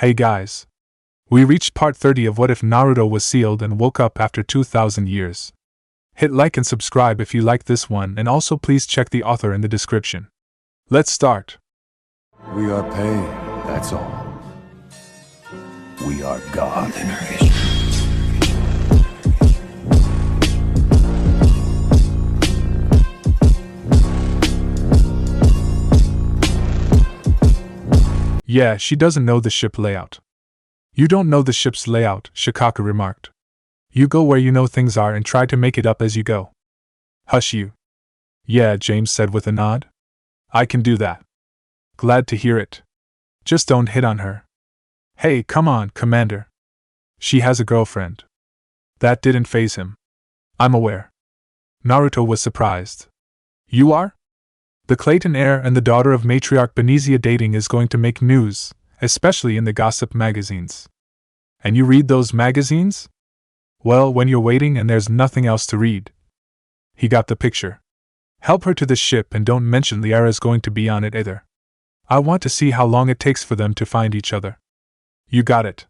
Hey guys. We reached part 30 of What If Naruto Was Sealed and Woke Up After 2000 Years. Hit like and subscribe if you like this one, and also please check the author in the description. Let's start. We are pain, that's all. We are God. Yeah, she doesn't know the ship layout. You don't know the ship's layout, Shikaku remarked. You go where you know things are and try to make it up as you go. Hush you. Yeah, James said with a nod. I can do that. Glad to hear it. Just don't hit on her. Hey, come on, Commander. She has a girlfriend. That didn't faze him. I'm aware. Naruto was surprised. You are? The Clayton heir and the daughter of matriarch Benizia dating is going to make news, especially in the gossip magazines. And you read those magazines? Well, when you're waiting and there's nothing else to read. He got the picture. Help her to the ship and don't mention Liara's going to be on it either. I want to see how long it takes for them to find each other. You got it.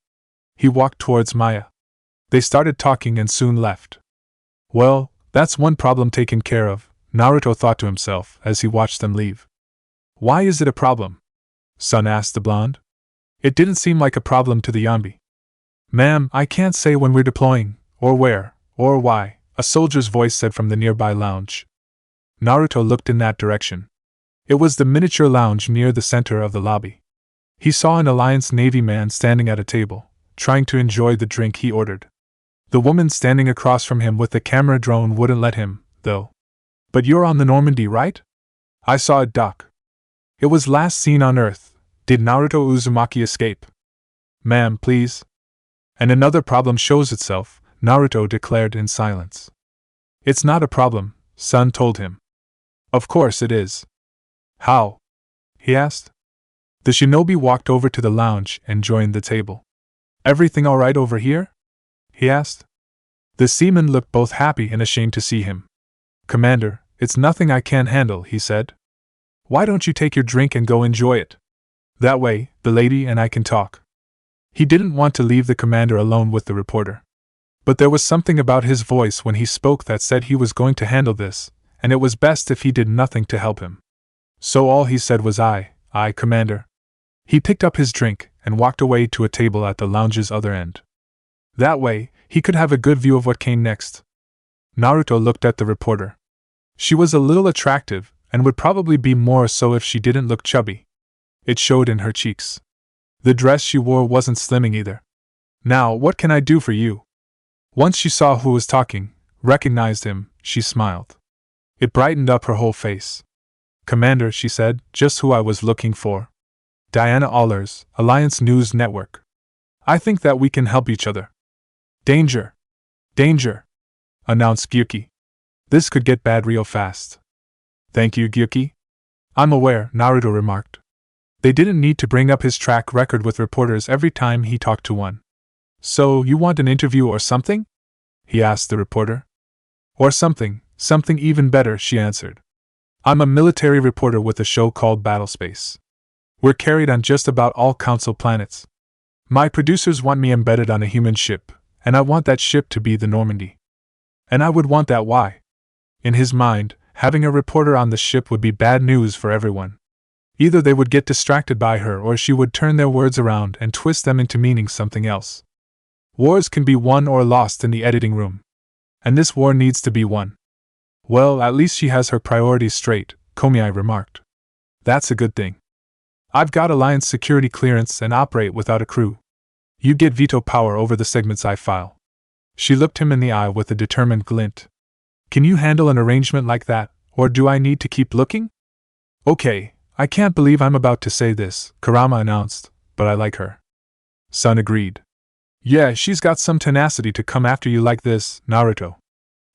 He walked towards Maya. They started talking and soon left. Well, that's one problem taken care of, Naruto thought to himself as he watched them leave. Why is it a problem? Son asked the blonde. It didn't seem like a problem to the Yonbi. Ma'am, I can't say when we're deploying, or where, or why, a soldier's voice said from the nearby lounge. Naruto looked in that direction. It was the miniature lounge near the center of the lobby. He saw an Alliance Navy man standing at a table, trying to enjoy the drink he ordered. The woman standing across from him with the camera drone wouldn't let him, though. But you're on the Normandy, right? I saw it dock. It was last seen on Earth. Did Naruto Uzumaki escape? Ma'am, please. And another problem shows itself, Naruto declared in silence. It's not a problem, Son told him. Of course it is. How? He asked. The shinobi walked over to the lounge and joined the table. Everything all right over here? He asked. The seaman looked both happy and ashamed to see him. Commander, it's nothing I can't handle, he said. Why don't you take your drink and go enjoy it? That way, the lady and I can talk. He didn't want to leave the commander alone with the reporter. But there was something about his voice when he spoke that said he was going to handle this, and it was best if he did nothing to help him. So all he said was I, Commander. He picked up his drink and walked away to a table at the lounge's other end. That way, he could have a good view of what came next. Naruto looked at the reporter. She was a little attractive, and would probably be more so if she didn't look chubby. It showed in her cheeks. The dress she wore wasn't slimming either. Now, what can I do for you? Once she saw who was talking, recognized him, she smiled. It brightened up her whole face. Commander, she said, just who I was looking for. Diana Allers, Alliance News Network. I think that we can help each other. Danger! Danger! Announced Gyuki. This could get bad real fast. Thank you, Gyuki. I'm aware, Naruto remarked. They didn't need to bring up his track record with reporters every time he talked to one. So, you want an interview or something? He asked the reporter. Or something even better, she answered. I'm a military reporter with a show called Battlespace. We're carried on just about all Council planets. My producers want me embedded on a human ship, and I want that ship to be the Normandy. And I would want that why? In his mind, having a reporter on the ship would be bad news for everyone. Either they would get distracted by her or she would turn their words around and twist them into meaning something else. Wars can be won or lost in the editing room. And this war needs to be won. Well, at least she has her priorities straight, Komiai remarked. That's a good thing. I've got Alliance security clearance and operate without a crew. You get veto power over the segments I file. She looked him in the eye with a determined glint. Can you handle an arrangement like that, or do I need to keep looking? Okay, I can't believe I'm about to say this, Kurama announced, but I like her. Son agreed. Yeah, she's got some tenacity to come after you like this, Naruto.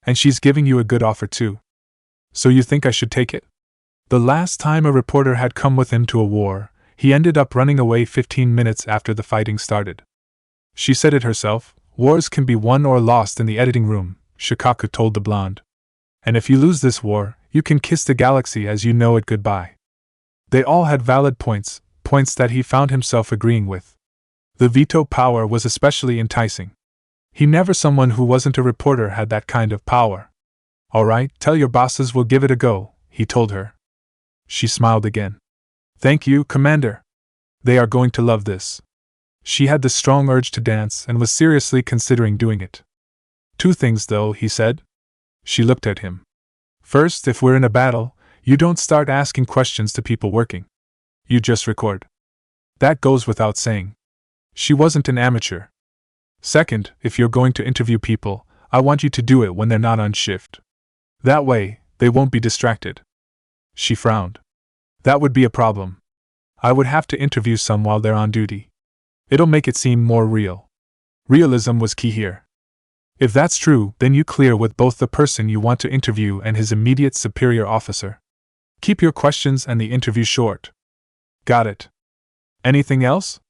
And she's giving you a good offer too. So you think I should take it? The last time a reporter had come with him to a war, he ended up running away 15 minutes after the fighting started. She said it herself, wars can be won or lost in the editing room, Shikaku told the blonde. And if you lose this war, you can kiss the galaxy as you know it goodbye. They all had valid points that he found himself agreeing with. The veto power was especially enticing. He never someone who wasn't a reporter had that kind of power. All right, tell your bosses we'll give it a go, he told her. She smiled again. Thank you, Commander. They are going to love this. She had the strong urge to dance and was seriously considering doing it. 2 things though, he said. She looked at him. First, if we're in a battle, you don't start asking questions to people working. You just record. That goes without saying. She wasn't an amateur. Second, if you're going to interview people, I want you to do it when they're not on shift. That way, they won't be distracted. She frowned. That would be a problem. I would have to interview some while they're on duty. It'll make it seem more real. Realism was key here. If that's true, then you clear with both the person you want to interview and his immediate superior officer. Keep your questions and the interview short. Got it. Anything else?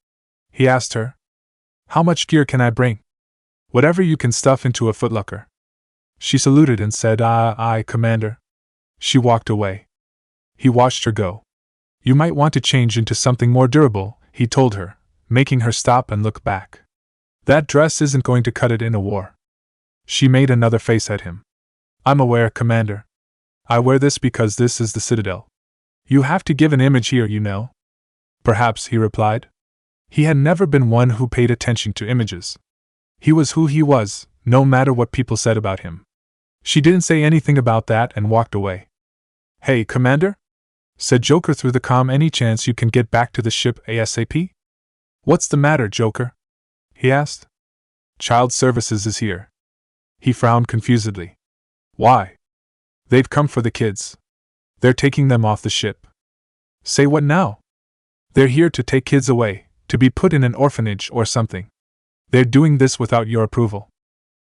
He asked her. How much gear can I bring? Whatever you can stuff into a footlocker. She saluted and said, Aye, Commander. She walked away. He watched her go. You might want to change into something more durable, he told her, making her stop and look back. That dress isn't going to cut it in a war. She made another face at him. I'm aware, Commander. I wear this because this is the Citadel. You have to give an image here, you know. Perhaps, he replied. He had never been one who paid attention to images. He was who he was, no matter what people said about him. She didn't say anything about that and walked away. Hey, Commander? Said Joker through the comm. Any chance you can get back to the ship ASAP? What's the matter, Joker? He asked. Child Services is here. He frowned confusedly. Why? They've come for the kids. They're taking them off the ship. Say what now? They're here to take kids away, to be put in an orphanage or something. They're doing this without your approval.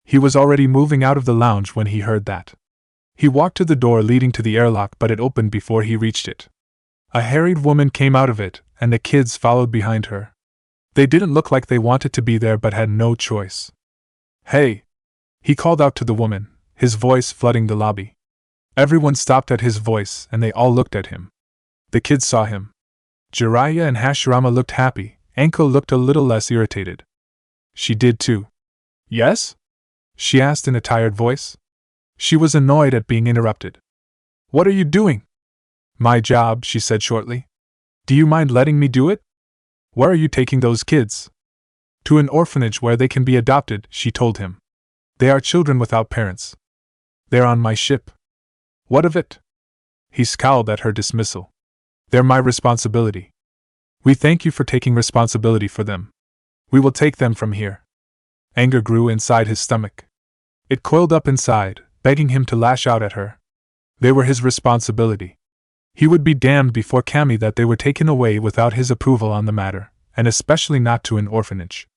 He was already moving out of the lounge when he heard that. He walked to the door leading to the airlock, but it opened before he reached it. A harried woman came out of it, and the kids followed behind her. They didn't look like they wanted to be there but had no choice. Hey! He called out to the woman, his voice flooding the lobby. Everyone stopped at his voice and they all looked at him. The kids saw him. Jiraiya and Hashirama looked happy, Anko looked a little less irritated. She did too. Yes? She asked in a tired voice. She was annoyed at being interrupted. What are you doing? My job, she said shortly. Do you mind letting me do it? Where are you taking those kids? To an orphanage where they can be adopted, she told him. They are children without parents. They're on my ship. What of it? He scowled at her dismissal. They're my responsibility. We thank you for taking responsibility for them. We will take them from here. Anger grew inside his stomach. It coiled up inside, begging him to lash out at her. They were his responsibility. He would be damned before Cammy that they were taken away without his approval on the matter, and especially not to an orphanage.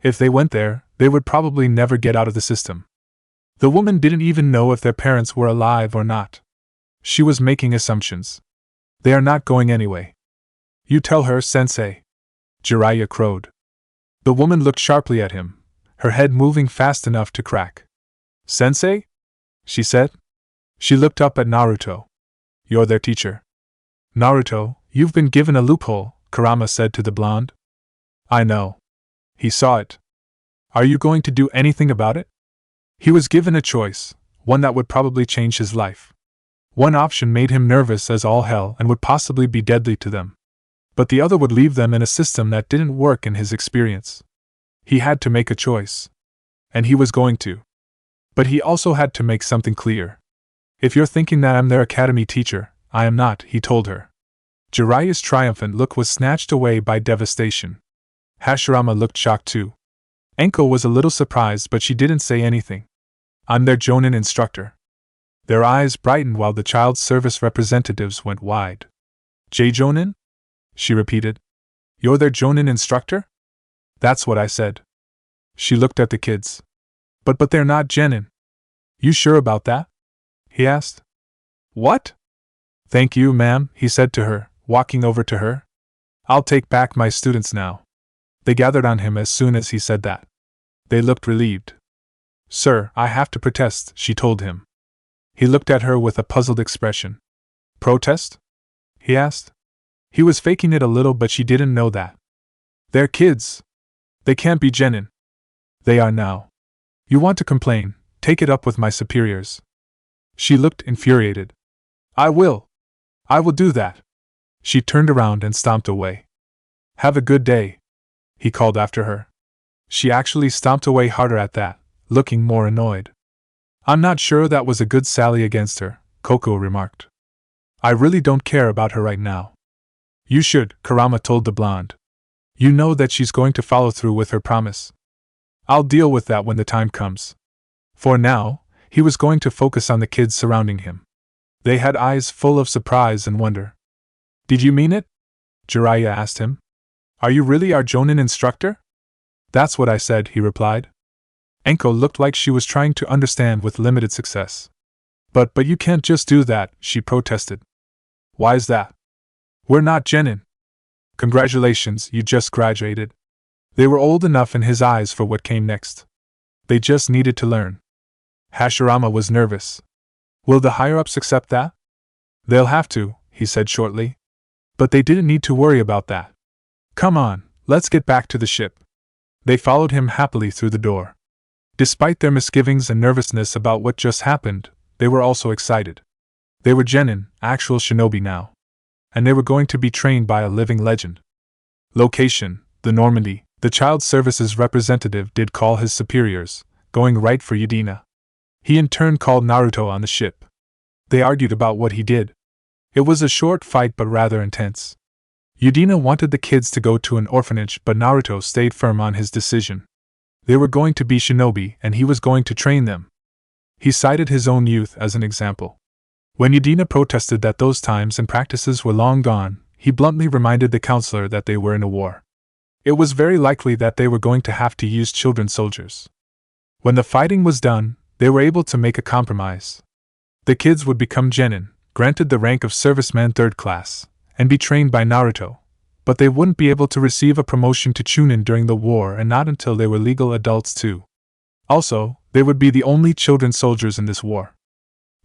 If they went there, they would probably never get out of the system. The woman didn't even know if their parents were alive or not. She was making assumptions. They are not going anyway. You tell her, Sensei. Jiraiya crowed. The woman looked sharply at him, her head moving fast enough to crack. Sensei? She said. She looked up at Naruto. You're their teacher. Naruto, you've been given a loophole, Kurama said to the blonde. I know. He saw it. Are you going to do anything about it? He was given a choice, one that would probably change his life. One option made him nervous as all hell and would possibly be deadly to them. But the other would leave them in a system that didn't work in his experience. He had to make a choice. And he was going to. But he also had to make something clear. If you're thinking that I'm their academy teacher, I am not, he told her. Jiraiya's triumphant look was snatched away by devastation. Hashirama looked shocked too. Enko was a little surprised, but she didn't say anything. I'm their Jonin instructor. Their eyes brightened while the child service representatives went wide. Jonin? She repeated. You're their Jonin instructor? That's what I said. She looked at the kids. But they're not Genin. You sure about that? He asked. What? Thank you, ma'am, he said to her, walking over to her. I'll take back my students now. They gathered on him as soon as he said that. They looked relieved. Sir, I have to protest, she told him. He looked at her with a puzzled expression. Protest? He asked. He was faking it a little, but she didn't know that. They're kids. They can't be genin. They are now. You want to complain, take it up with my superiors. She looked infuriated. I will do that. She turned around and stomped away. Have a good day, he called after her. She actually stomped away harder at that, looking more annoyed. I'm not sure that was a good sally against her, Coco remarked. I really don't care about her right now. You should, Kurama told the blonde. You know that she's going to follow through with her promise. I'll deal with that when the time comes. For now, he was going to focus on the kids surrounding him. They had eyes full of surprise and wonder. Did you mean it? Jiraiya asked him. Are you really our Jonin instructor? That's what I said, he replied. Enko looked like she was trying to understand with limited success. But you can't just do that, she protested. Why's that? We're not genin. Congratulations, you just graduated. They were old enough in his eyes for what came next. They just needed to learn. Hashirama was nervous. Will the higher-ups accept that? They'll have to, he said shortly. But they didn't need to worry about that. Come on, let's get back to the ship. They followed him happily through the door. Despite their misgivings and nervousness about what just happened, they were also excited. They were genin, actual shinobi now. And they were going to be trained by a living legend. Location, the Normandy. The Child Services representative did call his superiors, going right for Udina. He in turn called Naruto on the ship. They argued about what he did. It was a short fight but rather intense. Udina wanted the kids to go to an orphanage but Naruto stayed firm on his decision. They were going to be shinobi and he was going to train them. He cited his own youth as an example. When Udina protested that those times and practices were long gone, he bluntly reminded the counselor that they were in a war. It was very likely that they were going to have to use children soldiers. When the fighting was done, they were able to make a compromise. The kids would become genin, granted the rank of serviceman 3rd class, and be trained by Naruto, but they wouldn't be able to receive a promotion to chunin during the war and not until they were legal adults too. Also, they would be the only children soldiers in this war.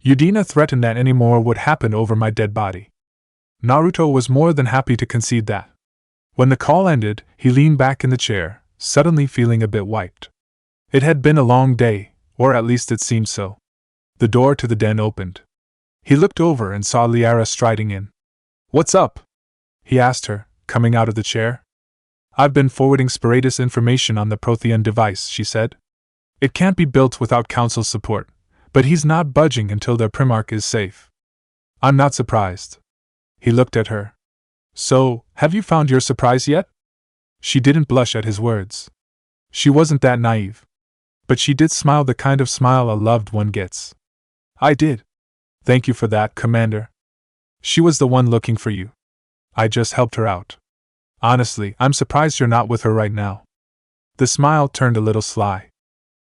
Udina threatened that any more would happen over my dead body. Naruto was more than happy to concede that. When the call ended, he leaned back in the chair, suddenly feeling a bit wiped. It had been a long day, or at least it seemed so. The door to the den opened. He looked over and saw Liara striding in. What's up? He asked her, coming out of the chair. I've been forwarding Spiratus information on the Prothean device, she said. It can't be built without Council's support, but he's not budging until their Primarch is safe. I'm not surprised. He looked at her. So, have you found your surprise yet? She didn't blush at his words. She wasn't that naive. But she did smile the kind of smile a loved one gets. I did. Thank you for that, Commander. She was the one looking for you. I just helped her out. Honestly, I'm surprised you're not with her right now. The smile turned a little sly.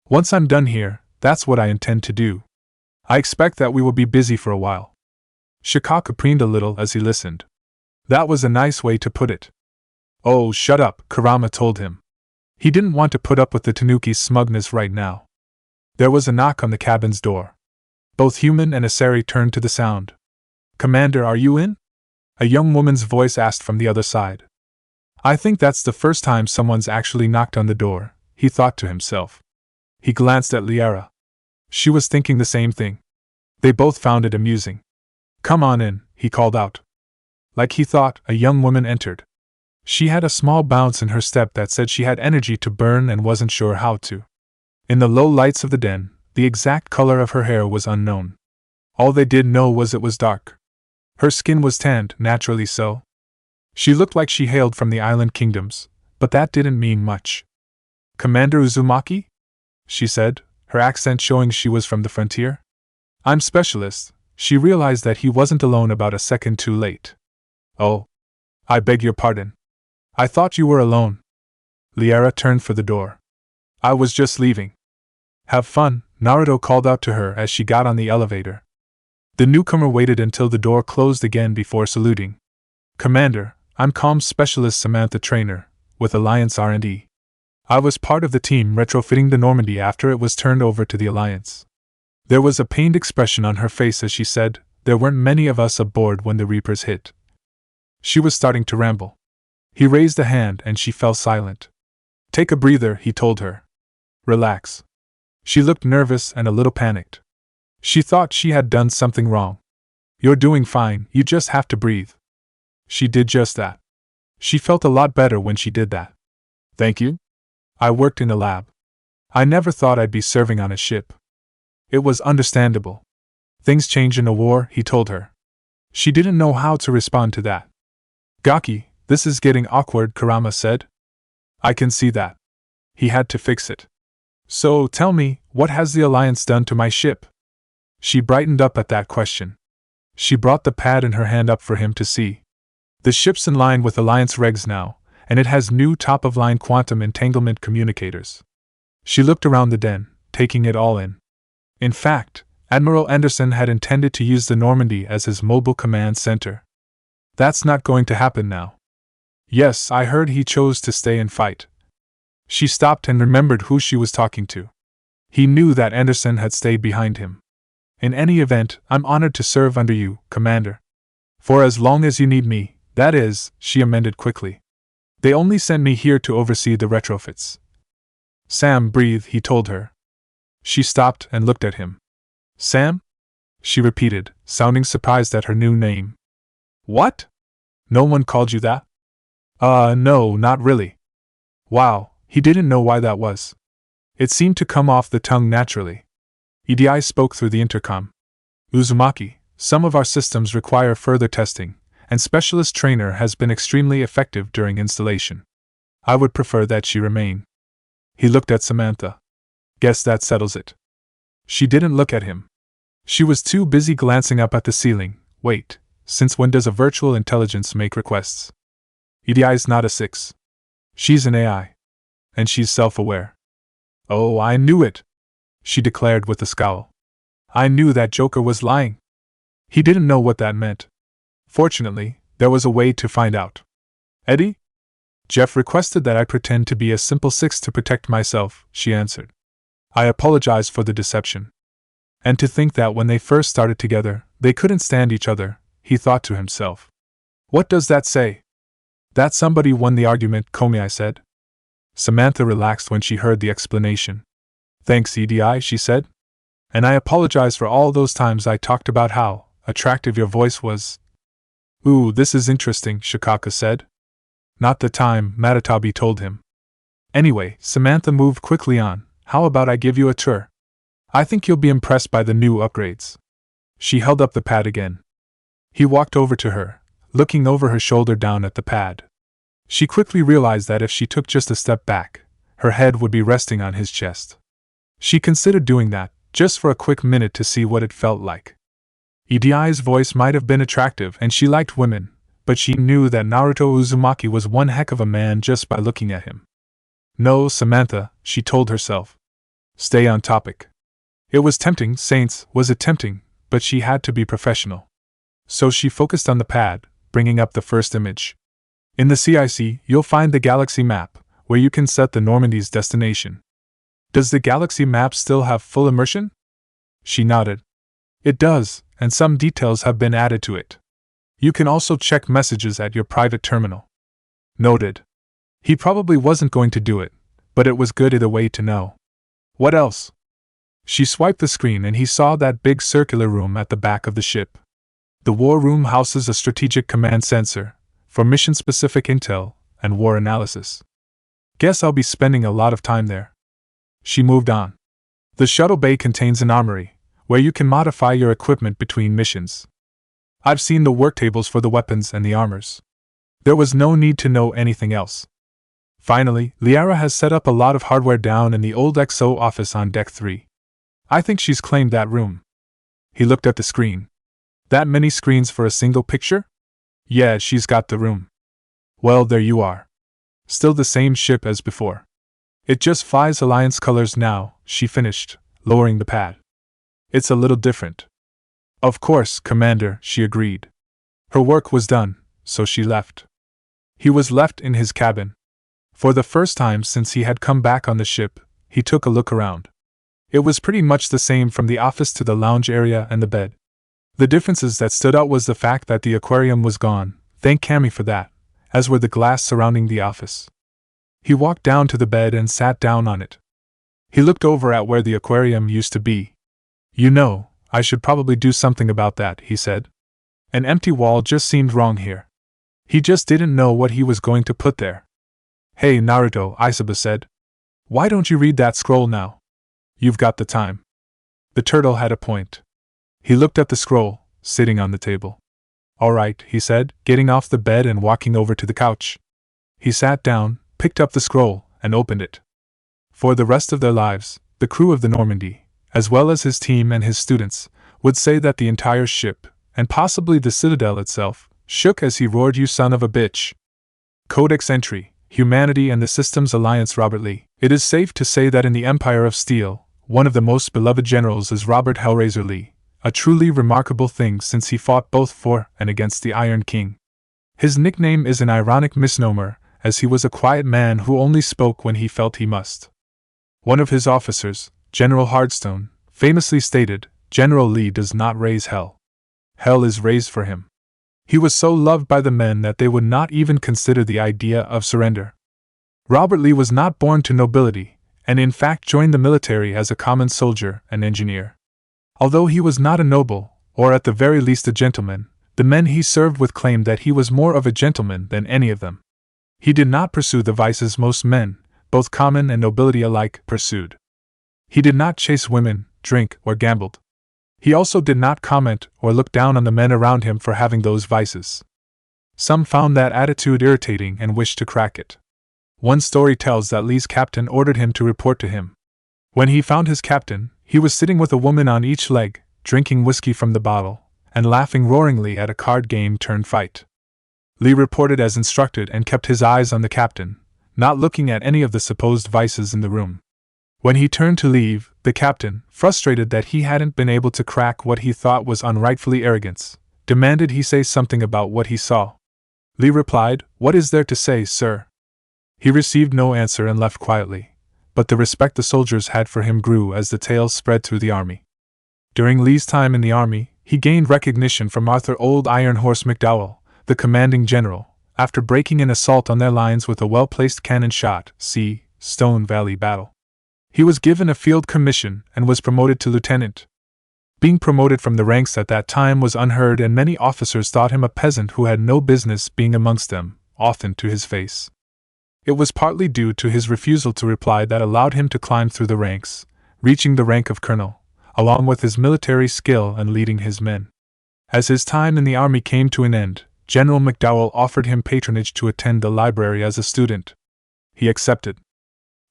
Once I'm done here, that's what I intend to do. I expect that we will be busy for a while. Shikaka preened a little as he listened. That was a nice way to put it. Oh, shut up, Kurama told him. He didn't want to put up with the Tanuki's smugness right now. There was a knock on the cabin's door. Both Human and Asari turned to the sound. Commander, are you in? A young woman's voice asked from the other side. I think that's the first time someone's actually knocked on the door, he thought to himself. He glanced at Liara. She was thinking the same thing. They both found it amusing. Come on in, he called out. Like he thought, a young woman entered. She had a small bounce in her step that said she had energy to burn and wasn't sure how to. In the low lights of the den, the exact color of her hair was unknown. All they did know was it was dark. Her skin was tanned, naturally so. She looked like she hailed from the island kingdoms, but that didn't mean much. Commander Uzumaki? She said, her accent showing she was from the frontier. I'm Specialist. She realized that he wasn't alone about a second too late. Oh. I beg your pardon. I thought you were alone. Liara turned for the door. I was just leaving. Have fun, Naruto called out to her as she got on the elevator. The newcomer waited until the door closed again before saluting. Commander, I'm Comm Specialist Samantha Trainer, with Alliance R&D. I was part of the team retrofitting the Normandy after it was turned over to the Alliance. There was a pained expression on her face as she said, there weren't many of us aboard when the Reapers hit. She was starting to ramble. He raised a hand and she fell silent. Take a breather, he told her. Relax. She looked nervous and a little panicked. She thought she had done something wrong. You're doing fine, you just have to breathe. She did just that. She felt a lot better when she did that. Thank you? I worked in a lab. I never thought I'd be serving on a ship. It was understandable. Things change in a war, he told her. She didn't know how to respond to that. Gaki, this is getting awkward, Kurama said. I can see that. He had to fix it. So, tell me, what has the Alliance done to my ship? She brightened up at that question. She brought the pad in her hand up for him to see. The ship's in line with Alliance regs now, and it has new top-of-line quantum entanglement communicators. She looked around the den, taking it all in. In fact, Admiral Anderson had intended to use the Normandy as his mobile command center. That's not going to happen now. Yes, I heard he chose to stay and fight. She stopped and remembered who she was talking to. He knew that Anderson had stayed behind him. In any event, I'm honored to serve under you, Commander. For as long as you need me, that is, she amended quickly. They only sent me here to oversee the retrofits. Sam, breathe, he told her. She stopped and looked at him. Sam? She repeated, sounding surprised at her new name. What? No one called you that? No, not really. Wow, he didn't know why that was. It seemed to come off the tongue naturally. EDI spoke through the intercom. Uzumaki, some of our systems require further testing, and Specialist Trainer has been extremely effective during installation. I would prefer that she remain. He looked at Samantha. Guess that settles it. She didn't look at him. She was too busy glancing up at the ceiling. Wait, since when does a virtual intelligence make requests? EDI's not a 6. She's an AI. And she's self-aware. Oh, I knew it, she declared with a scowl. I knew that Joker was lying. He didn't know what that meant. Fortunately, there was a way to find out. Eddie? Jeff requested that I pretend to be a simple 6 to protect myself, she answered. I apologize for the deception. And to think that when they first started together, they couldn't stand each other, he thought to himself. What does that say? That somebody won the argument, Komi, said. Samantha relaxed when she heard the explanation. Thanks, EDI, she said. And I apologize for all those times I talked about how attractive your voice was. Ooh, this is interesting, Shikaka said. Not the time, Matatabi told him. Anyway, Samantha moved quickly on. How about I give you a tour? I think you'll be impressed by the new upgrades. She held up the pad again. He walked over to her, looking over her shoulder down at the pad. She quickly realized that if she took just a step back, her head would be resting on his chest. She considered doing that, just for a quick minute to see what it felt like. EDI's voice might have been attractive and she liked women, but she knew that Naruto Uzumaki was one heck of a man just by looking at him. No, Samantha, she told herself. Stay on topic. It was tempting, Saints, was it tempting, but she had to be professional. So she focused on the pad, bringing up the first image. In the CIC, you'll find the galaxy map, where you can set the Normandy's destination. Does the galaxy map still have full immersion? She nodded. It does, and some details have been added to it. You can also check messages at your private terminal. Noted. He probably wasn't going to do it, but it was good either way to know. What else? She swiped the screen and he saw that big circular room at the back of the ship. The war room houses a strategic command sensor, for mission-specific intel and war analysis. Guess I'll be spending a lot of time there. She moved on. The shuttle bay contains an armory, where you can modify your equipment between missions. I've seen the work tables for the weapons and the armors. There was no need to know anything else. Finally, Liara has set up a lot of hardware down in the old XO office on Deck 3. I think she's claimed that room. He looked at the screen. That many screens for a single picture? Yeah, she's got the room. Well, there you are. Still the same ship as before. It just flies Alliance colors now, she finished, lowering the pad. It's a little different. Of course, Commander, she agreed. Her work was done, so she left. He was left in his cabin. For the first time since he had come back on the ship, he took a look around. It was pretty much the same from the office to the lounge area and the bed. The differences that stood out was the fact that the aquarium was gone, thank Cammy for that, as were the glass surrounding the office. He walked down to the bed and sat down on it. He looked over at where the aquarium used to be. "You know, I should probably do something about that," he said. An empty wall just seemed wrong here. He just didn't know what he was going to put there. "Hey Naruto," Isaba said. "Why don't you read that scroll now? You've got the time." The turtle had a point. He looked at the scroll, sitting on the table. "Alright," he said, getting off the bed and walking over to the couch. He sat down, picked up the scroll, and opened it. For the rest of their lives, the crew of the Normandy, as well as his team and his students, would say that the entire ship, and possibly the citadel itself, shook as he roared, "You son of a bitch!" Codex entry: Humanity and the Systems Alliance. Robert Lee. It is safe to say that in the Empire of Steel, one of the most beloved generals is Robert Hellraiser Lee, a truly remarkable thing since he fought both for and against the Iron King. His nickname is an ironic misnomer, as he was a quiet man who only spoke when he felt he must. One of his officers, General Hardstone, famously stated, "General Lee does not raise hell. Hell is raised for him." He was so loved by the men that they would not even consider the idea of surrender. Robert Lee was not born to nobility, and in fact joined the military as a common soldier and engineer. Although he was not a noble, or at the very least a gentleman, the men he served with claimed that he was more of a gentleman than any of them. He did not pursue the vices most men, both common and nobility alike, pursued. He did not chase women, drink, or gambled. He also did not comment or look down on the men around him for having those vices. Some found that attitude irritating and wished to crack it. One story tells that Lee's captain ordered him to report to him. When he found his captain, he was sitting with a woman on each leg, drinking whiskey from the bottle, and laughing roaringly at a card game turned fight. Lee reported as instructed and kept his eyes on the captain, not looking at any of the supposed vices in the room. When he turned to leave, the captain, frustrated that he hadn't been able to crack what he thought was unrightfully arrogance, demanded he say something about what he saw. Lee replied, "What is there to say, sir?" He received no answer and left quietly, but the respect the soldiers had for him grew as the tales spread through the army. During Lee's time in the army, he gained recognition from Arthur Old Iron Horse McDowell, the commanding general, after breaking an assault on their lines with a well-placed cannon shot. See Stone Valley Battle. He was given a field commission and was promoted to lieutenant. Being promoted from the ranks at that time was unheard, and many officers thought him a peasant who had no business being amongst them, often to his face. It was partly due to his refusal to reply that allowed him to climb through the ranks, reaching the rank of colonel, along with his military skill and leading his men. As his time in the army came to an end, General McDowell offered him patronage to attend the library as a student. He accepted.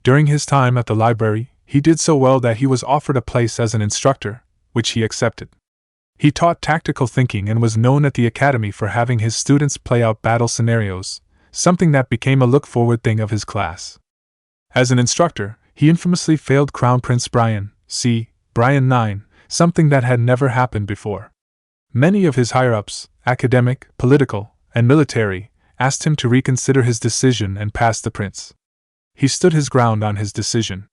During his time at the library, he did so well that he was offered a place as an instructor, which he accepted. He taught tactical thinking and was known at the academy for having his students play out battle scenarios, something that became a look-forward thing of his class. As an instructor, he infamously failed Crown Prince Brian, c. Brian IX, something that had never happened before. Many of his higher-ups, academic, political, and military, asked him to reconsider his decision and pass the prince. He stood his ground on his decision.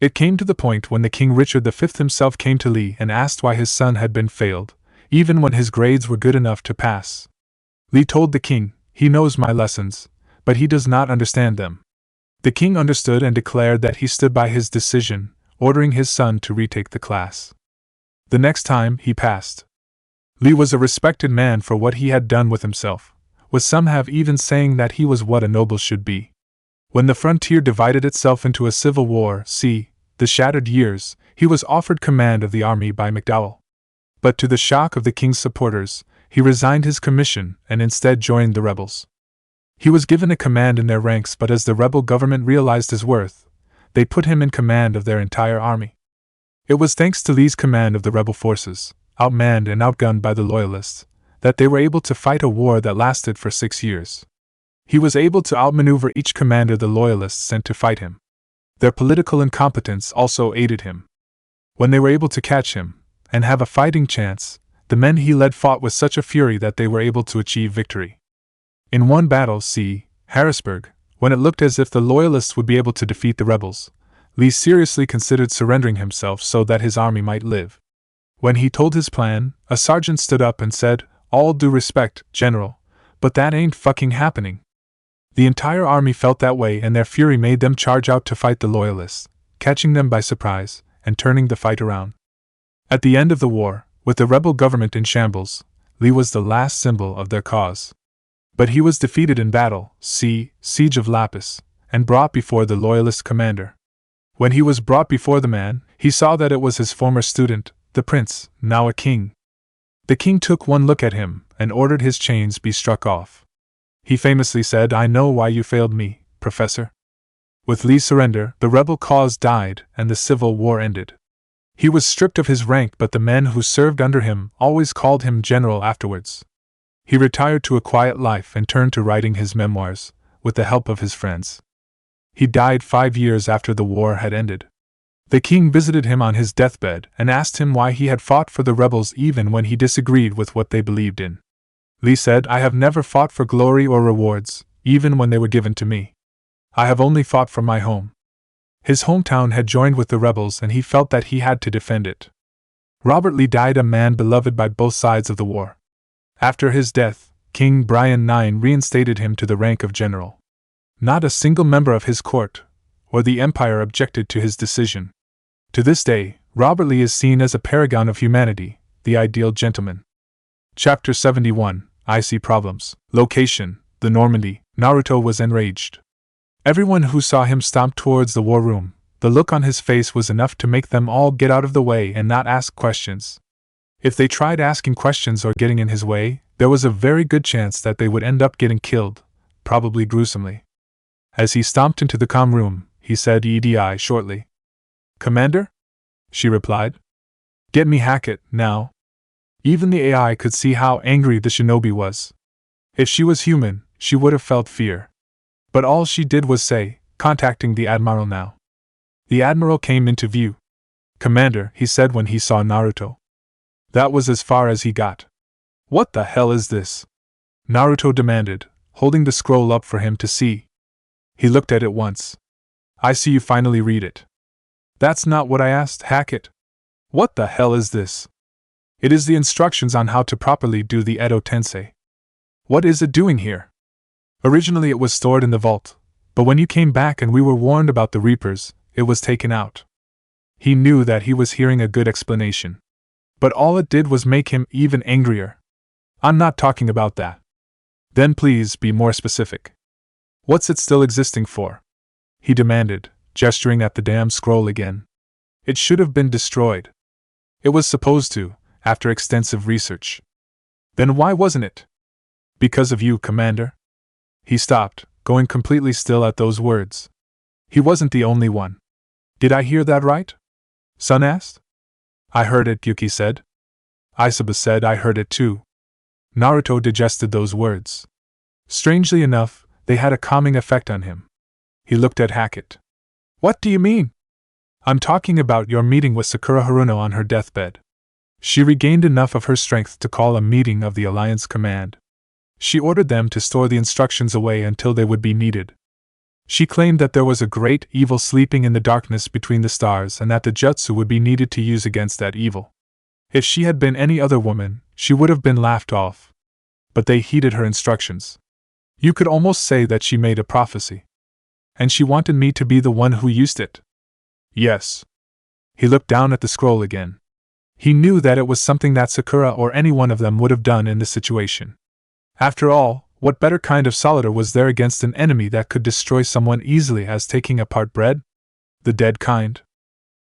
It came to the point when the King Richard V himself came to Lee and asked why his son had been failed, even when his grades were good enough to pass. Lee told the king, "He knows my lessons, but he does not understand them." The king understood and declared that he stood by his decision, ordering his son to retake the class. The next time, he passed. Lee was a respected man for what he had done with himself, with some have even saying that he was what a noble should be. When the frontier divided itself into a civil war, see The Shattered Years, he was offered command of the army by McDowell. But to the shock of the king's supporters, he resigned his commission and instead joined the rebels. He was given a command in their ranks, but as the rebel government realized his worth, they put him in command of their entire army. It was thanks to Lee's command of the rebel forces, outmanned and outgunned by the Loyalists, that they were able to fight a war that lasted for 6 years. He was able to outmaneuver each commander the Loyalists sent to fight him. Their political incompetence also aided him. When they were able to catch him, and have a fighting chance, the men he led fought with such a fury that they were able to achieve victory. In one battle, see Harrisburg, when it looked as if the Loyalists would be able to defeat the rebels, Lee seriously considered surrendering himself so that his army might live. When he told his plan, a sergeant stood up and said, "All due respect, General, but that ain't fucking happening." The entire army felt that way, and their fury made them charge out to fight the Loyalists, catching them by surprise and turning the fight around. At the end of the war, with the rebel government in shambles, Lee was the last symbol of their cause. But he was defeated in battle, Siege of Lapis, and brought before the Loyalist commander. When he was brought before the man, he saw that it was his former student, the prince, now a king. The king took one look at him and ordered his chains be struck off. He famously said, "I know why you failed me, Professor." With Lee's surrender, the rebel cause died and the Civil War ended. He was stripped of his rank, but the men who served under him always called him general afterwards. He retired to a quiet life and turned to writing his memoirs, with the help of his friends. He died 5 years after the war had ended. The king visited him on his deathbed and asked him why he had fought for the rebels even when he disagreed with what they believed in. Lee said, "I have never fought for glory or rewards, even when they were given to me. I have only fought for my home." His hometown had joined with the rebels and he felt that he had to defend it. Robert Lee died a man beloved by both sides of the war. After his death, King Brian IX reinstated him to the rank of general. Not a single member of his court or the empire objected to his decision. To this day, Robert Lee is seen as a paragon of humanity, the ideal gentleman. Chapter 71, I See Problems. Location, the Normandy. Naruto was enraged. Everyone who saw him stomp towards the war room, the look on his face was enough to make them all get out of the way and not ask questions. If they tried asking questions or getting in his way, there was a very good chance that they would end up getting killed, probably gruesomely. As he stomped into the comm room, he said EDI shortly. "Commander?" she replied. "Get me Hackett, now." Even the AI could see how angry the shinobi was. If she was human, she would have felt fear. But all she did was say, "Contacting the Admiral now." The Admiral came into view. "Commander," he said when he saw Naruto. That was as far as he got. "What the hell is this?" Naruto demanded, holding the scroll up for him to see. He looked at it once. "I see you finally read it." "That's not what I asked, Hackett." "What the hell is this?" "It is the instructions on how to properly do the Edo Tensei." "What is it doing here?" "Originally it was stored in the vault, but when you came back and we were warned about the Reapers, it was taken out." He knew that he was hearing a good explanation. But all it did was make him even angrier. "I'm not talking about that." "Then please be more specific. What's it still existing for?" he demanded, gesturing at the damn scroll again. "It should have been destroyed." "It was supposed to, after extensive research." "Then why wasn't it?" "Because of you, Commander." He stopped, going completely still at those words. He wasn't the only one. "Did I hear that right?" Sun asked. "I heard it," Yuki said. Isaba said, "I heard it too." Naruto digested those words. Strangely enough, they had a calming effect on him. He looked at Hackett. "What do you mean?" "I'm talking about your meeting with Sakura Haruno on her deathbed. She regained enough of her strength to call a meeting of the Alliance Command. She ordered them to store the instructions away until they would be needed. She claimed that there was a great evil sleeping in the darkness between the stars and that the jutsu would be needed to use against that evil. If she had been any other woman, she would have been laughed off. But they heeded her instructions. You could almost say that she made a prophecy. And she wanted me to be the one who used it." "Yes." He looked down at the scroll again. He knew that it was something that Sakura or any one of them would have done in this situation. After all, what better kind of soldier was there against an enemy that could destroy someone easily as taking apart bread? The dead kind.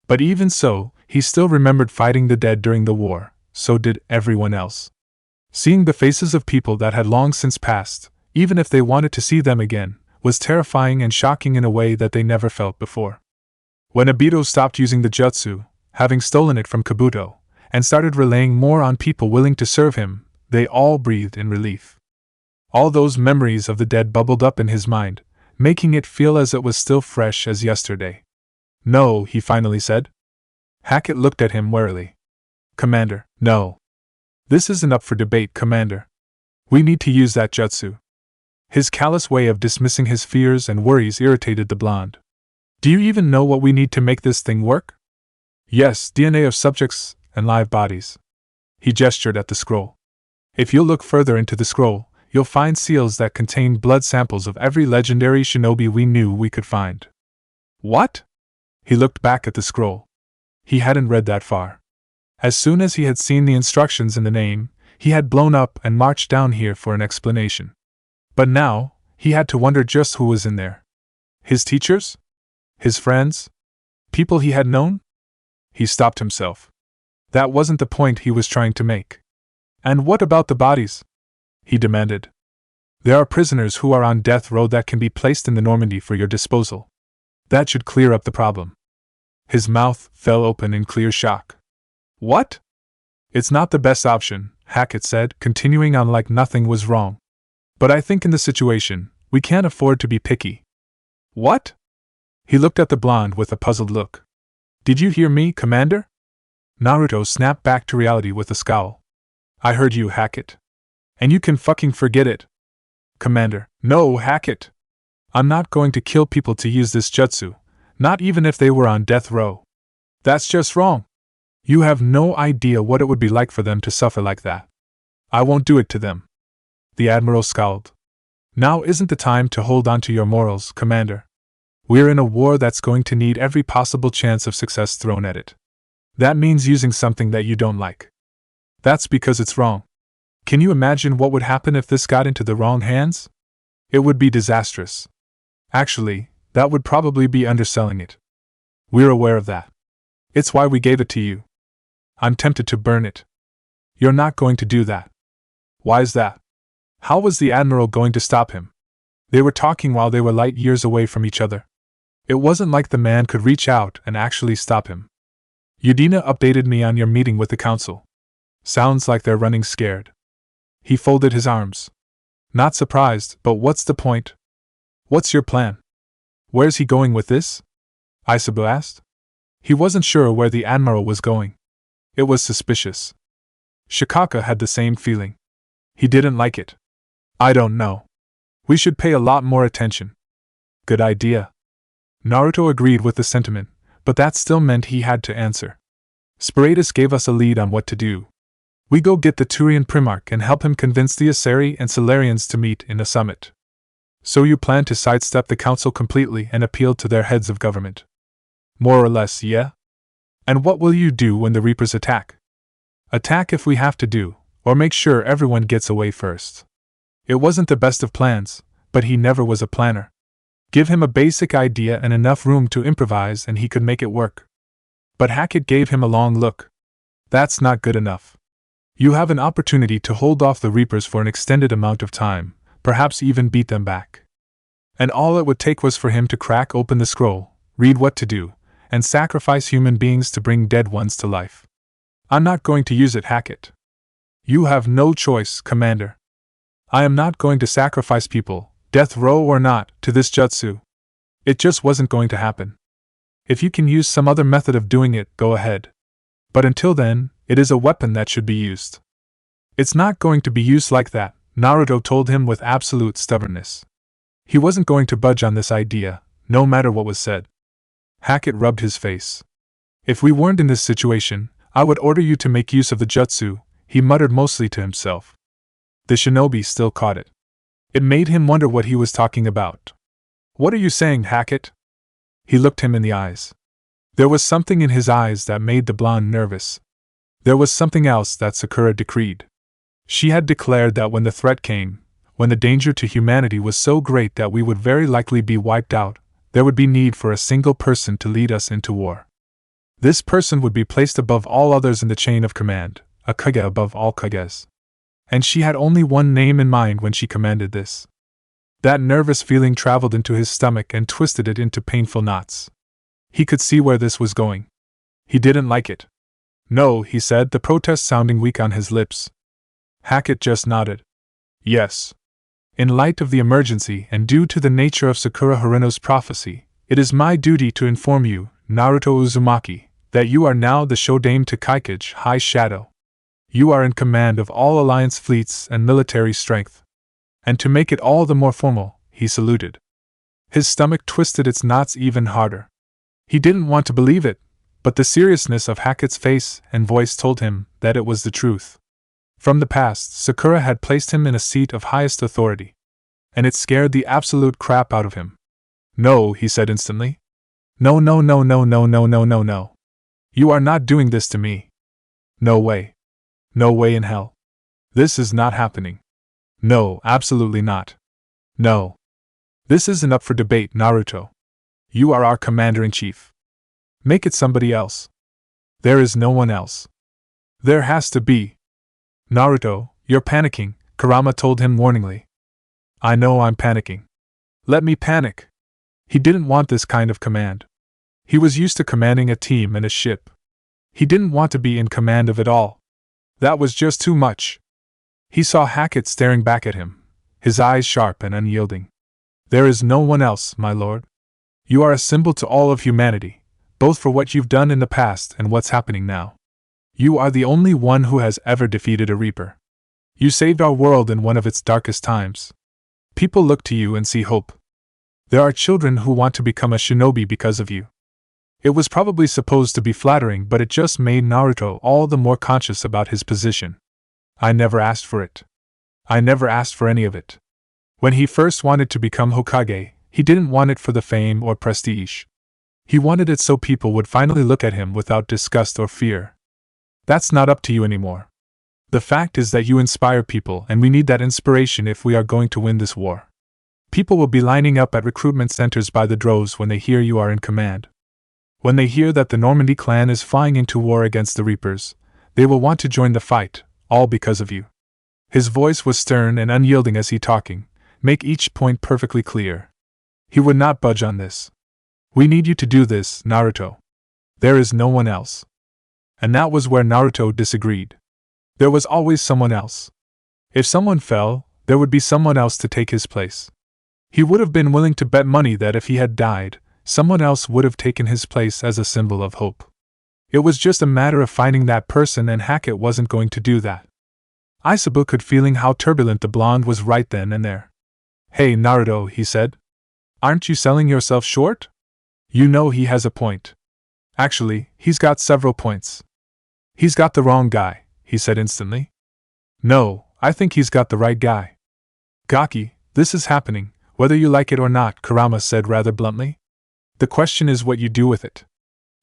But even so, he still remembered fighting the dead during the war, so did everyone else. Seeing the faces of people that had long since passed, even if they wanted to see them again, was terrifying and shocking in a way that they never felt before. When Obito stopped using the jutsu, having stolen it from Kabuto, and started relying more on people willing to serve him, they all breathed in relief. All those memories of the dead bubbled up in his mind, making it feel as it was still fresh as yesterday. "No," he finally said. Hackett looked at him warily. "Commander, no. This isn't up for debate, Commander. We need to use that jutsu." His callous way of dismissing his fears and worries irritated the blonde. "Do you even know what we need to make this thing work?" "Yes, DNA of subjects and live bodies." He gestured at the scroll. "If you'll look further into the scroll, you'll find seals that contain blood samples of every legendary shinobi we knew we could find. What? He looked back at the scroll. He hadn't read that far. As soon as he had seen the instructions in the name, he had blown up and marched down here for an explanation. But now, he had to wonder just who was in there. His teachers? His friends? People he had known? He stopped himself. That wasn't the point he was trying to make. And what about the bodies? He demanded. There are prisoners who are on death row that can be placed in the Normandy for your disposal. That should clear up the problem. His mouth fell open in clear shock. What? It's not the best option, Hackett said, continuing on like nothing was wrong. But I think in the situation, we can't afford to be picky. What? He looked at the blonde with a puzzled look. Did you hear me, Commander? Naruto snapped back to reality with a scowl. I heard you, Hackett. And you can fucking forget it. Commander, no, Hackett. I'm not going to kill people to use this jutsu, not even if they were on death row. That's just wrong. You have no idea what it would be like for them to suffer like that. I won't do it to them. The Admiral scowled. Now isn't the time to hold on to your morals, Commander. We're in a war that's going to need every possible chance of success thrown at it. That means using something that you don't like. That's because it's wrong. Can you imagine what would happen if this got into the wrong hands? It would be disastrous. Actually, that would probably be underselling it. We're aware of that. It's why we gave it to you. I'm tempted to burn it. You're not going to do that. Why is that? How was the Admiral going to stop him? They were talking while they were light years away from each other. It wasn't like the man could reach out and actually stop him. Udina updated me on your meeting with the Council. Sounds like they're running scared. He folded his arms. Not surprised, but what's the point? What's your plan? Where's he going with this? Isabu asked. He wasn't sure where the Admiral was going. It was suspicious. Shikaka had the same feeling. He didn't like it. I don't know. We should pay a lot more attention. Good idea. Naruto agreed with the sentiment, but that still meant he had to answer. Spiritus gave us a lead on what to do. We go get the Turian Primarch and help him convince the Asari and Solarians to meet in a summit. So you plan to sidestep the Council completely and appeal to their heads of government? More or less, yeah? And what will you do when the Reapers attack? Attack if we have to do, or make sure everyone gets away first. It wasn't the best of plans, but he never was a planner. Give him a basic idea and enough room to improvise and he could make it work. But Hackett gave him a long look. That's not good enough. You have an opportunity to hold off the Reapers for an extended amount of time, perhaps even beat them back. And all it would take was for him to crack open the scroll, read what to do, and sacrifice human beings to bring dead ones to life. I'm not going to use it, Hackett. You have no choice, Commander. I am not going to sacrifice people, death row or not, to this jutsu. It just wasn't going to happen. If you can use some other method of doing it, go ahead. But until then, it is a weapon that should be used. It's not going to be used like that, Naruto told him with absolute stubbornness. He wasn't going to budge on this idea, no matter what was said. Hackett rubbed his face. If we weren't in this situation, I would order you to make use of the jutsu, he muttered mostly to himself. The shinobi still caught it. It made him wonder what he was talking about. What are you saying, Hackett? He looked him in the eyes. There was something in his eyes that made the blonde nervous. There was something else that Sakura decreed. She had declared that when the threat came, when the danger to humanity was so great that we would very likely be wiped out, there would be need for a single person to lead us into war. This person would be placed above all others in the chain of command, a Kage above all Kages. And she had only one name in mind when she commanded this. That nervous feeling traveled into his stomach and twisted it into painful knots. He could see where this was going. He didn't like it. No, he said, the protest sounding weak on his lips. Hackett just nodded. Yes. In light of the emergency and due to the nature of Sakura Haruno's prophecy, it is my duty to inform you, Naruto Uzumaki, that you are now the Shodaime to Kaikage High Shadow. You are in command of all Alliance fleets and military strength. And to make it all the more formal, he saluted. His stomach twisted its knots even harder. He didn't want to believe it, but the seriousness of Hackett's face and voice told him that it was the truth. From the past, Sakura had placed him in a seat of highest authority. And it scared the absolute crap out of him. No, he said instantly. No, no, no, no, no, no, no, no, no. You are not doing this to me. No way. No way in hell. This is not happening. No, absolutely not. No. This isn't up for debate, Naruto. You are our commander-in-chief. Make it somebody else. There is no one else. There has to be. Naruto, you're panicking, Kurama told him warningly. I know I'm panicking. Let me panic. He didn't want this kind of command. He was used to commanding a team and a ship. He didn't want to be in command of it all. That was just too much. He saw Hackett staring back at him, his eyes sharp and unyielding. There is no one else, my lord. You are a symbol to all of humanity, both for what you've done in the past and what's happening now. You are the only one who has ever defeated a Reaper. You saved our world in one of its darkest times. People look to you and see hope. There are children who want to become a shinobi because of you. It was probably supposed to be flattering, but it just made Naruto all the more conscious about his position. I never asked for it. I never asked for any of it. When he first wanted to become Hokage, he didn't want it for the fame or prestige. He wanted it so people would finally look at him without disgust or fear. That's not up to you anymore. The fact is that you inspire people, and we need that inspiration if we are going to win this war. People will be lining up at recruitment centers by the droves when they hear you are in command. When they hear that the Normandy clan is flying into war against the Reapers, they will want to join the fight, all because of you. His voice was stern and unyielding as he talking, make each point perfectly clear. He would not budge on this. We need you to do this, Naruto. There is no one else. And that was where Naruto disagreed. There was always someone else. If someone fell, there would be someone else to take his place. He would have been willing to bet money that if he had died, someone else would have taken his place as a symbol of hope. It was just a matter of finding that person, and Hackett wasn't going to do that. Aisabu could feeling how turbulent the blonde was right then and there. Hey Naruto, he said. Aren't you selling yourself short? You know he has a point. Actually, he's got several points. He's got the wrong guy, he said instantly. No, I think he's got the right guy. Gaki, this is happening, whether you like it or not, Kurama said rather bluntly. The question is what you do with it.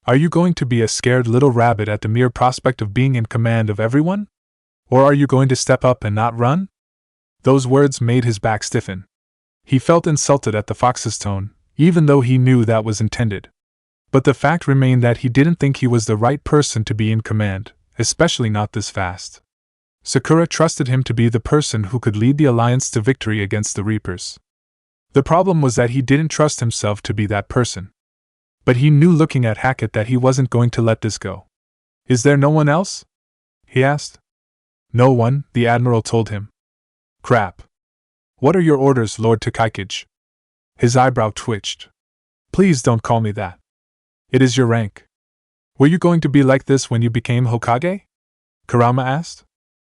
Are you going to be a scared little rabbit at the mere prospect of being in command of everyone? Or are you going to step up and not run? Those words made his back stiffen. He felt insulted at the fox's tone, even though he knew that was intended. But the fact remained that he didn't think he was the right person to be in command, especially not this fast. Sakura trusted him to be the person who could lead the alliance to victory against the Reapers. The problem was that he didn't trust himself to be that person. But he knew looking at Hackett that he wasn't going to let this go. Is there no one else? He asked. No one, the Admiral told him. Crap. What are your orders, Lord Takaikage? His eyebrow twitched. Please don't call me that. It is your rank. Were you going to be like this when you became Hokage? Kurama asked.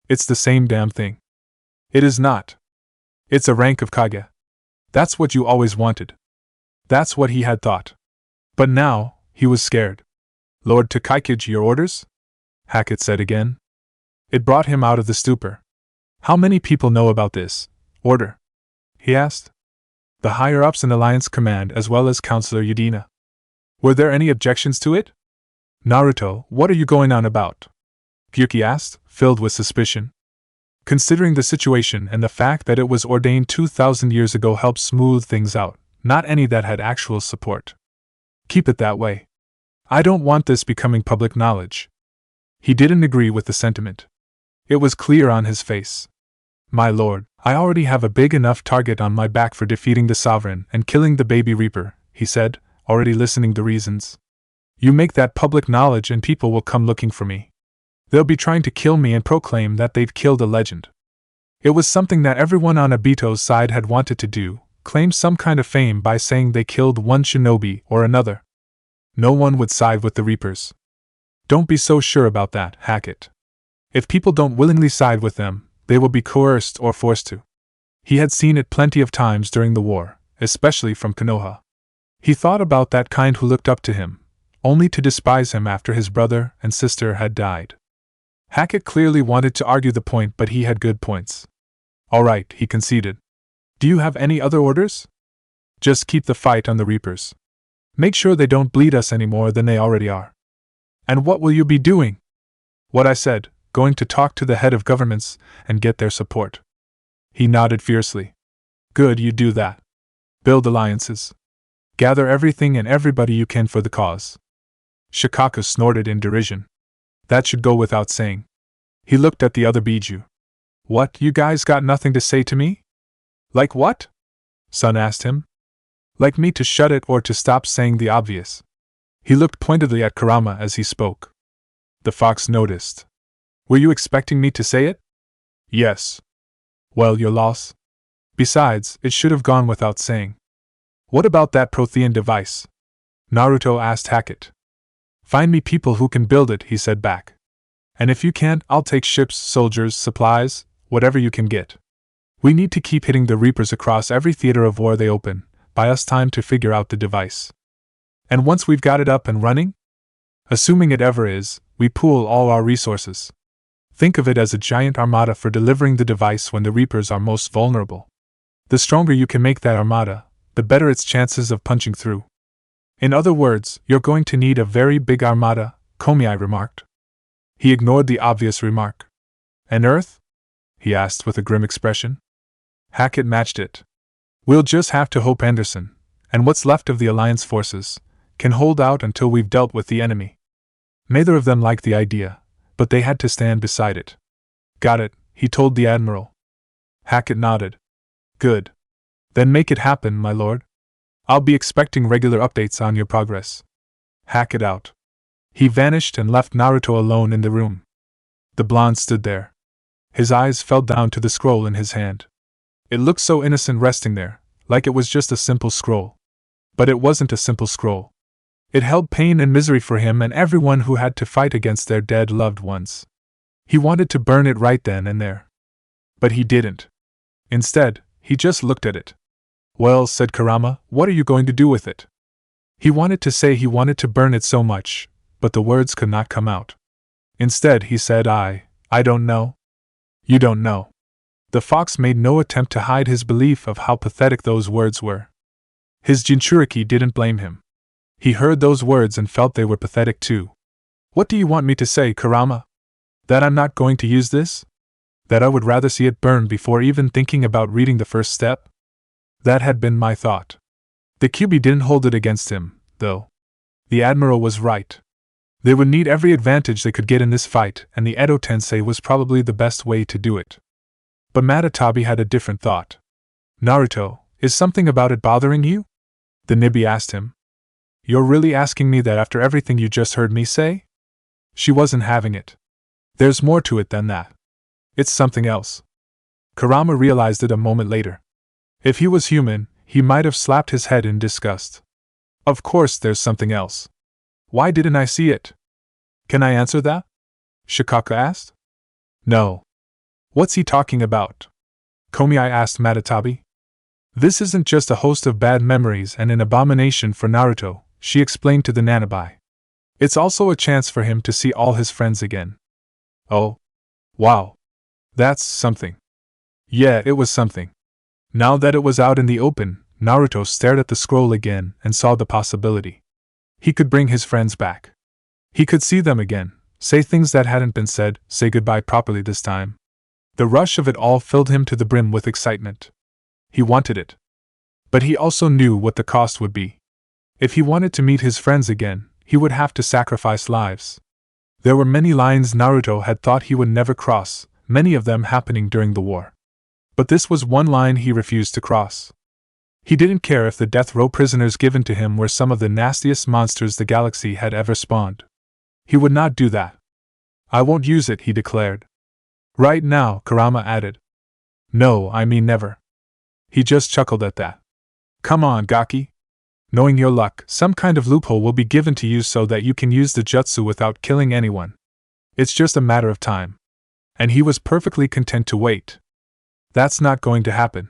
It's the same damn thing. It is not. It's a rank of Kage. That's what you always wanted. That's what he had thought. But now, he was scared. Lord Takaikage, your orders? Hackett said again. It brought him out of the stupor. How many people know about this order? He asked. The higher-ups in Alliance Command as well as Counselor Yudina. Were there any objections to it? Naruto, what are you going on about? Gyuki asked, filled with suspicion. Considering the situation and the fact that it was ordained 2,000 years ago helped smooth things out, not any that had actual support. Keep it that way. I don't want this becoming public knowledge. He didn't agree with the sentiment. It was clear on his face. My lord, I already have a big enough target on my back for defeating the Sovereign and killing the baby Reaper, he said, already listening to reasons. You make that public knowledge and people will come looking for me. They'll be trying to kill me and proclaim that they've killed a legend. It was something that everyone on Obito's side had wanted to do, claim some kind of fame by saying they killed one shinobi or another. No one would side with the Reapers. Don't be so sure about that, Hackett. If people don't willingly side with them, they will be coerced or forced to. He had seen it plenty of times during the war, especially from Konoha. He thought about that kind who looked up to him, only to despise him after his brother and sister had died. Hackett clearly wanted to argue the point, but he had good points. All right, he conceded. Do you have any other orders? Just keep the fight on the Reapers. Make sure they don't bleed us any more than they already are. And what will you be doing? What I said, going to talk to the head of governments and get their support. He nodded fiercely. Good, you do that. Build alliances. Gather everything and everybody you can for the cause. Shikaka snorted in derision. That should go without saying. He looked at the other Biju. What, you guys got nothing to say to me? Like what? Sun asked him. Like me to shut it or to stop saying the obvious. He looked pointedly at Kurama as he spoke. The fox noticed. Were you expecting me to say it? Yes. Well, your loss. Besides, it should have gone without saying. What about that Prothean device? Naruto asked Hackett. Find me people who can build it, he said back. And if you can't, I'll take ships, soldiers, supplies, whatever you can get. We need to keep hitting the Reapers across every theater of war they open, buy us time to figure out the device. And once we've got it up and running? Assuming it ever is, we pool all our resources. Think of it as a giant armada for delivering the device when the Reapers are most vulnerable. The stronger you can make that armada, the better its chances of punching through. In other words, you're going to need a very big armada, Komiai remarked. He ignored the obvious remark. An Earth? He asked with a grim expression. Hackett matched it. We'll just have to hope Anderson, and what's left of the Alliance forces, can hold out until we've dealt with the enemy. Neither of them liked the idea, but they had to stand beside it. Got it, he told the Admiral. Hackett nodded. Good. Then make it happen, my lord. I'll be expecting regular updates on your progress. Hackett out. He vanished and left Naruto alone in the room. The blonde stood there. His eyes fell down to the scroll in his hand. It looked so innocent resting there, like it was just a simple scroll. But it wasn't a simple scroll. It held pain and misery for him and everyone who had to fight against their dead loved ones. He wanted to burn it right then and there. But he didn't. Instead, he just looked at it. Well, said Kurama, what are you going to do with it? He wanted to say he wanted to burn it so much, but the words could not come out. Instead, he said, I don't know. You don't know. The fox made no attempt to hide his belief of how pathetic those words were. His Jinchuriki didn't blame him. He heard those words and felt they were pathetic too. What do you want me to say, Kurama? That I'm not going to use this? That I would rather see it burn before even thinking about reading the first step? That had been my thought. The Kyuubi didn't hold it against him, though. The Admiral was right. They would need every advantage they could get in this fight, and the Edo Tensei was probably the best way to do it. But Matatabi had a different thought. Naruto, is something about it bothering you? The Nibi asked him. You're really asking me that after everything you just heard me say? She wasn't having it. There's more to it than that. It's something else. Kurama realized it a moment later. If he was human, he might have slapped his head in disgust. Of course there's something else. Why didn't I see it? Can I answer that? Shikaka asked. No. What's he talking about? Komiai asked Matatabi. This isn't just a host of bad memories and an abomination for Naruto, she explained to the Nanabai. It's also a chance for him to see all his friends again. Oh. Wow. That's something. Yeah, it was something. Now that it was out in the open, Naruto stared at the scroll again and saw the possibility. He could bring his friends back. He could see them again, say things that hadn't been said, say goodbye properly this time. The rush of it all filled him to the brim with excitement. He wanted it. But he also knew what the cost would be. If he wanted to meet his friends again, he would have to sacrifice lives. There were many lines Naruto had thought he would never cross, many of them happening during the war. But this was one line he refused to cross. He didn't care if the death row prisoners given to him were some of the nastiest monsters the galaxy had ever spawned. He would not do that. I won't use it, he declared. Right now, Kurama added. No, I mean never. He just chuckled at that. Come on, Gaki. Knowing your luck, some kind of loophole will be given to you so that you can use the jutsu without killing anyone. It's just a matter of time. And he was perfectly content to wait. That's not going to happen.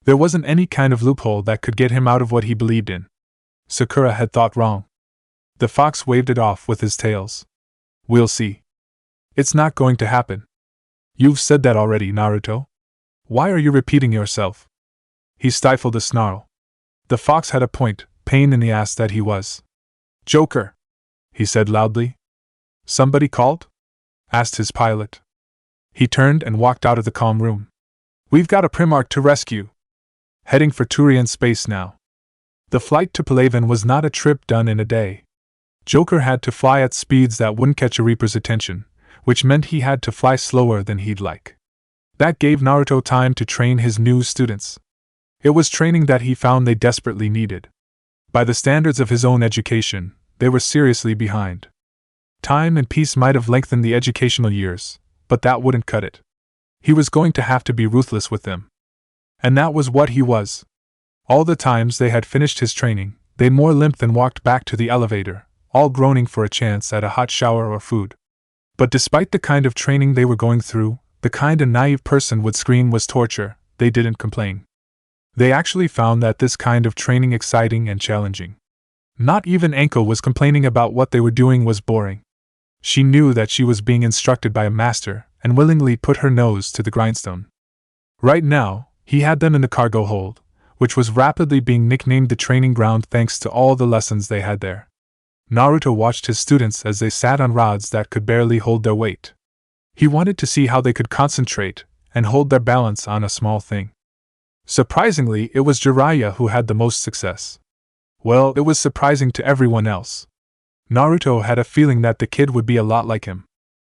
There wasn't any kind of loophole that could get him out of what he believed in. Sakura had thought wrong. The fox waved it off with his tails. We'll see. It's not going to happen. You've said that already, Naruto. Why are you repeating yourself? He stifled a snarl. The fox had a point, pain in the ass that he was. Joker, he said loudly. Somebody called? Asked his pilot. He turned and walked out of the calm room. We've got a Primarch to rescue. Heading for Turian space now. The flight to Palaven was not a trip done in a day. Joker had to fly at speeds that wouldn't catch a Reaper's attention, which meant he had to fly slower than he'd like. That gave Naruto time to train his new students. It was training that he found they desperately needed. By the standards of his own education, they were seriously behind. Time and peace might have lengthened the educational years, but that wouldn't cut it. He was going to have to be ruthless with them. And that was what he was. All the times they had finished his training, they more limped than walked back to the elevator, all groaning for a chance at a hot shower or food. But despite the kind of training they were going through, the kind a naive person would scream was torture, they didn't complain. They actually found that this kind of training exciting and challenging. Not even Anko was complaining about what they were doing was boring. She knew that she was being instructed by a master, and willingly put her nose to the grindstone. Right now, he had them in the cargo hold, which was rapidly being nicknamed the training ground thanks to all the lessons they had there. Naruto watched his students as they sat on rods that could barely hold their weight. He wanted to see how they could concentrate and hold their balance on a small thing. Surprisingly, it was Jiraiya who had the most success. Well, it was surprising to everyone else. Naruto had a feeling that the kid would be a lot like him.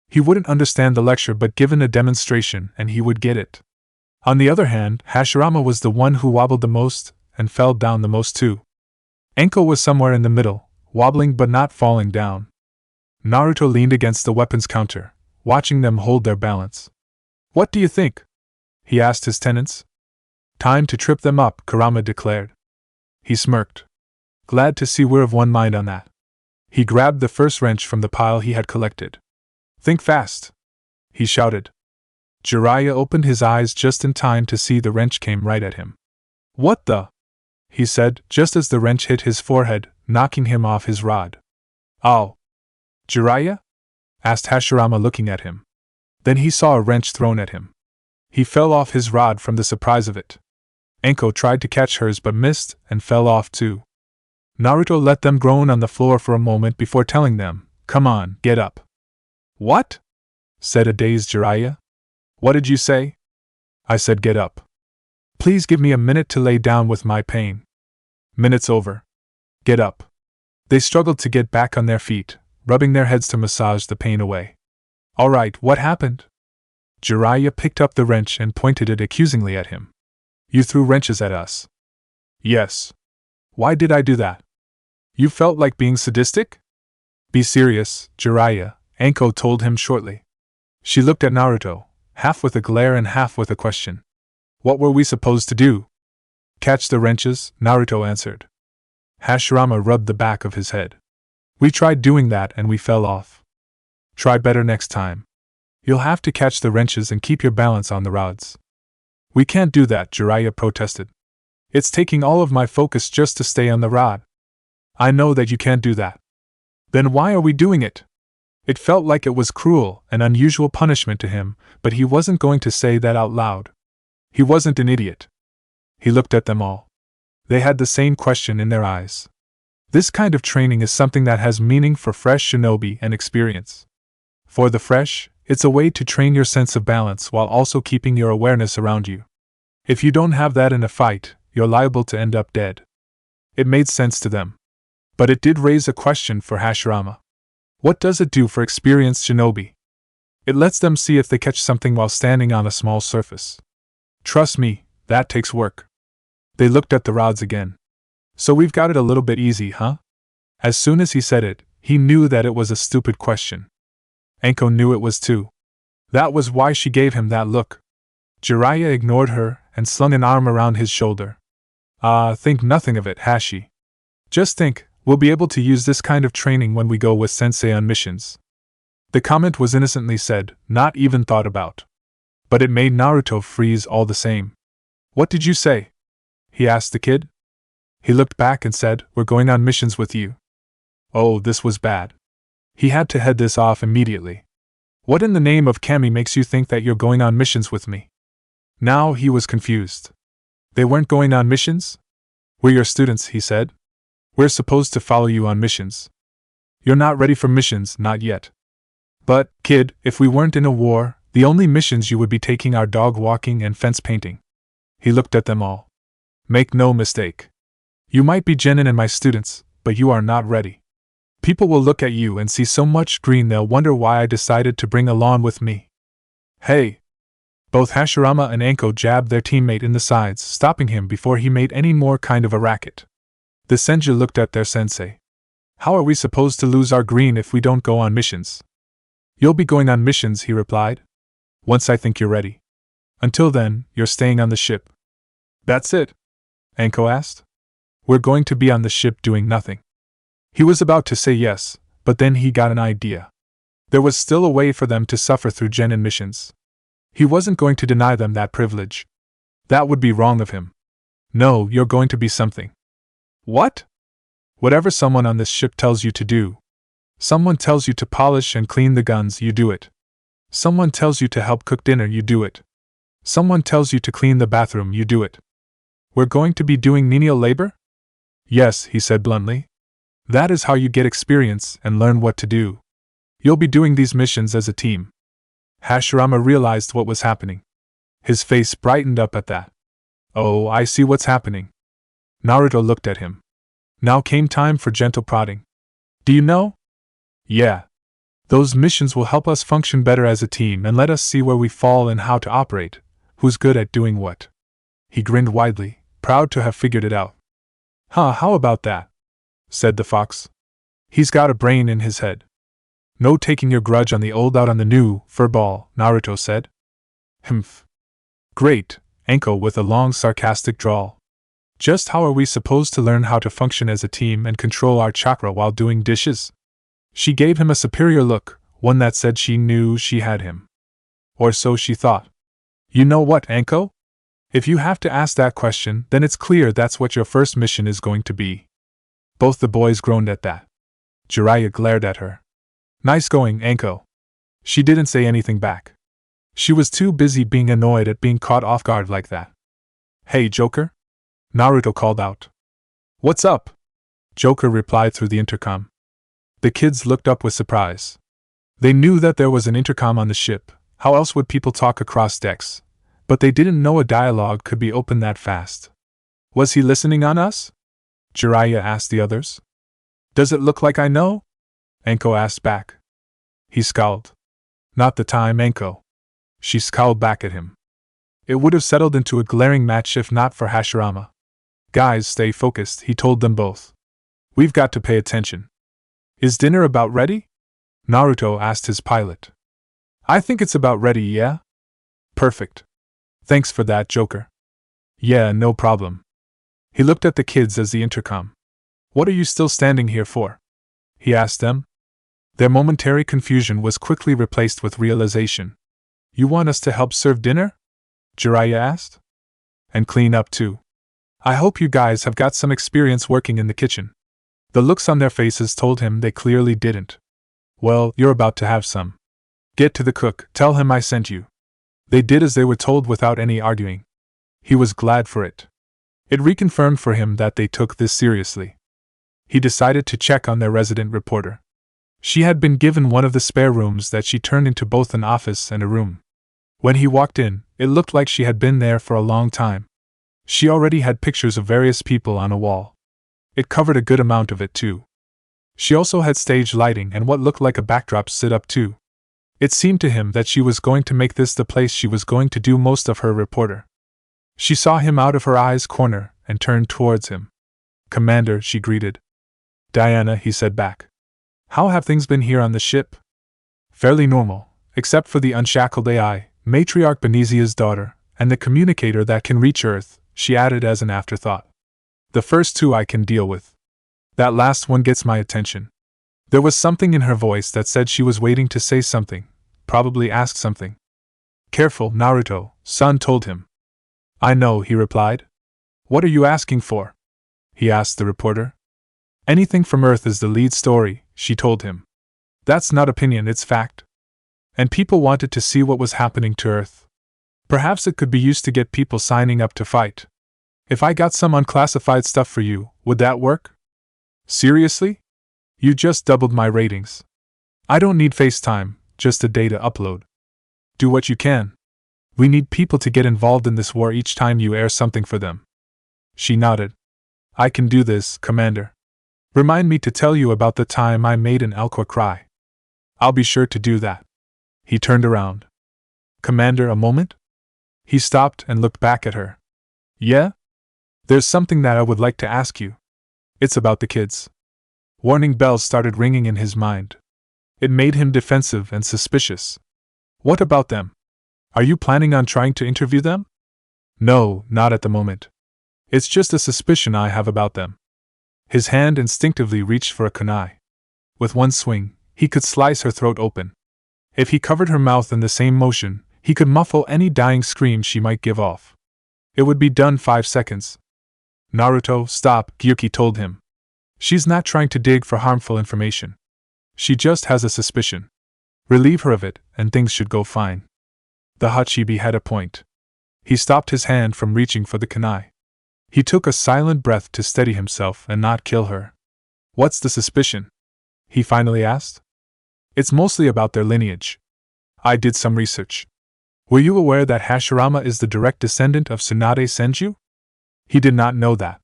He wouldn't understand the lecture, but given a demonstration and he would get it. On the other hand, Hashirama was the one who wobbled the most and fell down the most too. Anko was somewhere in the middle, wobbling but not falling down. Naruto leaned against the weapons counter, watching them hold their balance. What do you think? He asked his tenants. Time to trip them up, Kurama declared. He smirked. Glad to see we're of one mind on that. He grabbed the first wrench from the pile he had collected. Think fast, he shouted. Jiraiya opened his eyes just in time to see the wrench came right at him. What the? He said, just as the wrench hit his forehead, knocking him off his rod. Oh. Jiraiya? Asked Hashirama, looking at him. Then he saw a wrench thrown at him. He fell off his rod from the surprise of it. Anko tried to catch hers but missed and fell off too. Naruto let them groan on the floor for a moment before telling them, come on, get up. What? Said a dazed Jiraiya. What did you say? I said get up. Please give me a minute to lay down with my pain. Minute's over. Get up. They struggled to get back on their feet, rubbing their heads to massage the pain away. All right, what happened? Jiraiya picked up the wrench and pointed it accusingly at him. You threw wrenches at us. Yes. Why did I do that? You felt like being sadistic? Be serious, Jiraiya, Anko told him shortly. She looked at Naruto, half with a glare and half with a question. What were we supposed to do? Catch the wrenches, Naruto answered. Hashirama rubbed the back of his head. We tried doing that and we fell off. Try better next time. You'll have to catch the wrenches and keep your balance on the rods. We can't do that, Jiraiya protested. It's taking all of my focus just to stay on the rod. I know that you can't do that. Then why are we doing it? It felt like it was cruel and unusual punishment to him, but he wasn't going to say that out loud. He wasn't an idiot. He looked at them all. They had the same question in their eyes. This kind of training is something that has meaning for fresh shinobi and experience. For the fresh, it's a way to train your sense of balance while also keeping your awareness around you. If you don't have that in a fight, you're liable to end up dead. It made sense to them. But it did raise a question for Hashirama. What does it do for experienced shinobi? It lets them see if they catch something while standing on a small surface. Trust me, that takes work. They looked at the rods again. So we've got it a little bit easy, huh? As soon as he said it, he knew that it was a stupid question. Anko knew it was too. That was why she gave him that look. Jiraiya ignored her and slung an arm around his shoulder. Think nothing of it, Hashi. Just think, we'll be able to use this kind of training when we go with Sensei on missions. The comment was innocently said, not even thought about. But it made Naruto freeze all the same. What did you say? He asked the kid. He looked back and said, we're going on missions with you. Oh, this was bad. He had to head this off immediately. What in the name of Kami makes you think that you're going on missions with me? Now he was confused. They weren't going on missions? We're your students, he said. We're supposed to follow you on missions. You're not ready for missions, not yet. But, kid, if we weren't in a war, the only missions you would be taking are dog walking and fence painting. He looked at them all. Make no mistake. You might be Jenin and my students, but you are not ready. People will look at you and see so much green they'll wonder why I decided to bring along with me. Hey! Both Hashirama and Anko jabbed their teammate in the sides, stopping him before he made any more kind of a racket. The Senju looked at their sensei. How are we supposed to lose our green if we don't go on missions? You'll be going on missions, he replied. Once I think you're ready. Until then, you're staying on the ship. That's it? Anko asked. We're going to be on the ship doing nothing. He was about to say yes, but then he got an idea. There was still a way for them to suffer through Genin missions. He wasn't going to deny them that privilege. That would be wrong of him. No, you're going to be something. What? Whatever someone on this ship tells you to do. Someone tells you to polish and clean the guns, you do it. Someone tells you to help cook dinner, you do it. Someone tells you to clean the bathroom, you do it. We're going to be doing menial labor? Yes, he said bluntly. That is how you get experience and learn what to do. You'll be doing these missions as a team. Hashirama realized what was happening. His face brightened up at that. Oh, I see what's happening. Naruto looked at him. Now came time for gentle prodding. Do you know? Yeah. Those missions will help us function better as a team and let us see where we fall and how to operate, who's good at doing what. He grinned widely, proud to have figured it out. How about that? Said the fox. He's got a brain in his head. No taking your grudge on the old out on the new, furball, Naruto said. Humph. Great, Anko with a long sarcastic drawl. Just how are we supposed to learn how to function as a team and control our chakra while doing dishes? She gave him a superior look, one that said she knew she had him. Or so she thought. You know what, Anko? If you have to ask that question, then it's clear that's what your first mission is going to be. Both the boys groaned at that. Jiraiya glared at her. Nice going, Anko. She didn't say anything back. She was too busy being annoyed at being caught off guard like that. Hey, Joker? Naruto called out. What's up? Joker replied through the intercom. The kids looked up with surprise. They knew that there was an intercom on the ship, how else would people talk across decks? But they didn't know a dialogue could be opened that fast. Was he listening on us? Jiraiya asked the others. Does it look like I know? Anko asked back. He scowled. Not the time, Anko. She scowled back at him. It would have settled into a glaring match if not for Hashirama. Guys, stay focused, he told them both. We've got to pay attention. Is dinner about ready? Naruto asked his pilot. I think it's about ready, yeah? Perfect. Thanks for that, Joker. Yeah, no problem. He looked at the kids as the intercom. What are you still standing here for? He asked them. Their momentary confusion was quickly replaced with realization. You want us to help serve dinner? Jiraiya asked. And clean up too. I hope you guys have got some experience working in the kitchen. The looks on their faces told him they clearly didn't. Well, you're about to have some. Get to the cook, tell him I sent you. They did as they were told without any arguing. He was glad for it. It reconfirmed for him that they took this seriously. He decided to check on their resident reporter. She had been given one of the spare rooms that she turned into both an office and a room. When he walked in, it looked like she had been there for a long time. She already had pictures of various people on a wall. It covered a good amount of it too. She also had stage lighting and what looked like a backdrop set up too. It seemed to him that she was going to make this the place she was going to do most of her reporter. She saw him out of her eye's corner and turned towards him. Commander, she greeted. Diana, he said back. How have things been here on the ship? Fairly normal, except for the unshackled AI, Matriarch Benezia's daughter, and the communicator that can reach Earth, she added as an afterthought. The first two I can deal with. That last one gets my attention. There was something in her voice that said she was waiting to say something, probably ask something. Careful, Naruto, son told him. I know, he replied. What are you asking for? He asked the reporter. Anything from Earth is the lead story, she told him. That's not opinion, it's fact. And people wanted to see what was happening to Earth. Perhaps it could be used to get people signing up to fight. If I got some unclassified stuff for you, would that work? Seriously? You just doubled my ratings. I don't need FaceTime, just a data upload. Do what you can. We need people to get involved in this war each time you air something for them. She nodded. I can do this, Commander. Remind me to tell you about the time I made an Alqua cry. I'll be sure to do that. He turned around. Commander, a moment? He stopped and looked back at her. Yeah? There's something that I would like to ask you. It's about the kids. Warning bells started ringing in his mind. It made him defensive and suspicious. What about them? Are you planning on trying to interview them? No, not at the moment. It's just a suspicion I have about them. His hand instinctively reached for a kunai. With one swing, he could slice her throat open. If he covered her mouth in the same motion, he could muffle any dying scream she might give off. It would be done 5 seconds. Naruto, stop, Gyuki told him. She's not trying to dig for harmful information. She just has a suspicion. Relieve her of it, and things should go fine. The Hachibi had a point. He stopped his hand from reaching for the kunai. He took a silent breath to steady himself and not kill her. What's the suspicion? He finally asked. It's mostly about their lineage. I did some research. Were you aware that Hashirama is the direct descendant of Tsunade Senju? He did not know that.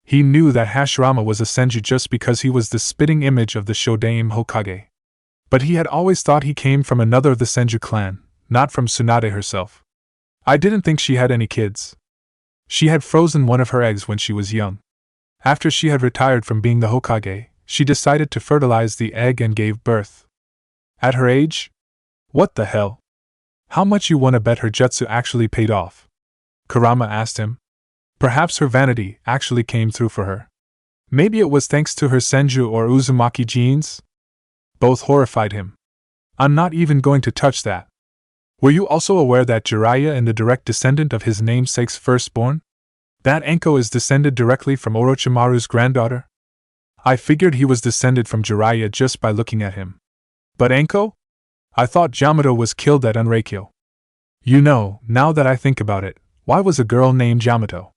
He knew that Hashirama was a Senju just because he was the spitting image of the Shodaime Hokage. But he had always thought he came from another of the Senju clan, not from Tsunade herself. I didn't think she had any kids. She had frozen one of her eggs when she was young. After she had retired from being the Hokage, she decided to fertilize the egg and gave birth. At her age? What the hell? How much you wanna bet her jutsu actually paid off? Kurama asked him. Perhaps her vanity actually came through for her. Maybe it was thanks to her Senju or Uzumaki genes? Both horrified him. I'm not even going to touch that. Were you also aware that Jiraiya is the direct descendant of his namesake's firstborn? That Enko is descended directly from Orochimaru's granddaughter? I figured he was descended from Jiraiya just by looking at him. But Enko? I thought Yamato was killed at Unreikyo. You know, now that I think about it, why was a girl named Yamato?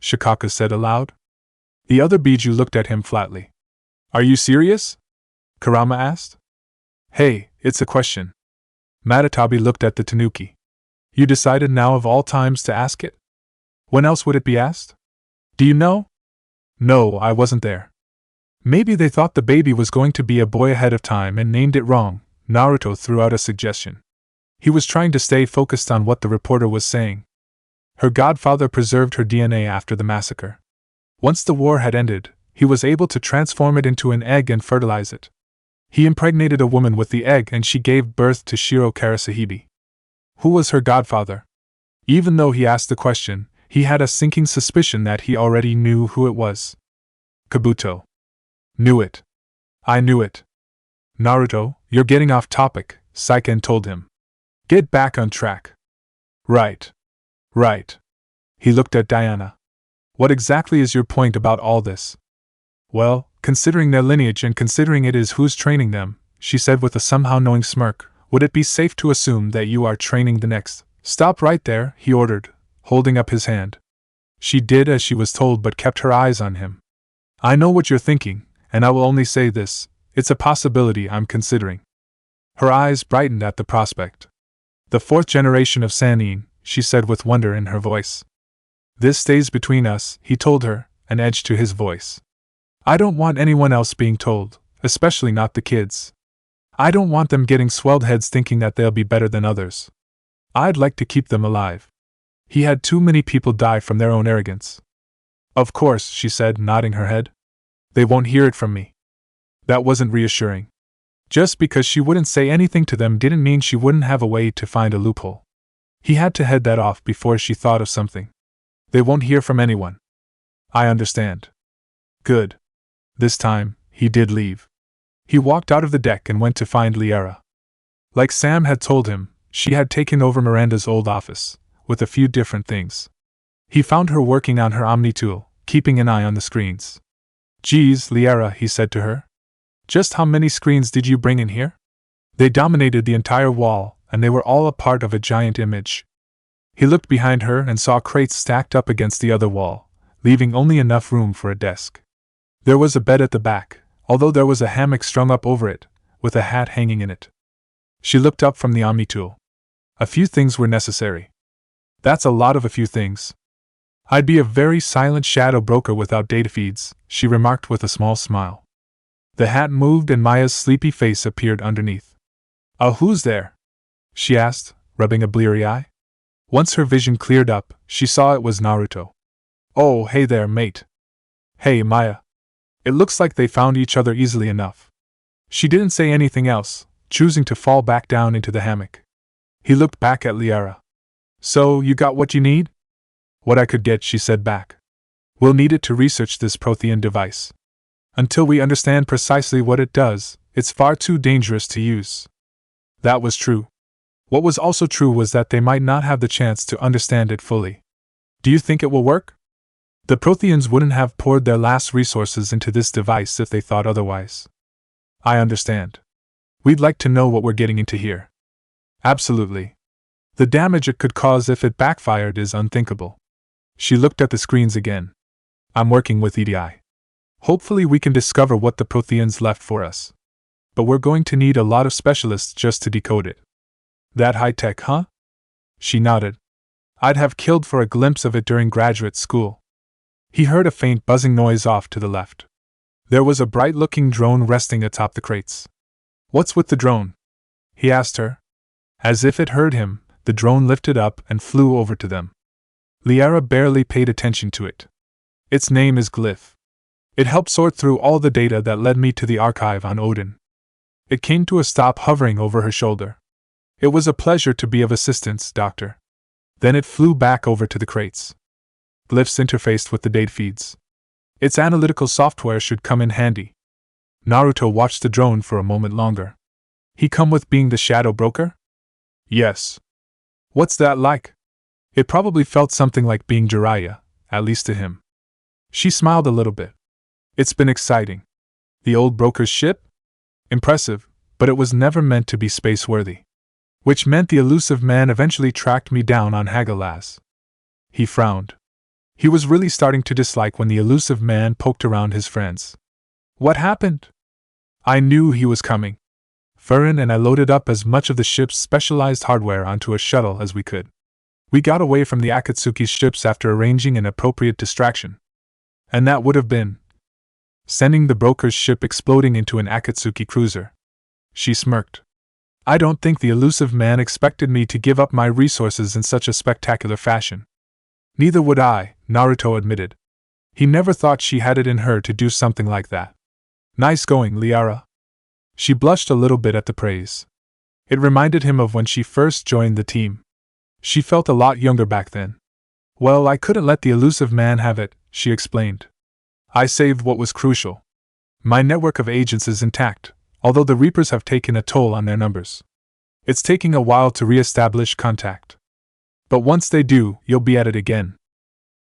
Shikaka said aloud. The other Biju looked at him flatly. Are you serious? Kurama asked. Hey, it's a question. Matatabi looked at the Tanuki. You decided now of all times to ask it? When else would it be asked? Do you know? No, I wasn't there. Maybe they thought the baby was going to be a boy ahead of time and named it wrong, Naruto threw out a suggestion. He was trying to stay focused on what the reporter was saying. Her godfather preserved her DNA after the massacre. Once the war had ended, he was able to transform it into an egg and fertilize it. He impregnated a woman with the egg and she gave birth to Shiro Karasahibi. Who was her godfather? Even though he asked the question, he had a sinking suspicion that he already knew who it was. Kabuto. Knew it. I knew it. Naruto, you're getting off topic, Saiken told him. Get back on track. Right. He looked at Diana. What exactly is your point about all this? Well, considering their lineage and considering it is who's training them, she said with a somehow knowing smirk, would it be safe to assume that you are training the next? Stop right there, he ordered, holding up his hand. She did as she was told but kept her eyes on him. I know what you're thinking, and I will only say this, it's a possibility I'm considering. Her eyes brightened at the prospect. The 4th generation of Sannin, she said with wonder in her voice. This stays between us, he told her, an edge to his voice. I don't want anyone else being told, especially not the kids. I don't want them getting swelled heads thinking that they'll be better than others. I'd like to keep them alive. He had too many people die from their own arrogance. Of course, she said, nodding her head. They won't hear it from me. That wasn't reassuring. Just because she wouldn't say anything to them didn't mean she wouldn't have a way to find a loophole. He had to head that off before she thought of something. They won't hear from anyone. I understand. Good. This time, he did leave. He walked out of the deck and went to find Liara. Like Sam had told him, she had taken over Miranda's old office, with a few different things. He found her working on her Omni tool, keeping an eye on the screens. Geez, Liara, he said to her. Just how many screens did you bring in here? They dominated the entire wall, and they were all a part of a giant image. He looked behind her and saw crates stacked up against the other wall, leaving only enough room for a desk. There was a bed at the back, although there was a hammock strung up over it, with a hat hanging in it. She looked up from the Omni tool. A few things were necessary. That's a lot of a few things. I'd be a very silent shadow broker without data feeds, she remarked with a small smile. The hat moved and Maya's sleepy face appeared underneath. Who's there? She asked, rubbing a bleary eye. Once her vision cleared up, she saw it was Naruto. Oh, hey there, mate. Hey, Maya. It looks like they found each other easily enough. She didn't say anything else, choosing to fall back down into the hammock. He looked back at Liara. So, you got what you need? What I could get, she said back. We'll need it to research this Prothean device. Until we understand precisely what it does, it's far too dangerous to use. That was true. What was also true was that they might not have the chance to understand it fully. Do you think it will work? The Protheans wouldn't have poured their last resources into this device if they thought otherwise. I understand. We'd like to know what we're getting into here. Absolutely. The damage it could cause if it backfired is unthinkable. She looked at the screens again. I'm working with EDI. Hopefully we can discover what the Protheans left for us. But we're going to need a lot of specialists just to decode it. That high-tech, huh? She nodded. I'd have killed for a glimpse of it during graduate school. He heard a faint buzzing noise off to the left. There was a bright-looking drone resting atop the crates. What's with the drone? He asked her. As if it heard him, the drone lifted up and flew over to them. Liara barely paid attention to it. Its name is Glyph. It helped sort through all the data that led me to the archive on Odin. It came to a stop hovering over her shoulder. It was a pleasure to be of assistance, Doctor. Then it flew back over to the crates. Glyphs interfaced with the data feeds. Its analytical software should come in handy. Naruto watched the drone for a moment longer. He come with being the shadow broker? Yes. What's that like? It probably felt something like being Jiraiya, at least to him. She smiled a little bit. It's been exciting. The old broker's ship? Impressive, but it was never meant to be space-worthy. Which meant the elusive man eventually tracked me down on Hagalaz. He frowned. He was really starting to dislike when the elusive man poked around his friends. What happened? I knew he was coming. Furin and I loaded up as much of the ship's specialized hardware onto a shuttle as we could. We got away from the Akatsuki's ships after arranging an appropriate distraction. And that would have been sending the broker's ship exploding into an Akatsuki cruiser. She smirked. I don't think the elusive man expected me to give up my resources in such a spectacular fashion. Neither would I, Naruto admitted. He never thought she had it in her to do something like that. Nice going, Liara. She blushed a little bit at the praise. It reminded him of when she first joined the team. She felt a lot younger back then. Well, I couldn't let the elusive man have it, she explained. I saved what was crucial. My network of agents is intact, although the Reapers have taken a toll on their numbers. It's taking a while to re-establish contact. But once they do, you'll be at it again.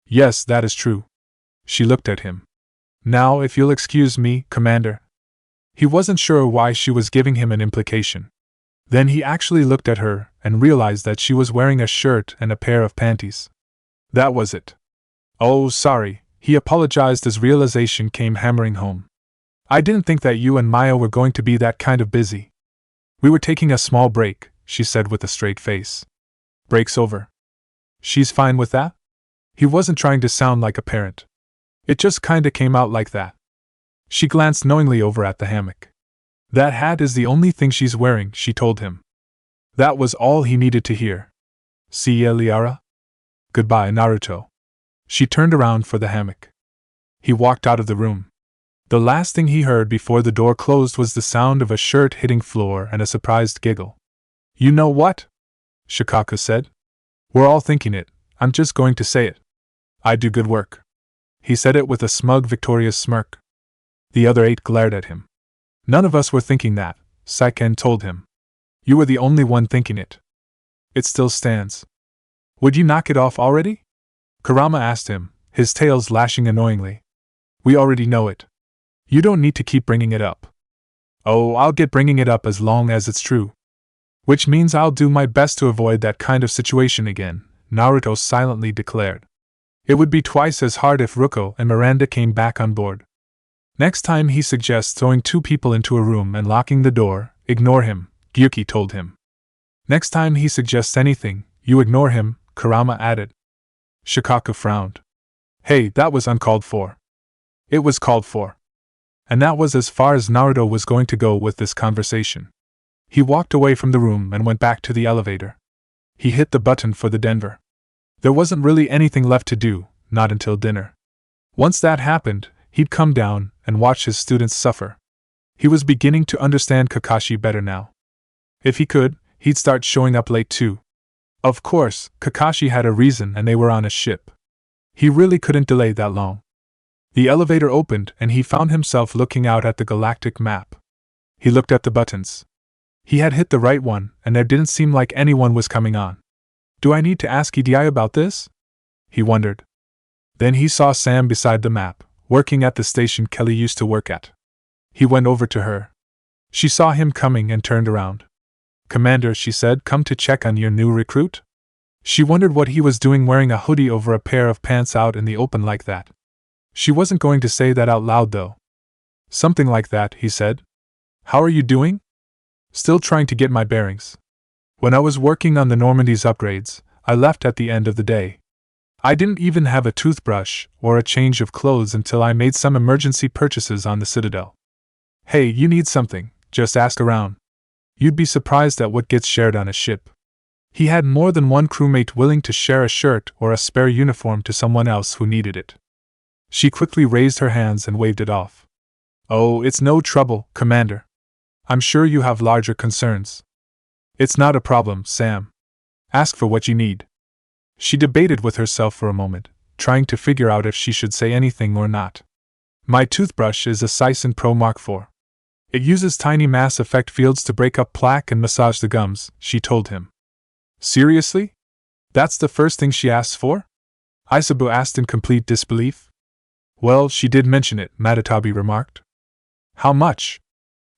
Yes, that is true. She looked at him. Now, if you'll excuse me, Commander. He wasn't sure why she was giving him an implication. Then he actually looked at her and realized that she was wearing a shirt and a pair of panties. That was it. Oh, sorry, he apologized as realization came hammering home. I didn't think that you and Maya were going to be that kind of busy. We were taking a small break, she said with a straight face. Break's over. She's fine with that? He wasn't trying to sound like a parent. It just kinda came out like that. She glanced knowingly over at the hammock. That hat is the only thing she's wearing, she told him. That was all he needed to hear. See ya, Liara? Goodbye, Naruto. She turned around for the hammock. He walked out of the room. The last thing he heard before the door closed was the sound of a shirt hitting floor and a surprised giggle. You know what? Shikaka said. We're all thinking it, I'm just going to say it. I do good work. He said it with a smug, victorious smirk. The other 8 glared at him. None of us were thinking that, Saiken told him. You were the only one thinking it. It still stands. Would you knock it off already? Kurama asked him, his tails lashing annoyingly. We already know it. You don't need to keep bringing it up. Oh, I'll get bringing it up as long as it's true. Which means I'll do my best to avoid that kind of situation again, Naruto silently declared. It would be twice as hard if Ruko and Miranda came back on board. Next time he suggests throwing 2 people into a room and locking the door, ignore him, Gyuki told him. Next time he suggests anything, you ignore him, Kurama added. Shikaku frowned. Hey, that was uncalled for. It was called for. And that was as far as Naruto was going to go with this conversation. He walked away from the room and went back to the elevator. He hit the button for the Denver. There wasn't really anything left to do, not until dinner. Once that happened, he'd come down and watch his students suffer. He was beginning to understand Kakashi better now. If he could, he'd start showing up late too. Of course, Kakashi had a reason and they were on a ship. He really couldn't delay that long. The elevator opened and he found himself looking out at the galactic map. He looked at the buttons. He had hit the right one and there didn't seem like anyone was coming on. Do I need to ask EDI about this? He wondered. Then he saw Sam beside the map, working at the station Kelly used to work at. He went over to her. She saw him coming and turned around. Commander, she said, come to check on your new recruit? She wondered what he was doing wearing a hoodie over a pair of pants out in the open like that. She wasn't going to say that out loud though. Something like that, he said. How are you doing? Still trying to get my bearings. When I was working on the Normandy's upgrades, I left at the end of the day. I didn't even have a toothbrush or a change of clothes until I made some emergency purchases on the Citadel. Hey, you need something, just ask around. You'd be surprised at what gets shared on a ship. He had more than one crewmate willing to share a shirt or a spare uniform to someone else who needed it. She quickly raised her hands and waved it off. Oh, it's no trouble, Commander. I'm sure you have larger concerns. It's not a problem, Sam. Ask for what you need. She debated with herself for a moment, trying to figure out if she should say anything or not. My toothbrush is a Sison Pro Mark IV. It uses tiny mass effect fields to break up plaque and massage the gums, she told him. Seriously? That's the first thing she asks for? Isabu asked in complete disbelief. Well, she did mention it, Matatabi remarked. How much?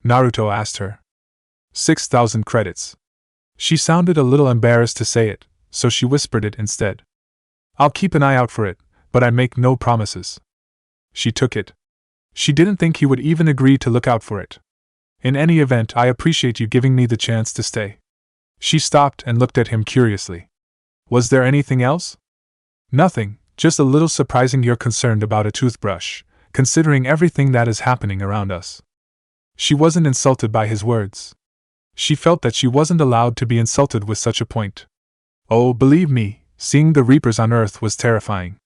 Naruto asked her. 6,000 credits. She sounded a little embarrassed to say it, so she whispered it instead. I'll keep an eye out for it, but I make no promises. She took it. She didn't think he would even agree to look out for it. In any event, I appreciate you giving me the chance to stay. She stopped and looked at him curiously. Was there anything else? Nothing, just a little surprising you're concerned about a toothbrush, considering everything that is happening around us. She wasn't insulted by his words. She felt that she wasn't allowed to be insulted with such a point. Oh, believe me, seeing the Reapers on Earth was terrifying.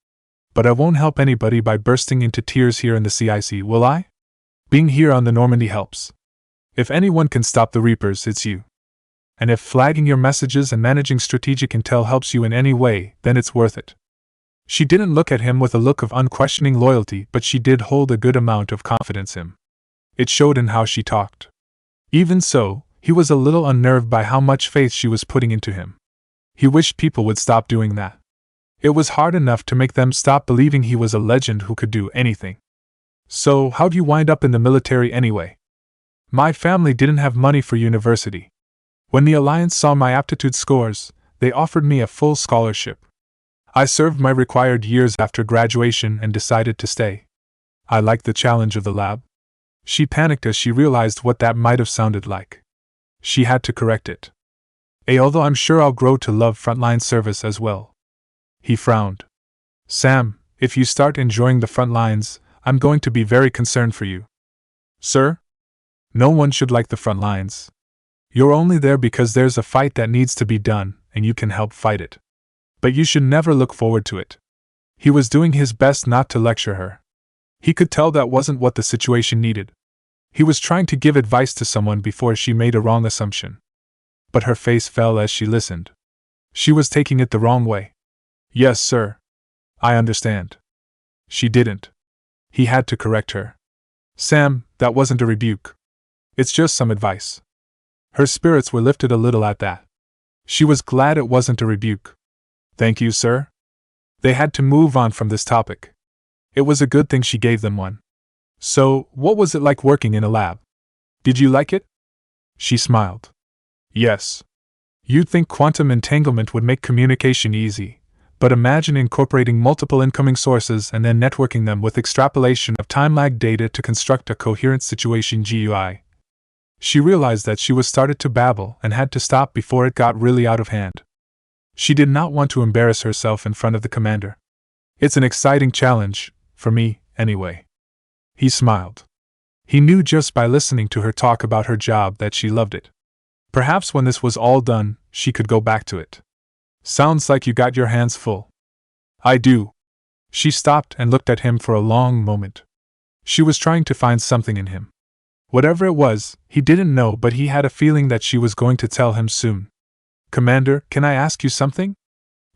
But I won't help anybody by bursting into tears here in the CIC, will I? Being here on the Normandy helps. If anyone can stop the Reapers, it's you. And if flagging your messages and managing strategic intel helps you in any way, then it's worth it. She didn't look at him with a look of unquestioning loyalty, but she did hold a good amount of confidence in him. It showed in how she talked. Even so, he was a little unnerved by how much faith she was putting into him. He wished people would stop doing that. It was hard enough to make them stop believing he was a legend who could do anything. So, how'd you wind up in the military anyway? My family didn't have money for university. When the Alliance saw my aptitude scores, they offered me a full scholarship. I served my required years after graduation and decided to stay. I liked the challenge of the lab. She panicked as she realized what that might have sounded like. She had to correct it. Although I'm sure I'll grow to love frontline service as well. He frowned. Sam, if you start enjoying the front lines, I'm going to be very concerned for you. Sir? No one should like the front lines. You're only there because there's a fight that needs to be done, and you can help fight it. But you should never look forward to it. He was doing his best not to lecture her. He could tell that wasn't what the situation needed. He was trying to give advice to someone before she made a wrong assumption. But her face fell as she listened. She was taking it the wrong way. Yes, sir. I understand. She didn't. He had to correct her. Sam, that wasn't a rebuke. It's just some advice. Her spirits were lifted a little at that. She was glad it wasn't a rebuke. Thank you, sir. They had to move on from this topic. It was a good thing she gave them one. So, what was it like working in a lab? Did you like it? She smiled. Yes. You'd think quantum entanglement would make communication easy, but imagine incorporating multiple incoming sources and then networking them with extrapolation of time-lag data to construct a coherent situation GUI. She realized that she was started to babble and had to stop before it got really out of hand. She did not want to embarrass herself in front of the commander. It's an exciting challenge, for me, anyway. He smiled. He knew just by listening to her talk about her job that she loved it. Perhaps when this was all done, she could go back to it. Sounds like you got your hands full. I do. She stopped and looked at him for a long moment. She was trying to find something in him. Whatever it was, he didn't know, but he had a feeling that she was going to tell him soon. Commander, can I ask you something?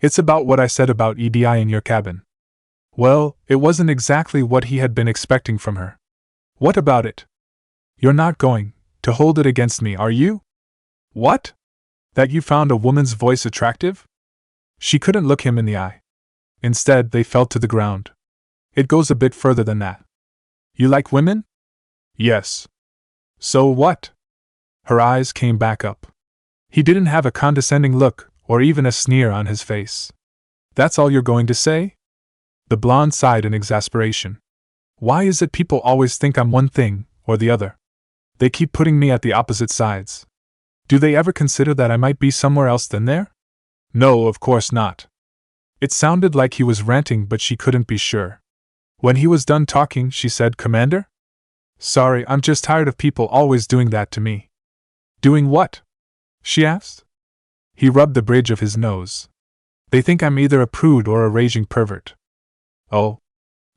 It's about what I said about EDI in your cabin. Well, it wasn't exactly what he had been expecting from her. What about it? You're not going to hold it against me, are you? What? That you found a woman's voice attractive? She couldn't look him in the eye. Instead, they fell to the ground. It goes a bit further than that. You like women? Yes. So what? Her eyes came back up. He didn't have a condescending look, or even a sneer on his face. That's all you're going to say? The blonde sighed in exasperation. Why is it people always think I'm one thing, or the other? They keep putting me at the opposite sides. Do they ever consider that I might be somewhere else than there? No, of course not. It sounded like he was ranting, but she couldn't be sure. When he was done talking, she said, Commander? Sorry, I'm just tired of people always doing that to me. Doing what? She asked. He rubbed the bridge of his nose. They think I'm either a prude or a raging pervert. Oh.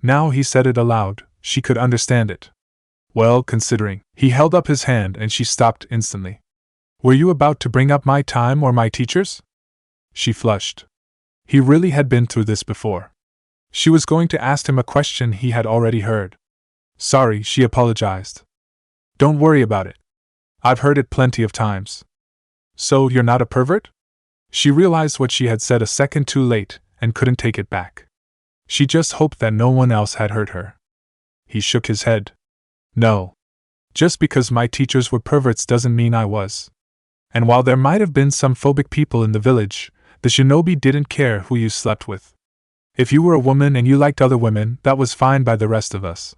Now he said it aloud, she could understand it. Well, considering. He held up his hand and she stopped instantly. Were you about to bring up my time or my teachers? She flushed. He really had been through this before. She was going to ask him a question he had already heard. Sorry, she apologized. Don't worry about it. I've heard it plenty of times. So, you're not a pervert? She realized what she had said a second too late and couldn't take it back. She just hoped that no one else had heard her. He shook his head. No. Just because my teachers were perverts doesn't mean I was. And while there might have been some phobic people in the village, the shinobi didn't care who you slept with. If you were a woman and you liked other women, that was fine by the rest of us.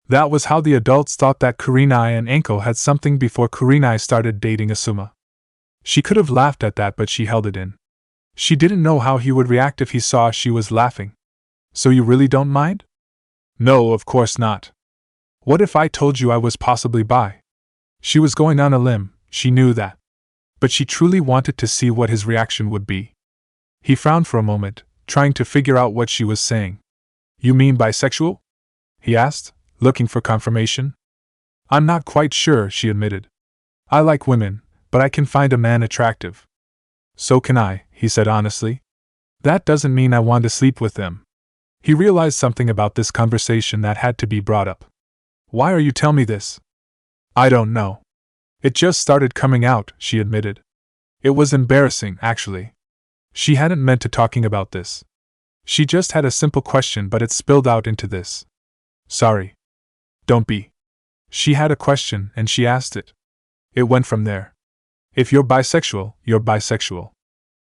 That was how the adults thought that Kurenai and Anko had something before Kurenai started dating Asuma. She could have laughed at that, but she held it in. She didn't know how he would react if he saw she was laughing. So you really don't mind? No, of course not. What if I told you I was possibly bi? She was going on a limb, she knew that. But she truly wanted to see what his reaction would be. He frowned for a moment, trying to figure out what she was saying. You mean bisexual? He asked, looking for confirmation. I'm not quite sure, she admitted. I like women, but I can find a man attractive. So can I, he said honestly. That doesn't mean I want to sleep with them. He realized something about this conversation that had to be brought up. Why are you telling me this? I don't know. It just started coming out, she admitted. It was embarrassing, actually. She hadn't meant to talking about this. She just had a simple question, but it spilled out into this. Sorry. Don't be. She had a question, and she asked it. It went from there. If you're bisexual, you're bisexual.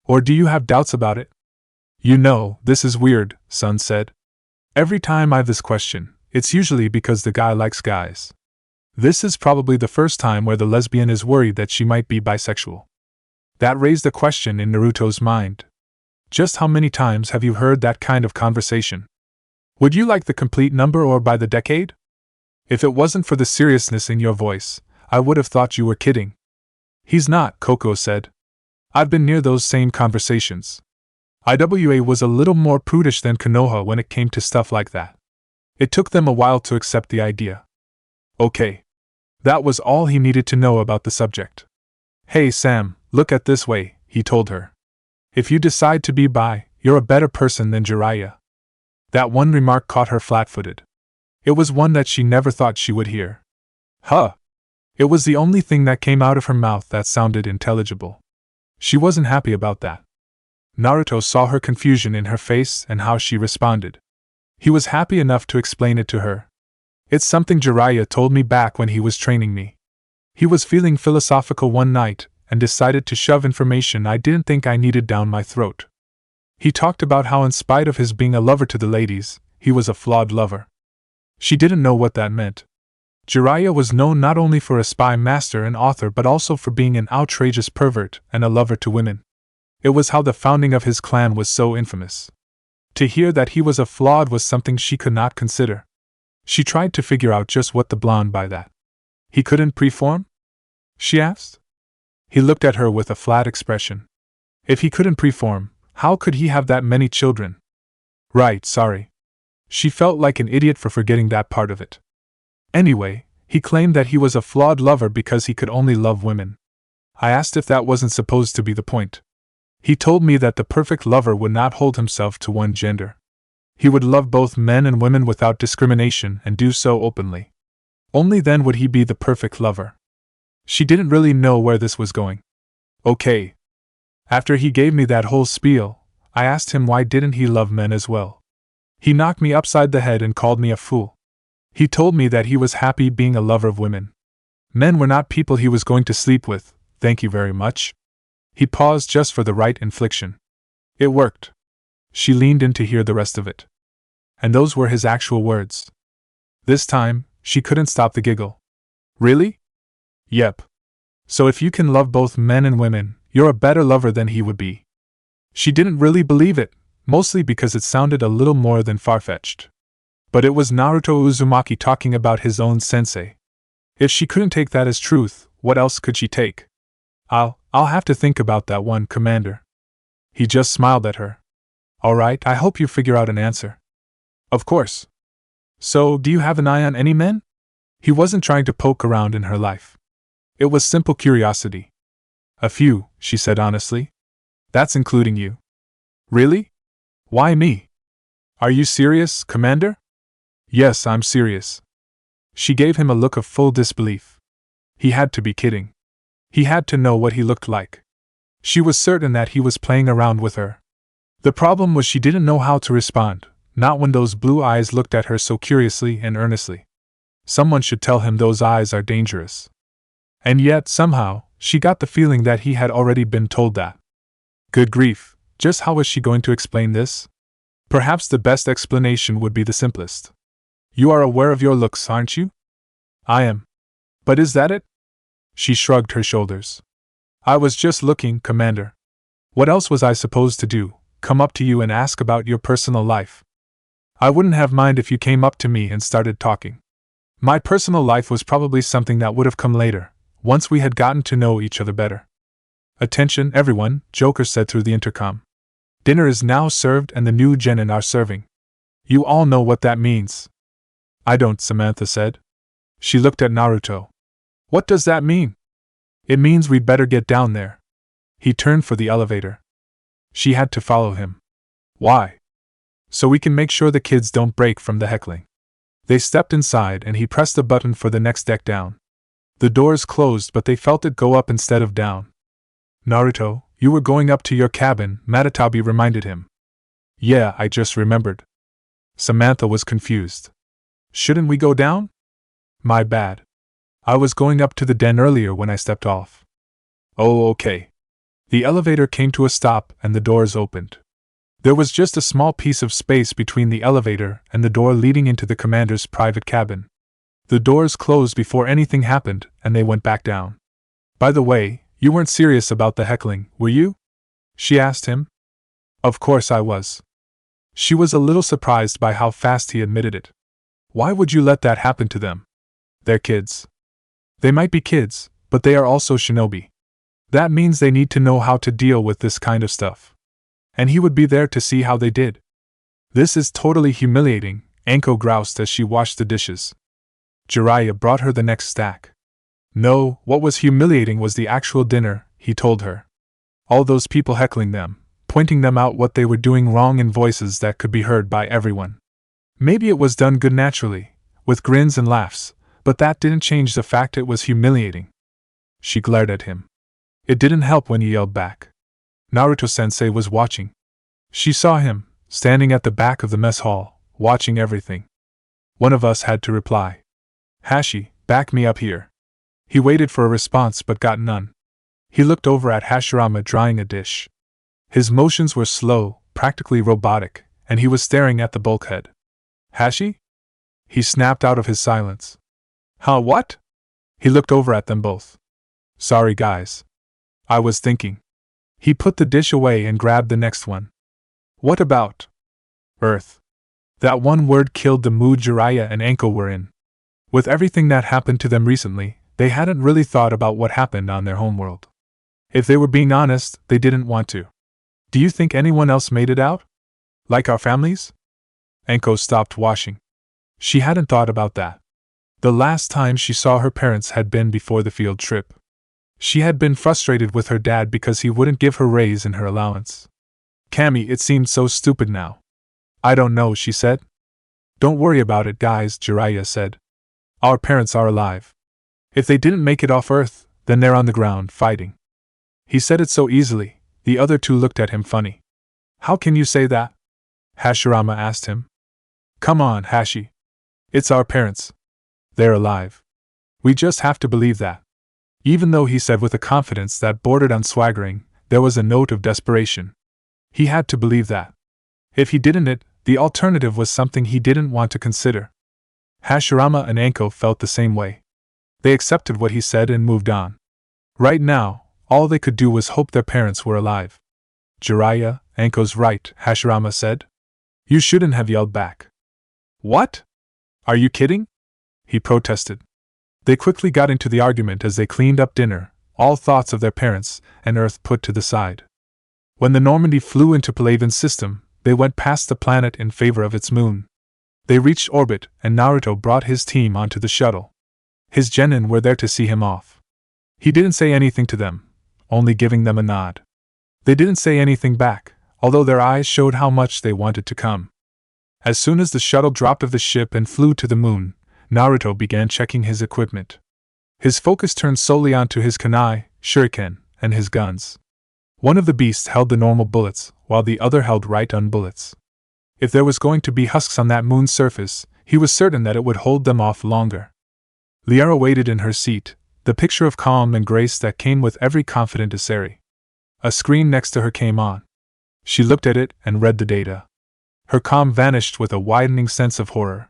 Or do you have doubts about it? You know, this is weird, Sun said. Every time I have this question, it's usually because the guy likes guys. This is probably the first time where the lesbian is worried that she might be bisexual. That raised a question in Naruto's mind. Just how many times have you heard that kind of conversation? Would you like the complete number or by the decade? If it wasn't for the seriousness in your voice, I would have thought you were kidding. He's not, Koko said. I've been near those same conversations. IWA was a little more prudish than Konoha when it came to stuff like that. It took them a while to accept the idea. Okay. That was all he needed to know about the subject. Hey Sam, look at this way, he told her. If you decide to be bi, you're a better person than Jiraiya. That one remark caught her flat-footed. It was one that she never thought she would hear. Huh. It was the only thing that came out of her mouth that sounded intelligible. She wasn't happy about that. Naruto saw her confusion in her face and how she responded. He was happy enough to explain it to her. It's something Jiraiya told me back when he was training me. He was feeling philosophical one night and decided to shove information I didn't think I needed down my throat. He talked about how, in spite of his being a lover to the ladies, he was a flawed lover. She didn't know what that meant. Jiraiya was known not only for a spy master and author but also for being an outrageous pervert and a lover to women. It was how the founding of his clan was so infamous. To hear that he was a flawed was something she could not consider. She tried to figure out just what the blonde by that. He couldn't preform? She asked. He looked at her with a flat expression. If he couldn't preform, how could he have that many children? Right, sorry. She felt like an idiot for forgetting that part of it. Anyway, he claimed that he was a flawed lover because he could only love women. I asked if that wasn't supposed to be the point. He told me that the perfect lover would not hold himself to one gender. He would love both men and women without discrimination and do so openly. Only then would he be the perfect lover. She didn't really know where this was going. Okay. After he gave me that whole spiel, I asked him why didn't he love men as well. He knocked me upside the head and called me a fool. He told me that he was happy being a lover of women. Men were not people he was going to sleep with, thank you very much. He paused just for the right inflection. It worked. She leaned in to hear the rest of it. And those were his actual words. This time, she couldn't stop the giggle. Really? Yep. So if you can love both men and women, you're a better lover than he would be. She didn't really believe it, mostly because it sounded a little more than far-fetched. But it was Naruto Uzumaki talking about his own sensei. If she couldn't take that as truth, what else could she take? I'll have to think about that one, Commander. He just smiled at her. Alright, I hope you figure out an answer. Of course. So, do you have an eye on any men? He wasn't trying to poke around in her life. It was simple curiosity. A few, she said honestly. That's including you. Really? Why me? Are you serious, Commander? Yes, I'm serious. She gave him a look of full disbelief. He had to be kidding. He had to know what he looked like. She was certain that he was playing around with her. The problem was she didn't know how to respond, not when those blue eyes looked at her so curiously and earnestly. Someone should tell him those eyes are dangerous. And yet, somehow, she got the feeling that he had already been told that. Good grief, just how was she going to explain this? Perhaps the best explanation would be the simplest. You are aware of your looks, aren't you? I am. But is that it? She shrugged her shoulders. I was just looking, Commander. What else was I supposed to do, come up to you and ask about your personal life? I wouldn't have minded if you came up to me and started talking. My personal life was probably something that would have come later, once we had gotten to know each other better. Attention, everyone, Joker said through the intercom. Dinner is now served and the new genin are serving. You all know what that means. I don't, Samantha said. She looked at Naruto. What does that mean? It means we'd better get down there. He turned for the elevator. She had to follow him. Why? So we can make sure the kids don't break from the heckling. They stepped inside and he pressed the button for the next deck down. The doors closed but they felt it go up instead of down. Naruto, you were going up to your cabin, Matatabi reminded him. Yeah, I just remembered. Samantha was confused. Shouldn't we go down? My bad. I was going up to the den earlier when I stepped off. Oh, okay. The elevator came to a stop and the doors opened. There was just a small piece of space between the elevator and the door leading into the commander's private cabin. The doors closed before anything happened and they went back down. By the way, you weren't serious about the heckling, were you? She asked him. Of course I was. She was a little surprised by how fast he admitted it. Why would you let that happen to them? They're kids. They might be kids, but they are also shinobi. That means they need to know how to deal with this kind of stuff. And he would be there to see how they did. This is totally humiliating, Anko groused as she washed the dishes. Jiraiya brought her the next stack. No, what was humiliating was the actual dinner, he told her. All those people heckling them, pointing them out what they were doing wrong in voices that could be heard by everyone. Maybe it was done good naturally, with grins and laughs, but that didn't change the fact it was humiliating. She glared at him. It didn't help when he yelled back. Naruto-sensei was watching. She saw him, standing at the back of the mess hall, watching everything. One of us had to reply. Hashi, back me up here. He waited for a response but got none. He looked over at Hashirama drying a dish. His motions were slow, practically robotic, and he was staring at the bulkhead. Hashi? He snapped out of his silence. Huh, what? He looked over at them both. Sorry guys. I was thinking. He put the dish away and grabbed the next one. What about Earth? That one word killed the mood Jiraiya and Anko were in. With everything that happened to them recently, they hadn't really thought about what happened on their homeworld. If they were being honest, they didn't want to. Do you think anyone else made it out? Like our families? Anko stopped washing. She hadn't thought about that. The last time she saw her parents had been before the field trip. She had been frustrated with her dad because he wouldn't give her raise and her allowance. Cammy, it seemed so stupid now. I don't know, she said. Don't worry about it, guys, Jiraiya said. Our parents are alive. If they didn't make it off Earth, then they're on the ground fighting. He said it so easily, the other two looked at him funny. How can you say that? Hashirama asked him. Come on, Hashi. It's our parents. They're alive. We just have to believe that. Even though he said with a confidence that bordered on swaggering, there was a note of desperation. He had to believe that. If he didn't, the alternative was something he didn't want to consider. Hashirama and Anko felt the same way. They accepted what he said and moved on. Right now, all they could do was hope their parents were alive. Jiraiya, Anko's right, Hashirama said. You shouldn't have yelled back. What? Are you kidding? He protested. They quickly got into the argument as they cleaned up dinner, all thoughts of their parents and Earth put to the side. When the Normandy flew into Palaven's system, they went past the planet in favor of its moon. They reached orbit, and Naruto brought his team onto the shuttle. His genin were there to see him off. He didn't say anything to them, only giving them a nod. They didn't say anything back, although their eyes showed how much they wanted to come. As soon as the shuttle dropped off the ship and flew to the moon, Naruto began checking his equipment. His focus turned solely onto his kunai, shuriken, and his guns. One of the beasts held the normal bullets, while the other held right-on bullets. If there was going to be husks on that moon's surface, he was certain that it would hold them off longer. Liara waited in her seat, the picture of calm and grace that came with every confident Asari. A screen next to her came on. She looked at it and read the data. Her calm vanished with a widening sense of horror.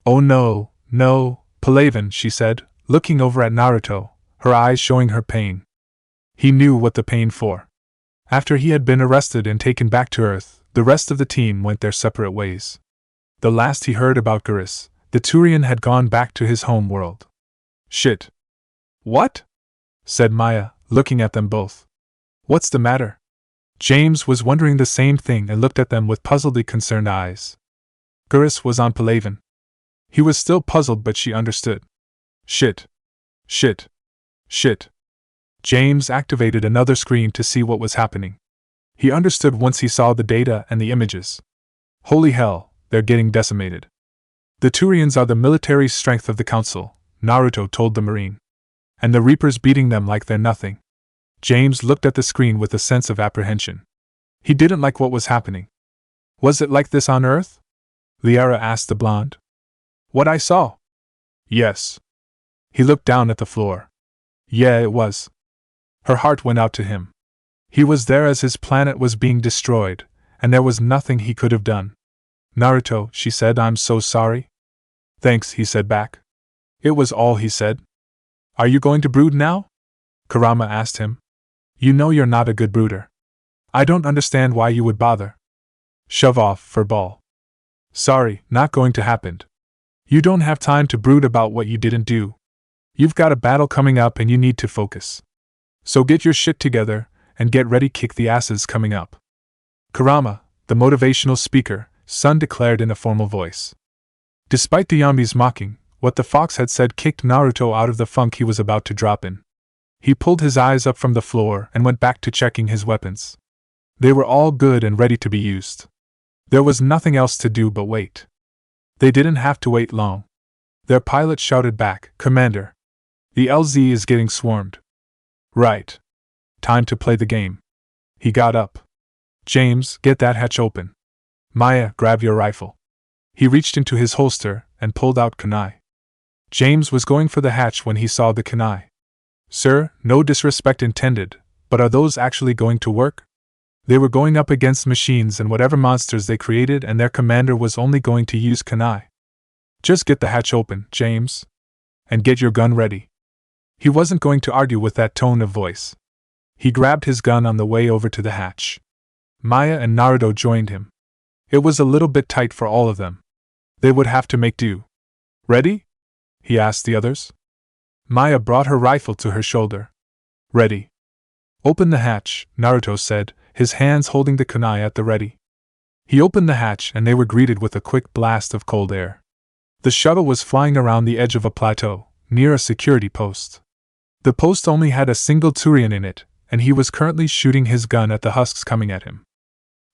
Oh no, no, Palaven, she said, looking over at Naruto, her eyes showing her pain. He knew what the pain for. After he had been arrested and taken back to Earth, the rest of the team went their separate ways. The last he heard about Geras, the Turian had gone back to his home world. Shit. What? Said Maya, looking at them both. What's the matter? James was wondering the same thing and looked at them with puzzledly concerned eyes. Geras was on Palaven. He was still puzzled, but she understood. Shit. Shit. Shit. James activated another screen to see what was happening. He understood once he saw the data and the images. Holy hell, they're getting decimated. The Turians are the military strength of the Council, Naruto told the Marine. And the Reapers beating them like they're nothing. James looked at the screen with a sense of apprehension. He didn't like what was happening. Was it like this on Earth? Liara asked the blonde. What I saw? Yes. He looked down at the floor. Yeah, it was. Her heart went out to him. He was there as his planet was being destroyed, and there was nothing he could have done. Naruto, she said, I'm so sorry. Thanks, he said back. It was all he said. Are you going to brood now? Kurama asked him. You know you're not a good brooder. I don't understand why you would bother. Shove off, furball. Sorry, not going to happen. You don't have time to brood about what you didn't do. You've got a battle coming up and you need to focus. So get your shit together, and get ready kick the asses coming up. Kurama, the motivational speaker, son declared in a formal voice. Despite the Yambi's mocking, what the fox had said kicked Naruto out of the funk he was about to drop in. He pulled his eyes up from the floor and went back to checking his weapons. They were all good and ready to be used. There was nothing else to do but wait. They didn't have to wait long. Their pilot shouted back, Commander. The LZ is getting swarmed. Right. Time to play the game. He got up. James, get that hatch open. Maya, grab your rifle. He reached into his holster and pulled out kunai. James was going for the hatch when he saw the kunai. Sir, no disrespect intended, but are those actually going to work? They were going up against machines and whatever monsters they created, and their commander was only going to use kunai. Just get the hatch open, James. And get your gun ready. He wasn't going to argue with that tone of voice. He grabbed his gun on the way over to the hatch. Maya and Naruto joined him. It was a little bit tight for all of them. They would have to make do. Ready? He asked the others. Maya brought her rifle to her shoulder. Ready. Open the hatch, Naruto said, his hands holding the kunai at the ready. He opened the hatch and they were greeted with a quick blast of cold air. The shuttle was flying around the edge of a plateau, near a security post. The post only had a single Turian in it, and he was currently shooting his gun at the husks coming at him.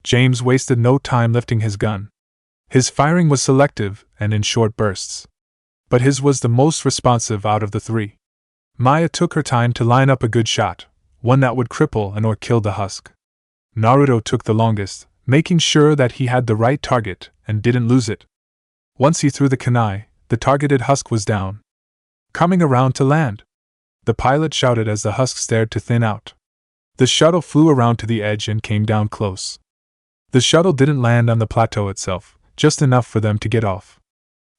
James wasted no time lifting his gun. His firing was selective and in short bursts. But his was the most responsive out of the three. Maya took her time to line up a good shot, one that would cripple and or kill the husk. Naruto took the longest, making sure that he had the right target and didn't lose it. Once he threw the kunai, the targeted husk was down. Coming around to land. The pilot shouted as the husk stared to thin out. The shuttle flew around to the edge and came down close. The shuttle didn't land on the plateau itself, just enough for them to get off.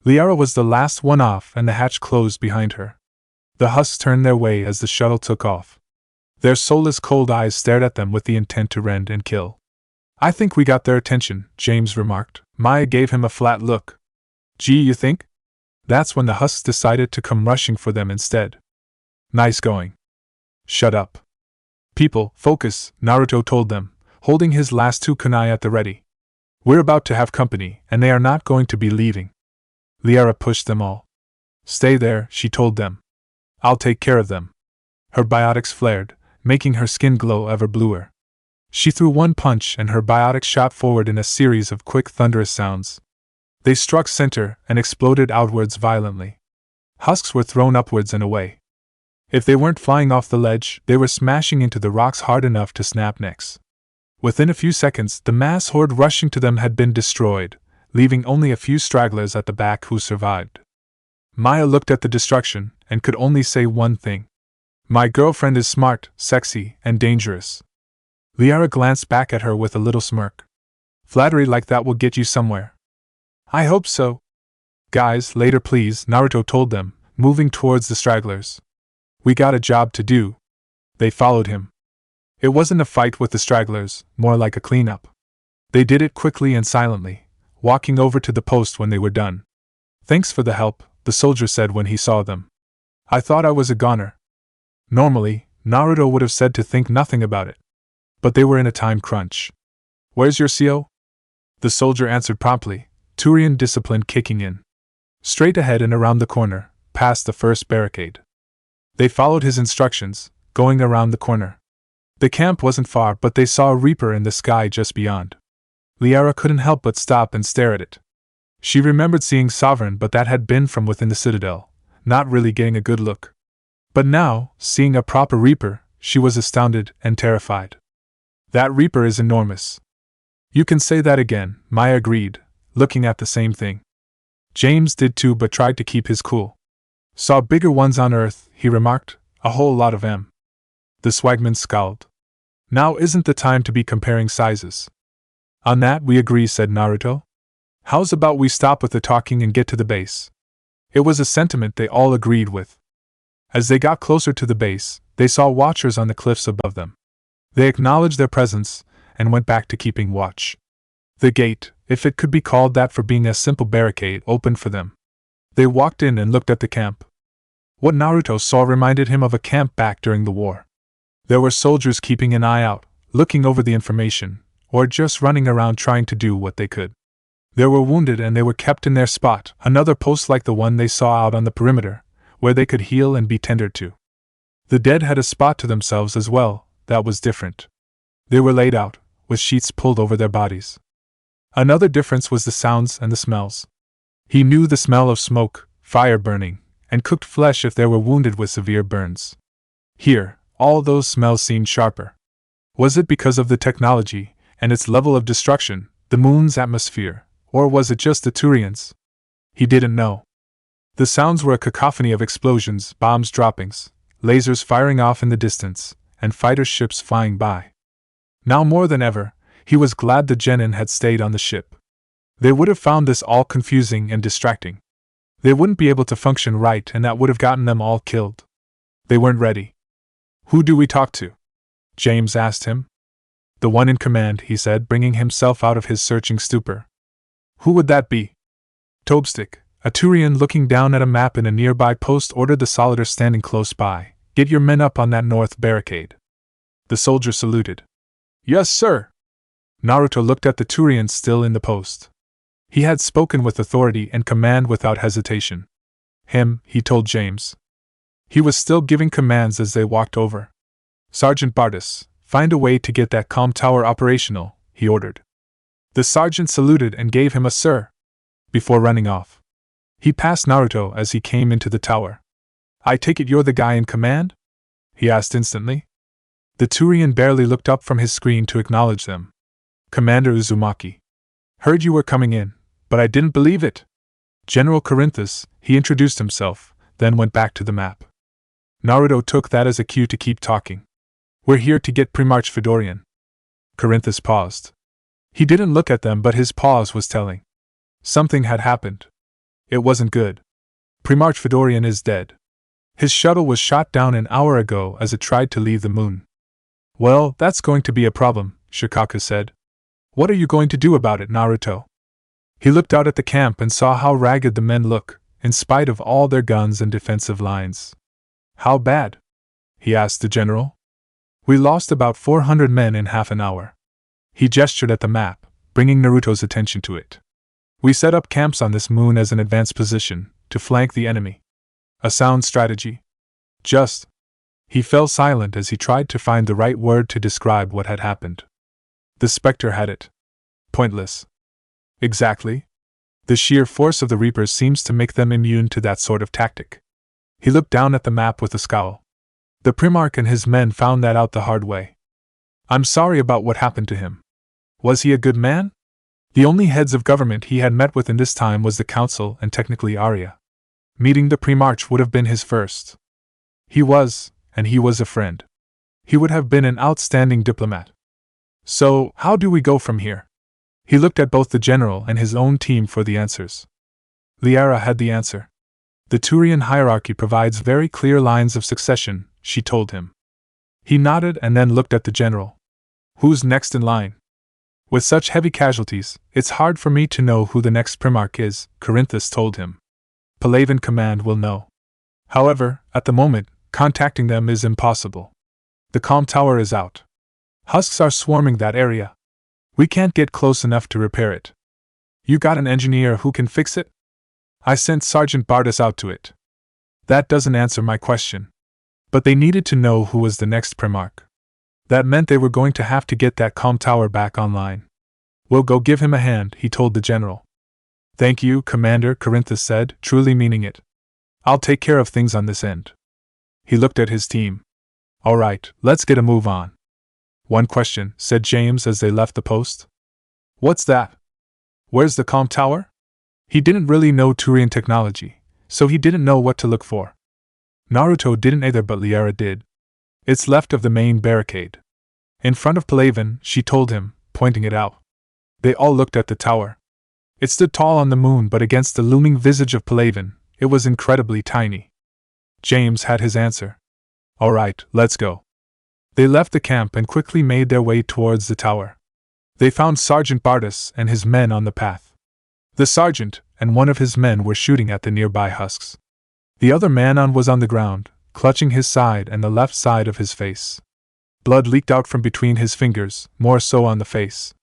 Liara was the last one off and the hatch closed behind her. The husks turned their way as the shuttle took off. Their soulless cold eyes stared at them with the intent to rend and kill. I think we got their attention, James remarked. Maya gave him a flat look. Gee, you think? That's when the husks decided to come rushing for them instead. Nice going. Shut up. People, focus, Naruto told them, holding his last two kunai at the ready. We're about to have company, and they are not going to be leaving. Liara pushed them all. Stay there, she told them. I'll take care of them. Her biotics flared, making her skin glow ever bluer. She threw one punch and her biotics shot forward in a series of quick thunderous sounds. They struck center and exploded outwards violently. Husks were thrown upwards and away. If they weren't flying off the ledge, they were smashing into the rocks hard enough to snap necks. Within a few seconds, the mass horde rushing to them had been destroyed, leaving only a few stragglers at the back who survived. Maya looked at the destruction and could only say one thing. My girlfriend is smart, sexy, and dangerous. Liara glanced back at her with a little smirk. Flattery like that will get you somewhere. I hope so. Guys, later please, Naruto told them, moving towards the stragglers. We got a job to do. They followed him. It wasn't a fight with the stragglers, more like a cleanup. They did it quickly and silently, walking over to the post when they were done. Thanks for the help, the soldier said when he saw them. I thought I was a goner. Normally, Naruto would have said to think nothing about it. But they were in a time crunch. Where's your CO? The soldier answered promptly, Turian discipline kicking in. Straight ahead and around the corner, past the first barricade. They followed his instructions, going around the corner. The camp wasn't far, but they saw a reaper in the sky just beyond. Liara couldn't help but stop and stare at it. She remembered seeing Sovereign, but that had been from within the citadel, not really getting a good look. But now, seeing a proper reaper, she was astounded and terrified. That reaper is enormous. You can say that again, Maya agreed, looking at the same thing. James did too, but tried to keep his cool. Saw bigger ones on Earth, he remarked, a whole lot of them. The swagman scowled. Now isn't the time to be comparing sizes. On that we agree, said Naruto. How's about we stop with the talking and get to the base? It was a sentiment they all agreed with. As they got closer to the base, they saw watchers on the cliffs above them. They acknowledged their presence and went back to keeping watch. The gate, if it could be called that for being a simple barricade, opened for them. They walked in and looked at the camp. What Naruto saw reminded him of a camp back during the war. There were soldiers keeping an eye out, looking over the information, or just running around trying to do what they could. There were wounded and they were kept in their spot, another post like the one they saw out on the perimeter, where they could heal and be tended to. The dead had a spot to themselves as well, that was different. They were laid out, with sheets pulled over their bodies. Another difference was the sounds and the smells. He knew the smell of smoke, fire burning, and cooked flesh if there were wounded with severe burns. Here, all those smells seemed sharper. Was it because of the technology and its level of destruction, the moon's atmosphere, or was it just the Turians? He didn't know. The sounds were a cacophony of explosions, bombs droppings, lasers firing off in the distance, and fighter ships flying by. Now more than ever, he was glad the Genin had stayed on the ship. They would have found this all confusing and distracting. They wouldn't be able to function right, and that would have gotten them all killed. They weren't ready. "Who do we talk to?" James asked him. "The one in command," he said, bringing himself out of his searching stupor. "Who would that be?" Tobstick, a Turian looking down at a map in a nearby post, ordered the Solider standing close by, "Get your men up on that north barricade." The soldier saluted. "Yes, sir." Naruto looked at the Turian still in the post. He had spoken with authority and command without hesitation. He told James. He was still giving commands as they walked over. "Sergeant Bartis, find a way to get that comm tower operational," he ordered. The sergeant saluted and gave him a "sir" before running off. He passed Naruto as he came into the tower. "I take it you're the guy in command?" he asked instantly. The Turian barely looked up from his screen to acknowledge them. "Commander Uzumaki. Heard you were coming in, but I didn't believe it." "General Corinthus," he introduced himself, then went back to the map. Naruto took that as a cue to keep talking. "We're here to get Primarch Fedorian." Corinthus paused. He didn't look at them, but his pause was telling. Something had happened. It wasn't good. Primarch Fedorian is dead. His shuttle was shot down an hour ago as it tried to leave the moon. "Well, that's going to be a problem," Shikaka said. "What are you going to do about it, Naruto?" He looked out at the camp and saw how ragged the men look, in spite of all their guns and defensive lines. "How bad?" he asked the general. "We lost about 400 men in half an hour." He gestured at the map, bringing Naruto's attention to it. "We set up camps on this moon as an advanced position, to flank the enemy. A sound strategy?" "Just." He fell silent as he tried to find the right word to describe what had happened. The Spectre had it. Pointless. Exactly. The sheer force of the Reapers seems to make them immune to that sort of tactic. He looked down at the map with a scowl. The Primarch and his men found that out the hard way. "I'm sorry about what happened to him. Was he a good man?" The only heads of government he had met with in this time was the Council and technically Arya. Meeting the Primarch would have been his first. He was a friend. He would have been an outstanding diplomat. "So, how do we go from here?" He looked at both the general and his own team for the answers. Liara had the answer. "The Turian hierarchy provides very clear lines of succession," she told him. He nodded and then looked at the general. "Who's next in line?" "With such heavy casualties, it's hard for me to know who the next Primarch is," Corinthus told him. "Palaven Command will know. However, at the moment, contacting them is impossible. The comm tower is out. Husks are swarming that area. We can't get close enough to repair it." "You got an engineer who can fix it?" "I sent Sergeant Bartis out to it." "That doesn't answer my question." But they needed to know who was the next Primarch. That meant they were going to have to get that comm tower back online. "We'll go give him a hand," he told the general. "Thank you, Commander," Corinthus said, truly meaning it. "I'll take care of things on this end." He looked at his team. "All right, let's get a move on." "One question," said James as they left the post. "What's that?" "Where's the comm tower?" He didn't really know Turian technology, so he didn't know what to look for. Naruto didn't either, but Liara did. "It's left of the main barricade. In front of Palaven," she told him, pointing it out. They all looked at the tower. It stood tall on the moon, but against the looming visage of Palaven, it was incredibly tiny. James had his answer. "All right, let's go." They left the camp and quickly made their way towards the tower. They found Sergeant Bartis and his men on the path. The sergeant and one of his men were shooting at the nearby husks. The other man was on the ground, clutching his side and the left side of his face. Blood leaked out from between his fingers, more so on the face.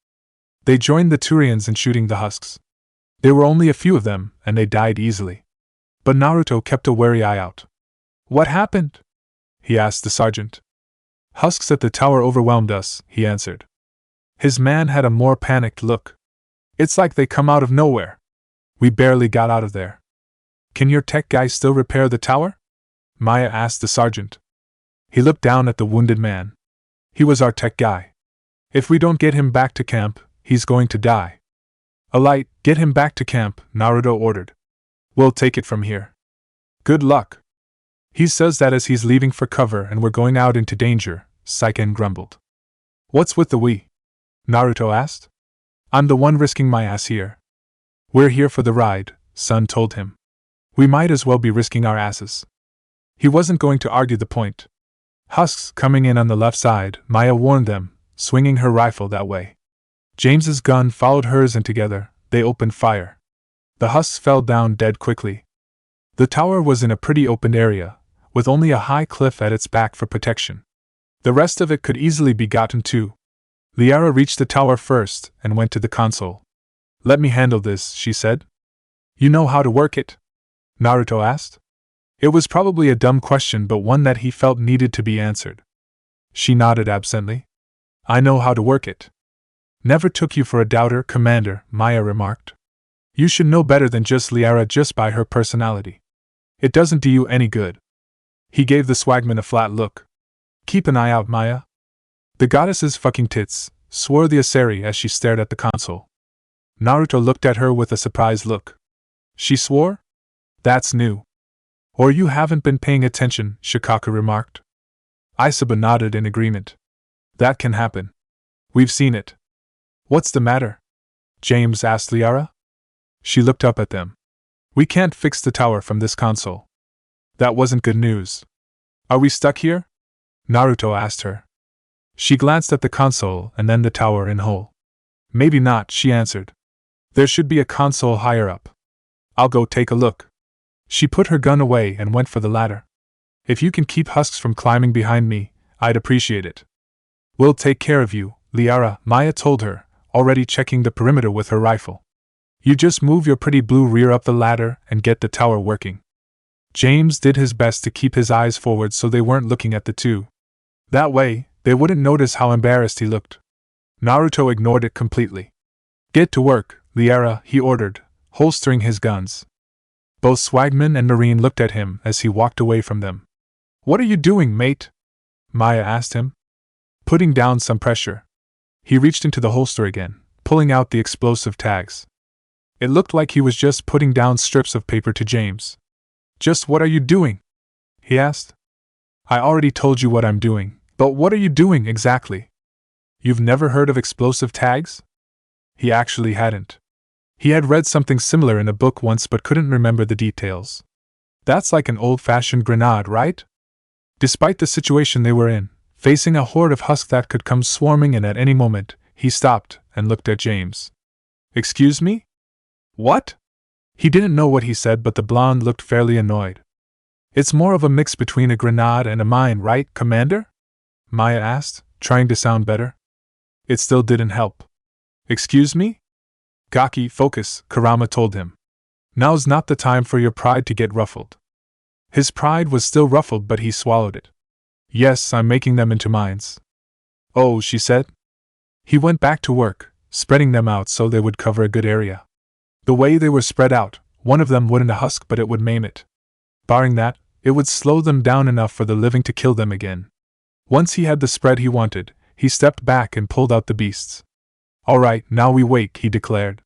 They joined the Turians in shooting the husks. There were only a few of them, and they died easily. But Naruto kept a wary eye out. "What happened?" he asked the sergeant. "Husks at the tower overwhelmed us," he answered. His man had a more panicked look. "It's like they come out of nowhere. We barely got out of there." "Can your tech guy still repair the tower?" Maya asked the sergeant. He looked down at the wounded man. "He was our tech guy. If we don't get him back to camp, he's going to die." "Alight, get him back to camp," Naruto ordered. "We'll take it from here." "Good luck." He says that as he's leaving for cover and we're going out into danger, Saiken grumbled. What's with the we? Naruto asked. I'm the one risking my ass here. We're here for the ride, Sun told him. We might as well be risking our asses. He wasn't going to argue the point. Husks coming in on the left side, Maya warned them, swinging her rifle that way. James's gun followed hers and together, they opened fire. The husks fell down dead quickly. The tower was in a pretty open area, with only a high cliff at its back for protection. The rest of it could easily be gotten to. Liara reached the tower first and went to the console. Let me handle this, she said. You know how to work it? Naruto asked. It was probably a dumb question, but one that he felt needed to be answered. She nodded absently. I know how to work it. Never took you for a doubter, Commander, Maya remarked. You should know better than just Liara just by her personality. It doesn't do you any good. He gave the swagman a flat look. Keep an eye out, Maya. The goddess's fucking tits, swore the Asari as she stared at the console. Naruto looked at her with a surprised look. She swore? That's new. Or you haven't been paying attention, Shikaka remarked. Isaba nodded in agreement. That can happen. We've seen it. What's the matter? James asked Liara. She looked up at them. We can't fix the tower from this console. That wasn't good news. Are we stuck here? Naruto asked her. She glanced at the console and then the tower in whole. Maybe not, she answered. There should be a console higher up. I'll go take a look. She put her gun away and went for the ladder. If you can keep husks from climbing behind me, I'd appreciate it. We'll take care of you, Liara, Maya told her, already checking the perimeter with her rifle. You just move your pretty blue rear up the ladder and get the tower working. James did his best to keep his eyes forward so they weren't looking at the two. That way, they wouldn't notice how embarrassed he looked. Naruto ignored it completely. Get to work, Liara, he ordered, holstering his guns. Both Swagman and Marine looked at him as he walked away from them. What are you doing, mate? Maya asked him. Putting down some pressure. He reached into the holster again, pulling out the explosive tags. It looked like he was just putting down strips of paper to James. Just what are you doing? He asked. I already told you what I'm doing, but what are you doing exactly? You've never heard of explosive tags? He actually hadn't. He had read something similar in a book once but couldn't remember the details. That's like an old-fashioned grenade, right? Despite the situation they were in, facing a horde of husks that could come swarming in at any moment, he stopped and looked at James. Excuse me? What? He didn't know what he said, but the blonde looked fairly annoyed. It's more of a mix between a grenade and a mine, right, Commander? Maya asked, trying to sound better. It still didn't help. Excuse me? Gaki, focus, Kurama told him. Now's not the time for your pride to get ruffled. His pride was still ruffled, but he swallowed it. Yes, I'm making them into mines. Oh, she said. He went back to work, spreading them out so they would cover a good area. The way they were spread out, one of them wouldn't husk, but it would maim it. Barring that, it would slow them down enough for the living to kill them again. Once he had the spread he wanted, he stepped back and pulled out the beasts. All right, now we wait, he declared.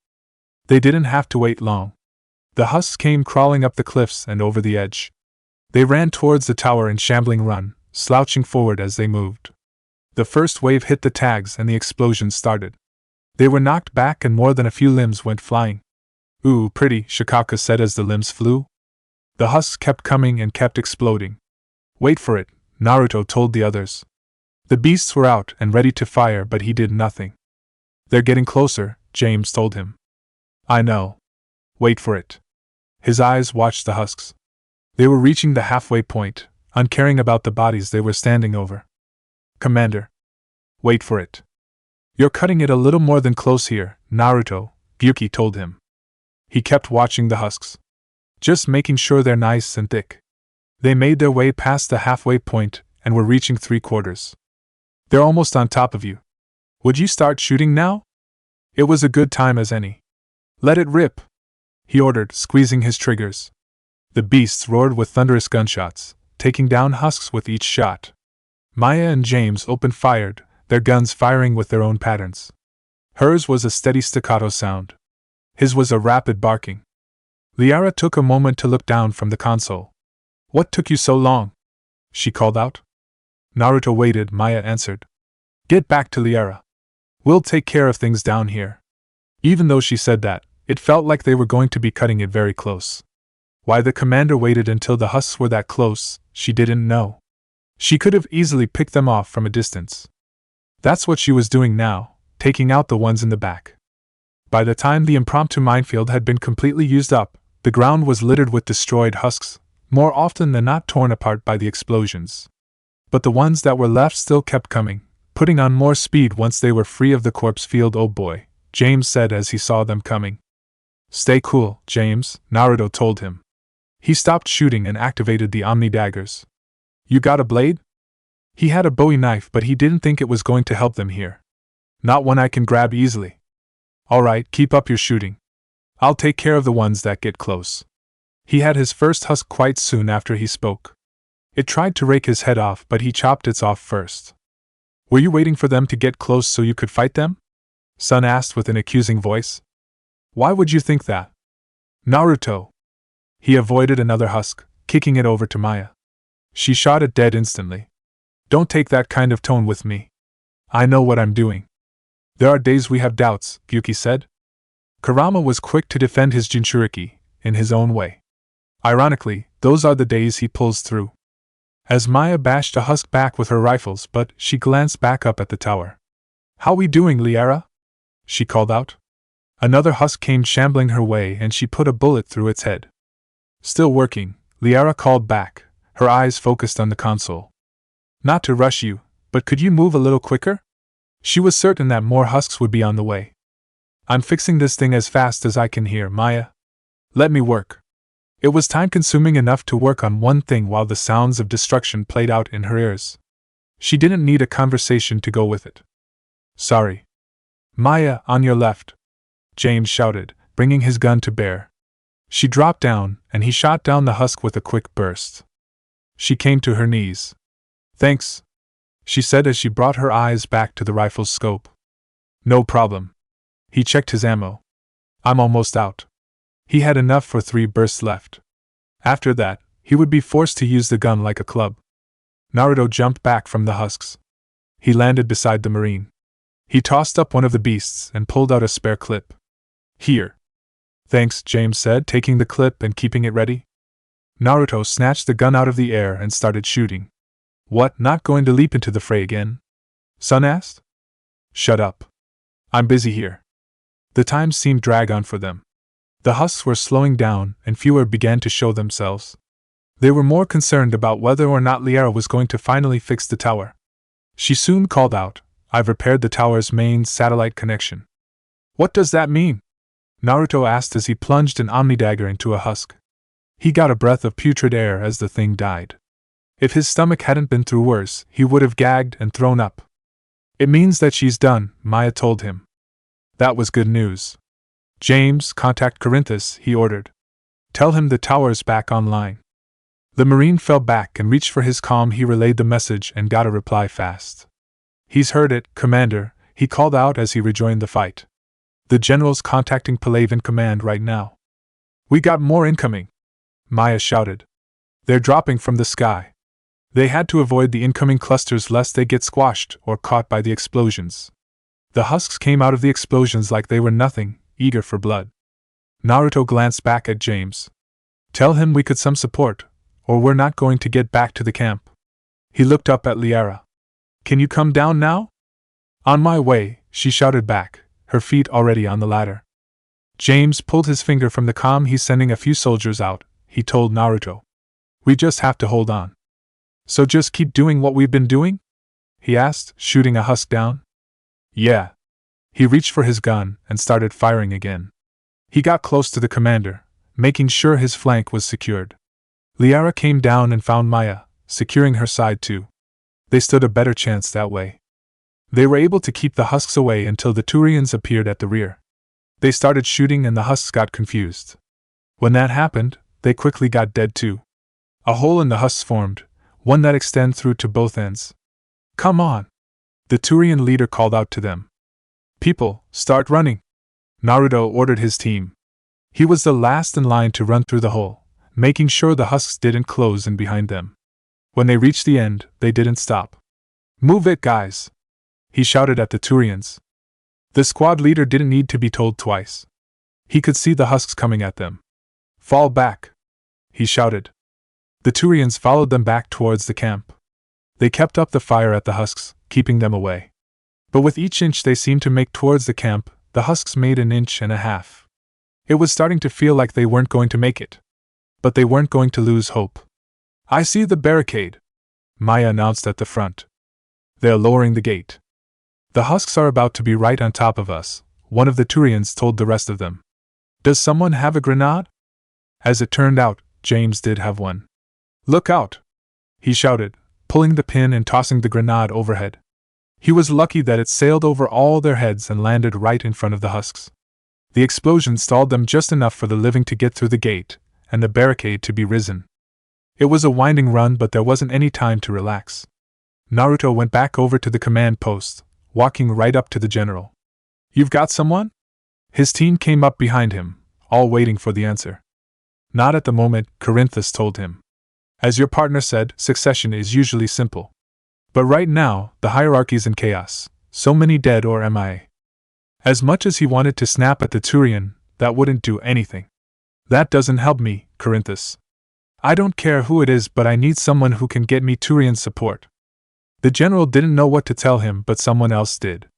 They didn't have to wait long. The husks came crawling up the cliffs and over the edge. They ran towards the tower in shambling run, slouching forward as they moved. The first wave hit the tags and the explosion started. They were knocked back and more than a few limbs went flying. Ooh, pretty, Shikaka said as the limbs flew. The husks kept coming and kept exploding. Wait for it, Naruto told the others. The beasts were out and ready to fire, but he did nothing. They're getting closer, James told him. I know. Wait for it. His eyes watched the husks. They were reaching the halfway point, uncaring about the bodies they were standing over. Commander. Wait for it. You're cutting it a little more than close here, Naruto, Gyuki told him. He kept watching the husks. Just making sure they're nice and thick. They made their way past the halfway point and were reaching 3/4. They're almost on top of you. Would you start shooting now? It was a good time as any. Let it rip, he ordered, squeezing his triggers. The beasts roared with thunderous gunshots, taking down husks with each shot. Maya and James open-fired, their guns firing with their own patterns. Hers was a steady staccato sound. His was a rapid barking. Liara took a moment to look down from the console. What took you so long? She called out. Naruto waited, Maya answered. Get back to Liara. We'll take care of things down here. Even though she said that, it felt like they were going to be cutting it very close. Why the commander waited until the husks were that close, she didn't know. She could have easily picked them off from a distance. That's what she was doing now, taking out the ones in the back. By the time the impromptu minefield had been completely used up, the ground was littered with destroyed husks, more often than not torn apart by the explosions. But the ones that were left still kept coming, putting on more speed once they were free of the corpse field. Oh boy, James said as he saw them coming. Stay cool, James, Naruto told him. He stopped shooting and activated the Omni daggers. You got a blade? He had a Bowie knife, but he didn't think it was going to help them here. Not one I can grab easily. Alright, keep up your shooting. I'll take care of the ones that get close. He had his first husk quite soon after he spoke. It tried to rake his head off, but he chopped its off first. Were you waiting for them to get close so you could fight them? Sun asked with an accusing voice. Why would you think that? Naruto. He avoided another husk, kicking it over to Maya. She shot it dead instantly. Don't take that kind of tone with me. I know what I'm doing. There are days we have doubts, Gyuki said. Kurama was quick to defend his Jinchuriki, in his own way. Ironically, those are the days he pulls through. As Maya bashed a husk back with her rifles, but she glanced back up at the tower. How we doing, Liara? She called out. Another husk came shambling her way and she put a bullet through its head. Still working, Liara called back, her eyes focused on the console. Not to rush you, but could you move a little quicker? She was certain that more husks would be on the way. I'm fixing this thing as fast as I can here, Maya. Let me work. It was time-consuming enough to work on one thing while the sounds of destruction played out in her ears. She didn't need a conversation to go with it. Sorry. Maya, on your left, James shouted, bringing his gun to bear. She dropped down, and he shot down the husk with a quick burst. She came to her knees. Thanks, she said as she brought her eyes back to the rifle's scope. No problem. He checked his ammo. I'm almost out. He had enough for 3 bursts left. After that, he would be forced to use the gun like a club. Naruto jumped back from the husks. He landed beside the marine. He tossed up one of the beasts and pulled out a spare clip. Here. Thanks, James said, taking the clip and keeping it ready. Naruto snatched the gun out of the air and started shooting. What, not going to leap into the fray again? Sun asked. Shut up. I'm busy here. The time seemed drag on for them. The husks were slowing down and fewer began to show themselves. They were more concerned about whether or not Liara was going to finally fix the tower. She soon called out, I've repaired the tower's main satellite connection. What does that mean? Naruto asked as he plunged an Omni dagger into a husk. He got a breath of putrid air as the thing died. If his stomach hadn't been through worse, he would have gagged and thrown up. It means that she's done, Maya told him. That was good news. James, contact Corinthus, he ordered. Tell him the tower's back online. The Marine fell back and reached for his comm. He relayed the message and got a reply fast. He's heard it, Commander, he called out as he rejoined the fight. The general's contacting Palaven Command right now. We got more incoming, Maya shouted. They're dropping from the sky. They had to avoid the incoming clusters lest they get squashed or caught by the explosions. The husks came out of the explosions like they were nothing, eager for blood. Naruto glanced back at James. Tell him we could some support, or we're not going to get back to the camp. He looked up at Liara. Can you come down now? On my way, she shouted back, her feet already on the ladder. James pulled his finger from the comm. He's sending a few soldiers out, he told Naruto. We just have to hold on. So just keep doing what we've been doing? He asked, shooting a husk down. Yeah. He reached for his gun and started firing again. He got close to the commander, making sure his flank was secured. Liara came down and found Maya, securing her side too. They stood a better chance that way. They were able to keep the husks away until the Turians appeared at the rear. They started shooting and the husks got confused. When that happened, they quickly got dead too. A hole in the husks formed, one that extended through to both ends. Come on! The Turian leader called out to them. People, start running! Naruto ordered his team. He was the last in line to run through the hole, making sure the husks didn't close in behind them. When they reached the end, they didn't stop. "Move it, guys!" he shouted at the Turians. The squad leader didn't need to be told twice. He could see the husks coming at them. "Fall back!" he shouted. The Turians followed them back towards the camp. They kept up the fire at the husks, keeping them away. But with each inch they seemed to make towards the camp, the husks made an inch and a half. It was starting to feel like they weren't going to make it. But they weren't going to lose hope. "I see the barricade," Maya announced at the front. "They're lowering the gate." "The husks are about to be right on top of us," one of the Turians told the rest of them. "Does someone have a grenade?" As it turned out, James did have one. "Look out!" he shouted, pulling the pin and tossing the grenade overhead. He was lucky that it sailed over all their heads and landed right in front of the husks. The explosion stalled them just enough for the living to get through the gate, and the barricade to be risen. It was a winding run, but there wasn't any time to relax. Naruto went back over to the command post, walking right up to the general. "You've got someone?" His team came up behind him, all waiting for the answer. "Not at the moment," Corinthus told him. "As your partner said, succession is usually simple. But right now, the hierarchy's in chaos, so many dead or MIA." As much as he wanted to snap at the Turian, that wouldn't do anything. "That doesn't help me, Corinthus. I don't care who it is, but I need someone who can get me Turian support." The general didn't know what to tell him, but someone else did.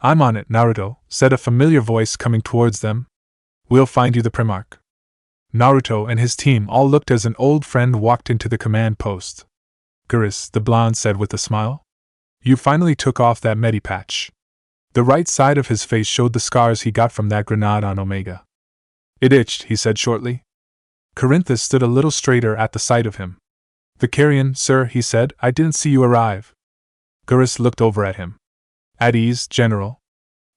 "I'm on it, Naruto," said a familiar voice coming towards them. "We'll find you the Primarch." Naruto and his team all looked as an old friend walked into the command post. "Geras," the blonde said with a smile. "You finally took off that medipatch." The right side of his face showed the scars he got from that grenade on Omega. "It itched," he said shortly. Corinthus stood a little straighter at the sight of him. "Vicarian, sir," he said, "I didn't see you arrive." Geras looked over at him. "At ease, General."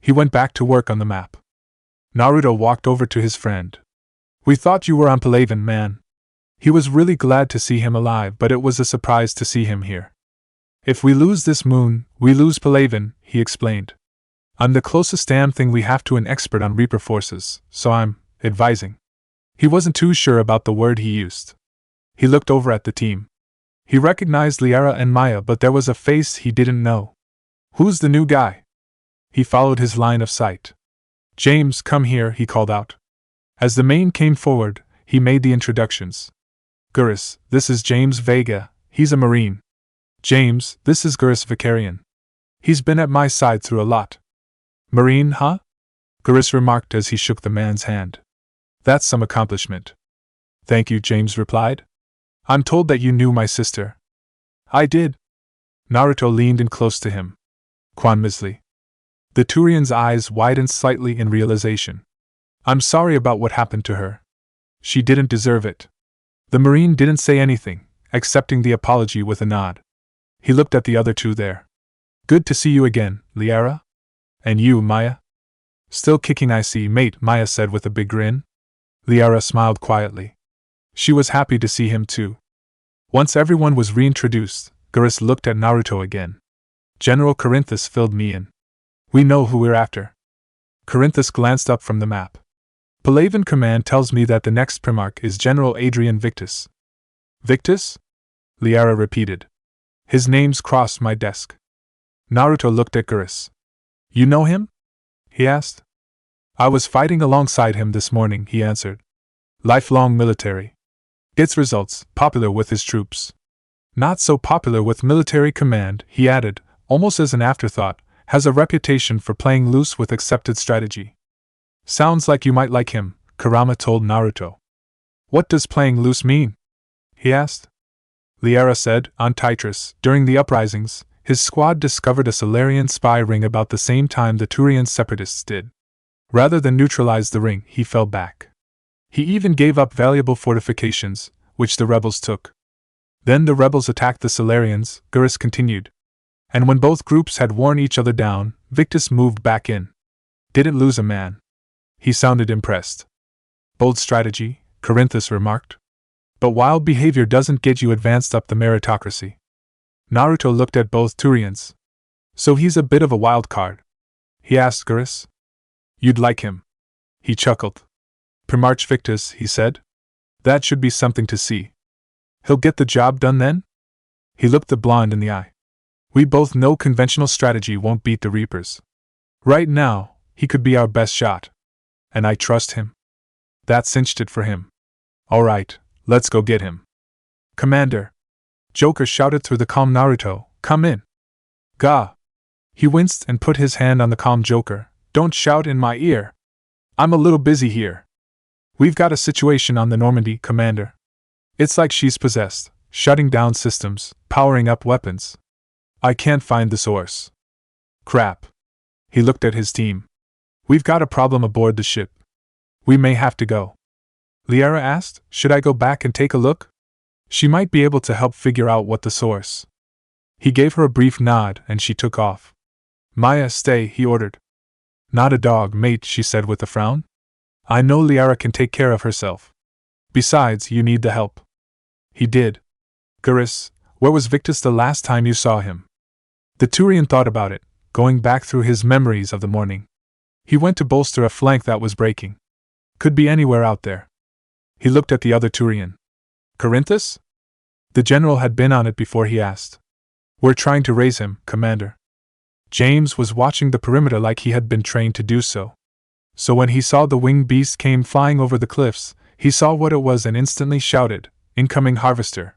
He went back to work on the map. Naruto walked over to his friend. "We thought you were on Palaven, man." He was really glad to see him alive, but it was a surprise to see him here. "If we lose this moon, we lose Palaven," he explained. "I'm the closest damn thing we have to an expert on Reaper forces, so I'm advising." He wasn't too sure about the word he used. He looked over at the team. He recognized Liara and Maya, but there was a face he didn't know. "Who's the new guy?" He followed his line of sight. "James, come here," he called out. As the main came forward, he made the introductions. "Geras, this is James Vega, he's a Marine." "James, this is Geras Vicarian. He's been at my side through a lot." "Marine, huh?" Geras remarked as he shook the man's hand. "That's some accomplishment." "Thank you," James replied. "I'm told that you knew my sister." "I did." Naruto leaned in close to him. "Quan Misley." The Turian's eyes widened slightly in realization. "I'm sorry about what happened to her. She didn't deserve it." The Marine didn't say anything, accepting the apology with a nod. He looked at the other two there. "Good to see you again, Liara. And you, Maya?" "Still kicking, I see, mate," Maya said with a big grin. Liara smiled quietly. She was happy to see him too. Once everyone was reintroduced, Geras looked at Naruto again. "General Corinthus filled me in. We know who we're after." Corinthus glanced up from the map. "Palaven Command tells me that the next Primarch is General Adrian Victus." "Victus?" Liara repeated. "His name's crossed my desk." Naruto looked at Geras. "You know him?" he asked. "I was fighting alongside him this morning," he answered. "Lifelong military. Gets results, popular with his troops. Not so popular with military command," he added, almost as an afterthought, "has a reputation for playing loose with accepted strategy." "Sounds like you might like him," Kurama told Naruto. "What does playing loose mean?" he asked. Liara said, "On Titris, during the uprisings, his squad discovered a Solarian spy ring about the same time the Turian separatists did. Rather than neutralize the ring, he fell back. He even gave up valuable fortifications, which the rebels took. Then the rebels attacked the Solarians," Geras continued. "And when both groups had worn each other down, Victus moved back in. Didn't lose a man." He sounded impressed. "Bold strategy," Corinthus remarked. "But wild behavior doesn't get you advanced up the meritocracy." Naruto looked at both Turians. "So he's a bit of a wild card?" he asked Geras. "You'd like him." He chuckled. "Primarch Victus," he said. That should be something to see. He'll get the job done then? He looked the blonde in the eye. We both know conventional strategy won't beat the Reapers. Right now, he could be our best shot. And I trust him. That cinched it for him. All right, let's go get him. Commander! Joker shouted through the calm Naruto, come in. Gah! He winced and put his hand on the calm Joker. Don't shout in my ear. I'm a little busy here. We've got a situation on the Normandy, Commander. It's like she's possessed, shutting down systems, powering up weapons. I can't find the source. Crap. He looked at his team. We've got a problem aboard the ship. We may have to go. Liara asked, should I go back and take a look? She might be able to help figure out what the source. He gave her a brief nod and she took off. Maya, stay, he ordered. Not a dog, mate, she said with a frown. I know Liara can take care of herself. Besides, you need the help. He did. Geras, where was Victus the last time you saw him? The Turian thought about it, going back through his memories of the morning. He went to bolster a flank that was breaking. Could be anywhere out there. He looked at the other Turian. Corinthus? The general had been on it before he asked. We're trying to raise him, Commander. James was watching the perimeter like he had been trained to do so. So when he saw the winged beast came flying over the cliffs, he saw what it was and instantly shouted, incoming harvester.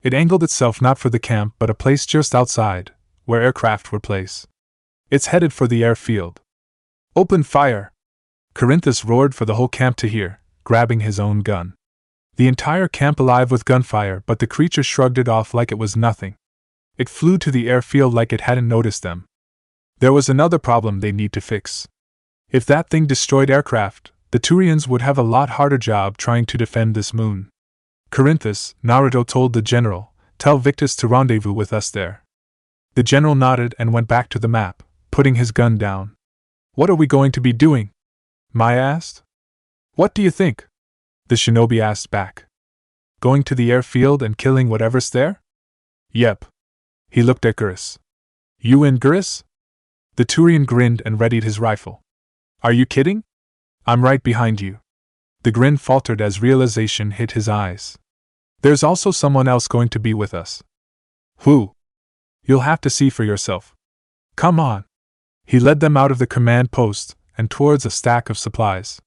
It angled itself not for the camp but a place just outside, where aircraft were placed. It's headed for the airfield. Open fire! Corinthus roared for the whole camp to hear, grabbing his own gun. The entire camp alive with gunfire, but the creature shrugged it off like it was nothing. It flew to the airfield like it hadn't noticed them. There was another problem they need to fix. If that thing destroyed aircraft, the Turians would have a lot harder job trying to defend this moon. Corinthus, Naruto told the general, tell Victus to rendezvous with us there. The general nodded and went back to the map, putting his gun down. What are we going to be doing? Maya asked. What do you think? The shinobi asked back. Going to the airfield and killing whatever's there? Yep. He looked at Geras. You in, Geras? The Turian grinned and readied his rifle. Are you kidding? I'm right behind you. The grin faltered as realization hit his eyes. There's also someone else going to be with us. Who? You'll have to see for yourself. Come on. He led them out of the command post and towards a stack of supplies.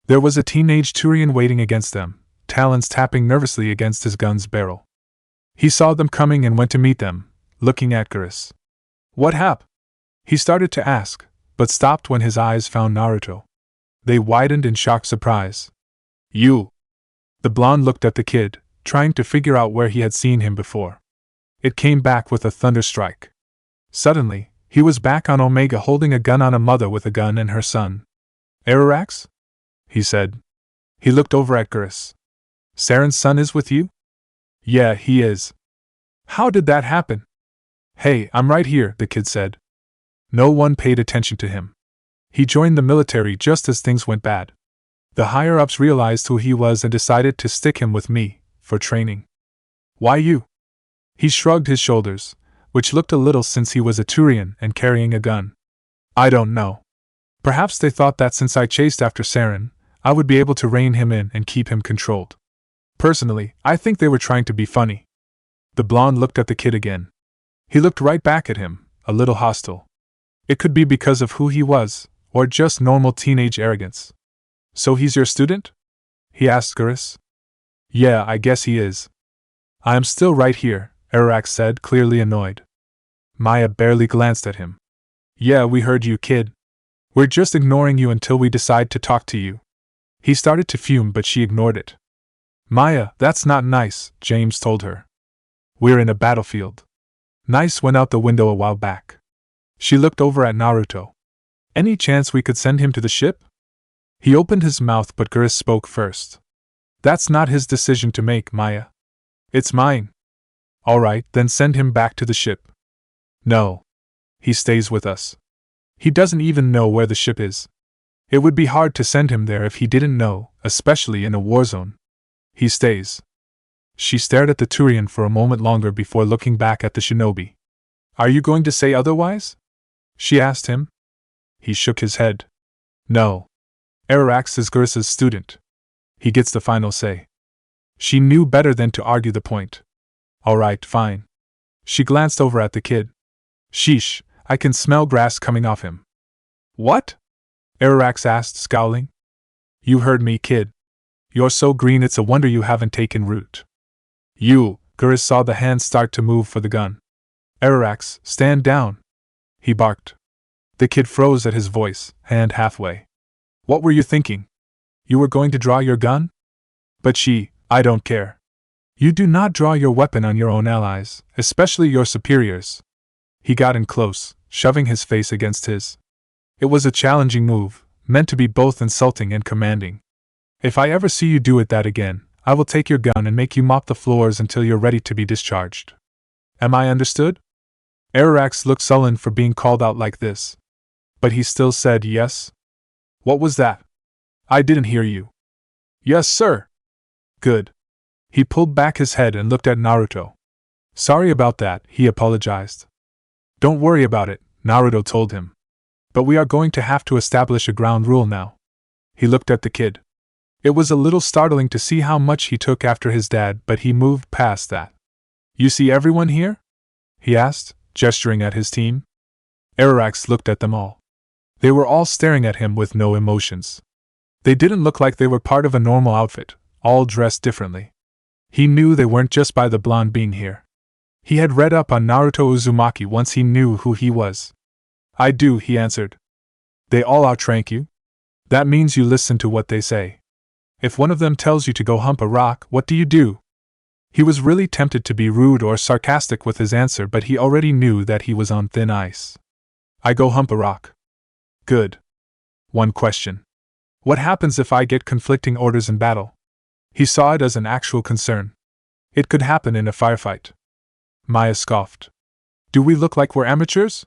There was a teenage Turian waiting against them, talons tapping nervously against his gun's barrel. He saw them coming and went to meet them, looking at Geras. What hap? He started to ask, but stopped when his eyes found Naruto. They widened in shocked surprise. You! The blonde looked at the kid, trying to figure out where he had seen him before. It came back with a thunder strike. Suddenly, he was back on Omega holding a gun on a mother with a gun and her son. Ararax? He said. He looked over at Geras. Saren's son is with you? Yeah, he is. How did that happen? Hey, I'm right here, the kid said. No one paid attention to him. He joined the military just as things went bad. The higher-ups realized who he was and decided to stick him with me, for training. Why you? He shrugged his shoulders, which looked a little since he was a Turian and carrying a gun. I don't know. Perhaps they thought that since I chased after Saren, I would be able to rein him in and keep him controlled. Personally, I think they were trying to be funny. The blonde looked at the kid again. He looked right back at him, a little hostile. It could be because of who he was, or just normal teenage arrogance. So he's your student? He asked Geras. Yeah, I guess he is. I am still right here, Arax said, clearly annoyed. Maya barely glanced at him. Yeah, we heard you, kid. We're just ignoring you until we decide to talk to you. He started to fume, but she ignored it. Maya, that's not nice, James told her. We're in a battlefield. Nice went out the window a while back. She looked over at Naruto. Any chance we could send him to the ship? He opened his mouth, but Geras spoke first. That's not his decision to make, Maya. It's mine. All right, then send him back to the ship. No. He stays with us. He doesn't even know where the ship is. It would be hard to send him there if he didn't know, especially in a war zone. He stays. She stared at the Turian for a moment longer before looking back at the shinobi. Are you going to say otherwise? She asked him. He shook his head. No. Ararax is Gersa's student. He gets the final say. She knew better than to argue the point. Alright, fine. She glanced over at the kid. Sheesh, I can smell grass coming off him. What? Arax asked, scowling. You heard me, kid. You're so green it's a wonder you haven't taken root. Gurus saw the hand start to move for the gun. Arax, stand down. He barked. The kid froze at his voice, hand halfway. What were you thinking? You were going to draw your gun? But I don't care. You do not draw your weapon on your own allies, especially your superiors. He got in close, shoving his face against his. It was a challenging move, meant to be both insulting and commanding. If I ever see you do that again, I will take your gun and make you mop the floors until you're ready to be discharged. Am I understood? Arax looked sullen for being called out like this. But he still said yes. What was that? I didn't hear you. Yes, sir. Good. He pulled back his head and looked at Naruto. Sorry about that, he apologized. Don't worry about it, Naruto told him. But we are going to have to establish a ground rule now. He looked at the kid. It was a little startling to see how much he took after his dad, but he moved past that. You see everyone here? He asked, gesturing at his team. Arax looked at them all. They were all staring at him with no emotions. They didn't look like they were part of a normal outfit, all dressed differently. He knew they weren't just by the blonde being here. He had read up on Naruto Uzumaki once he knew who he was. I do, he answered. They all outrank you? That means you listen to what they say. If one of them tells you to go hump a rock, what do you do? He was really tempted to be rude or sarcastic with his answer, but he already knew that he was on thin ice. I go hump a rock. Good. One question. What happens if I get conflicting orders in battle? He saw it as an actual concern. It could happen in a firefight. Maya scoffed. Do we look like we're amateurs?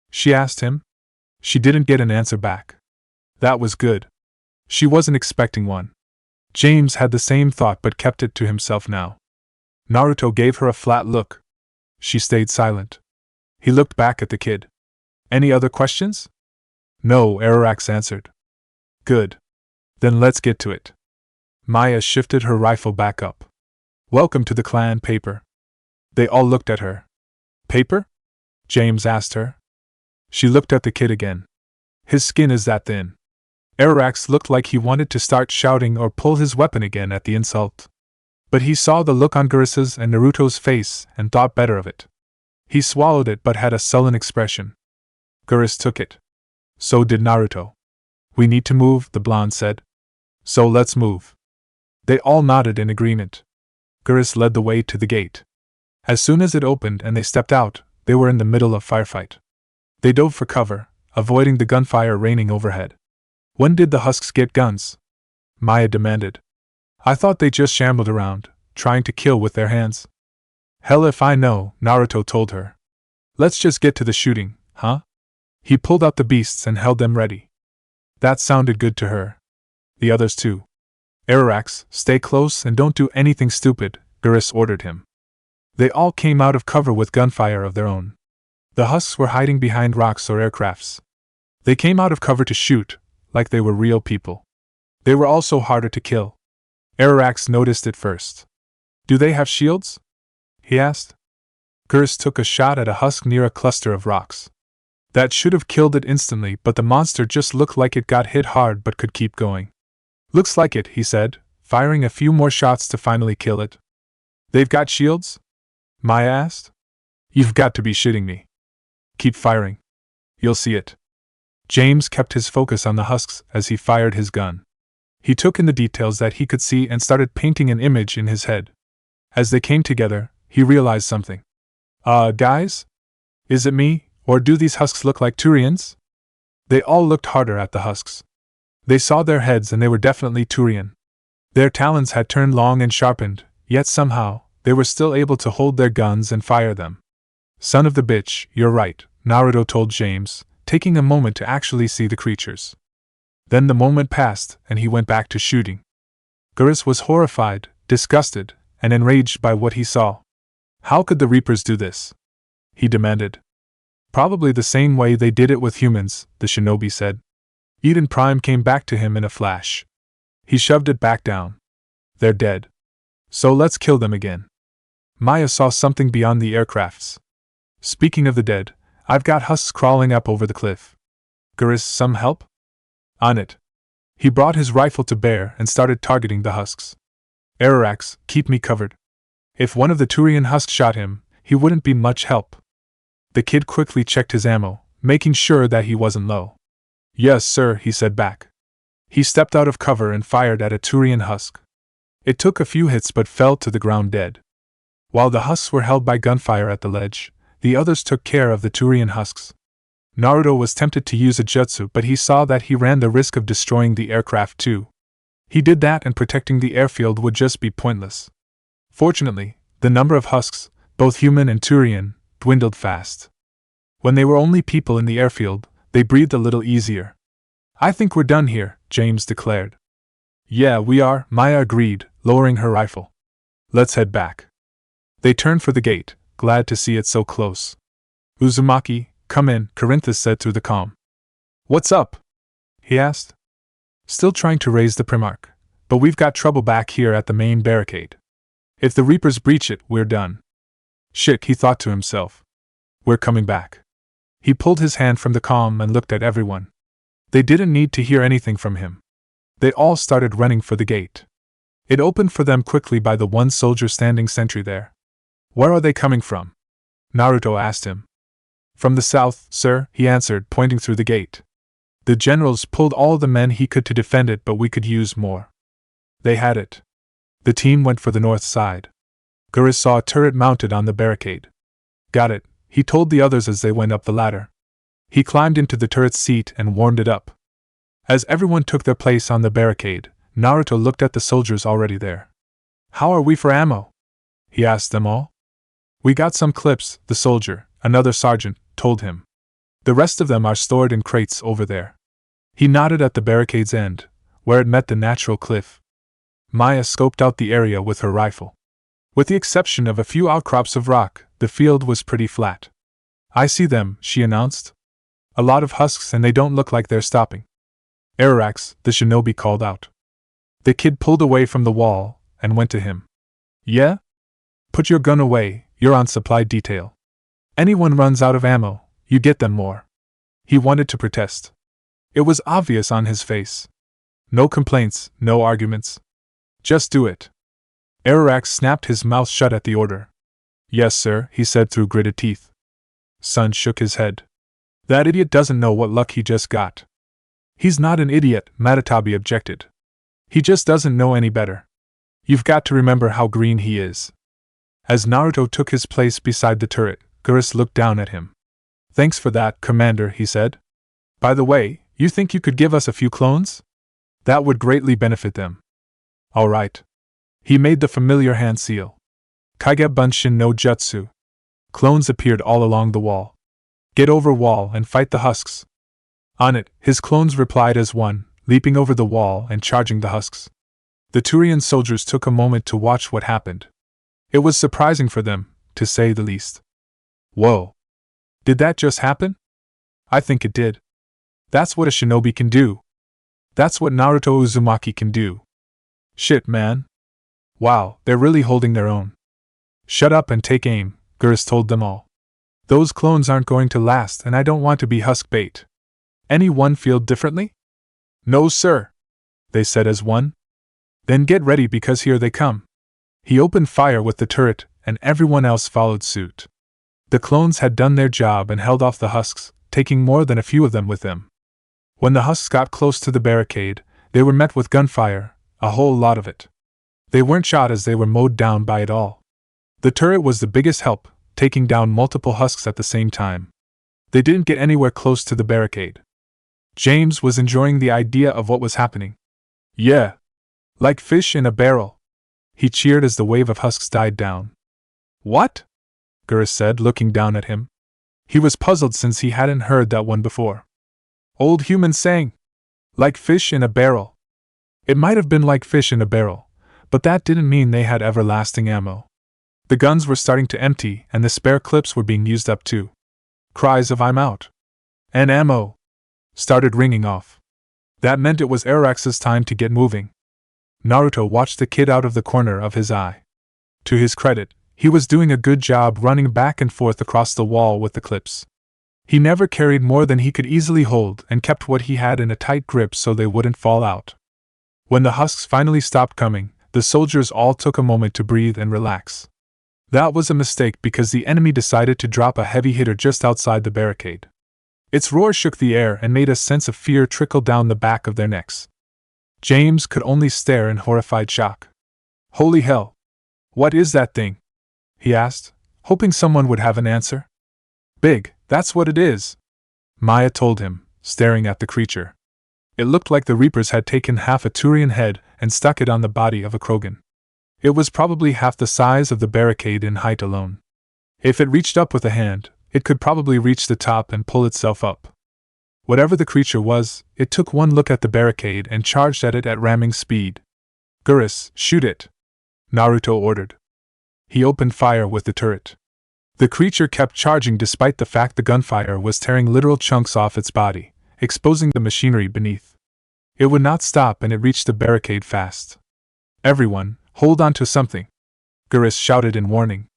She asked him. She didn't get an answer back. That was good. She wasn't expecting one. James had the same thought but kept it to himself now. Naruto gave her a flat look. She stayed silent. He looked back at the kid. Any other questions? No, Arax answered. Good. Then let's get to it. Maya shifted her rifle back up. Welcome to the clan, paper. They all looked at her. Paper? James asked her. She looked at the kid again. His skin is that thin. Arax looked like he wanted to start shouting or pull his weapon again at the insult. But he saw the look on Gurus's and Naruto's face and thought better of it. He swallowed it but had a sullen expression. Gurus took it. So did Naruto. We need to move, the blonde said. So let's move. They all nodded in agreement. Gurus led the way to the gate. As soon as it opened and they stepped out, they were in the middle of firefight. They dove for cover, avoiding the gunfire raining overhead. When did the husks get guns? Maya demanded. I thought they just shambled around, trying to kill with their hands. Hell if I know, Naruto told her. Let's just get to the shooting, huh? He pulled out the beasts and held them ready. That sounded good to her. The others too. Arax, stay close and don't do anything stupid, Gurus ordered him. They all came out of cover with gunfire of their own. The husks were hiding behind rocks or aircrafts. They came out of cover to shoot, like they were real people. They were also harder to kill. Arax noticed it first. Do they have shields? He asked. Gurus took a shot at a husk near a cluster of rocks. That should have killed it instantly, but the monster just looked like it got hit hard but could keep going. Looks like it, he said, firing a few more shots to finally kill it. They've got shields? Maya asked. You've got to be shitting me. Keep firing. You'll see it. James kept his focus on the husks as he fired his gun. He took in the details that he could see and started painting an image in his head. As they came together, he realized something. Guys? Is it me, or do these husks look like Turians? They all looked harder at the husks. They saw their heads and they were definitely Turian. Their talons had turned long and sharpened, yet somehow, they were still able to hold their guns and fire them. Son of the bitch, you're right, Naruto told James, taking a moment to actually see the creatures. Then the moment passed, and he went back to shooting. Gurus was horrified, disgusted, and enraged by what he saw. How could the Reapers do this? He demanded. Probably the same way they did it with humans, the shinobi said. Eden Prime came back to him in a flash. He shoved it back down. They're dead. So let's kill them again. Maya saw something beyond the aircrafts. Speaking of the dead, I've got husks crawling up over the cliff. Garrus, some help? On it. He brought his rifle to bear and started targeting the husks. Ararax, keep me covered. If one of the Turian husks shot him, he wouldn't be much help. The kid quickly checked his ammo, making sure that he wasn't low. Yes, sir, he said back. He stepped out of cover and fired at a Turian husk. It took a few hits but fell to the ground dead. While the husks were held by gunfire at the ledge, the others took care of the Turian husks. Naruto was tempted to use a jutsu, but he saw that he ran the risk of destroying the aircraft too. He did that, and protecting the airfield would just be pointless. Fortunately, the number of husks, both human and Turian, dwindled fast. When they were only people in the airfield, they breathed a little easier. I think we're done here, James declared. Yeah, we are, Maya agreed, lowering her rifle. Let's head back. They turned for the gate, glad to see it so close. Uzumaki, come in, Corinthus said through the comm. What's up? He asked. Still trying to raise the Primarch, but we've got trouble back here at the main barricade. If the Reapers breach it, we're done. Shit, he thought to himself. We're coming back. He pulled his hand from the comm and looked at everyone. They didn't need to hear anything from him. They all started running for the gate. It opened for them quickly by the one soldier standing sentry there. Where are they coming from? Naruto asked him. From the south, sir, he answered, pointing through the gate. The generals pulled all the men he could to defend it, but we could use more. They had it. The team went for the north side. Garrus saw a turret mounted on the barricade. Got it, he told the others as they went up the ladder. He climbed into the turret's seat and warmed it up. As everyone took their place on the barricade, Naruto looked at the soldiers already there. How are we for ammo? He asked them all. We got some clips, the soldier, another sergeant, told him. The rest of them are stored in crates over there. He nodded at the barricade's end, where it met the natural cliff. Maya scoped out the area with her rifle. With the exception of a few outcrops of rock, the field was pretty flat. I see them, she announced. A lot of husks, and they don't look like they're stopping. Ararax, the shinobi, called out. The kid pulled away from the wall and went to him. Yeah? Put your gun away, you're on supply detail. Anyone runs out of ammo, you get them more. He wanted to protest. It was obvious on his face. No complaints, no arguments. Just do it. Ararax snapped his mouth shut at the order. Yes, sir, he said through gritted teeth. Sun shook his head. That idiot doesn't know what luck he just got. He's not an idiot, Matatabi objected. He just doesn't know any better. You've got to remember how green he is. As Naruto took his place beside the turret, Garrus looked down at him. Thanks for that, Commander, he said. By the way, you think you could give us a few clones? That would greatly benefit them. All right. He made the familiar hand seal. Kaige Bunshin no Jutsu. Clones appeared all along the wall. Get over wall and fight the husks. On it, his clones replied as one, leaping over the wall and charging the husks. The Turian soldiers took a moment to watch what happened. It was surprising for them, to say the least. Whoa. Did that just happen? I think it did. That's what a shinobi can do. That's what Naruto Uzumaki can do. Shit, man. Wow, they're really holding their own. Shut up and take aim, Garrus told them all. Those clones aren't going to last, and I don't want to be husk bait. Anyone feel differently? No, sir, they said as one. Then get ready because here they come. He opened fire with the turret, and everyone else followed suit. The clones had done their job and held off the husks, taking more than a few of them with them. When the husks got close to the barricade, they were met with gunfire, a whole lot of it. They weren't shot as they were mowed down by it all. The turret was the biggest help, taking down multiple husks at the same time. They didn't get anywhere close to the barricade. James was enjoying the idea of what was happening. Yeah. Like fish in a barrel. He cheered as the wave of husks died down. What? Garrus said, looking down at him. He was puzzled since he hadn't heard that one before. Old human saying. Like fish in a barrel. It might have been like fish in a barrel, but that didn't mean they had everlasting ammo. The guns were starting to empty, and the spare clips were being used up too. Cries of "I'm out!" and "ammo!" started ringing off. That meant it was Ararax's time to get moving. Naruto watched the kid out of the corner of his eye. To his credit, he was doing a good job running back and forth across the wall with the clips. He never carried more than he could easily hold and kept what he had in a tight grip so they wouldn't fall out. When the husks finally stopped coming, the soldiers all took a moment to breathe and relax. That was a mistake because the enemy decided to drop a heavy hitter just outside the barricade. Its roar shook the air and made a sense of fear trickle down the back of their necks. James could only stare in horrified shock. "Holy hell! What is that thing?" he asked, hoping someone would have an answer. "Big, that's what it is," Maya told him, staring at the creature. It looked like the Reapers had taken half a Turian head and stuck it on the body of a Krogan. It was probably half the size of the barricade in height alone. If it reached up with a hand, it could probably reach the top and pull itself up. Whatever the creature was, it took one look at the barricade and charged at it at ramming speed. "Gurus, shoot it!" Naruto ordered. He opened fire with the turret. The creature kept charging despite the fact the gunfire was tearing literal chunks off its body, exposing the machinery beneath. It would not stop and it reached the barricade fast. "Everyone, hold on to something!" Gurus shouted in warning.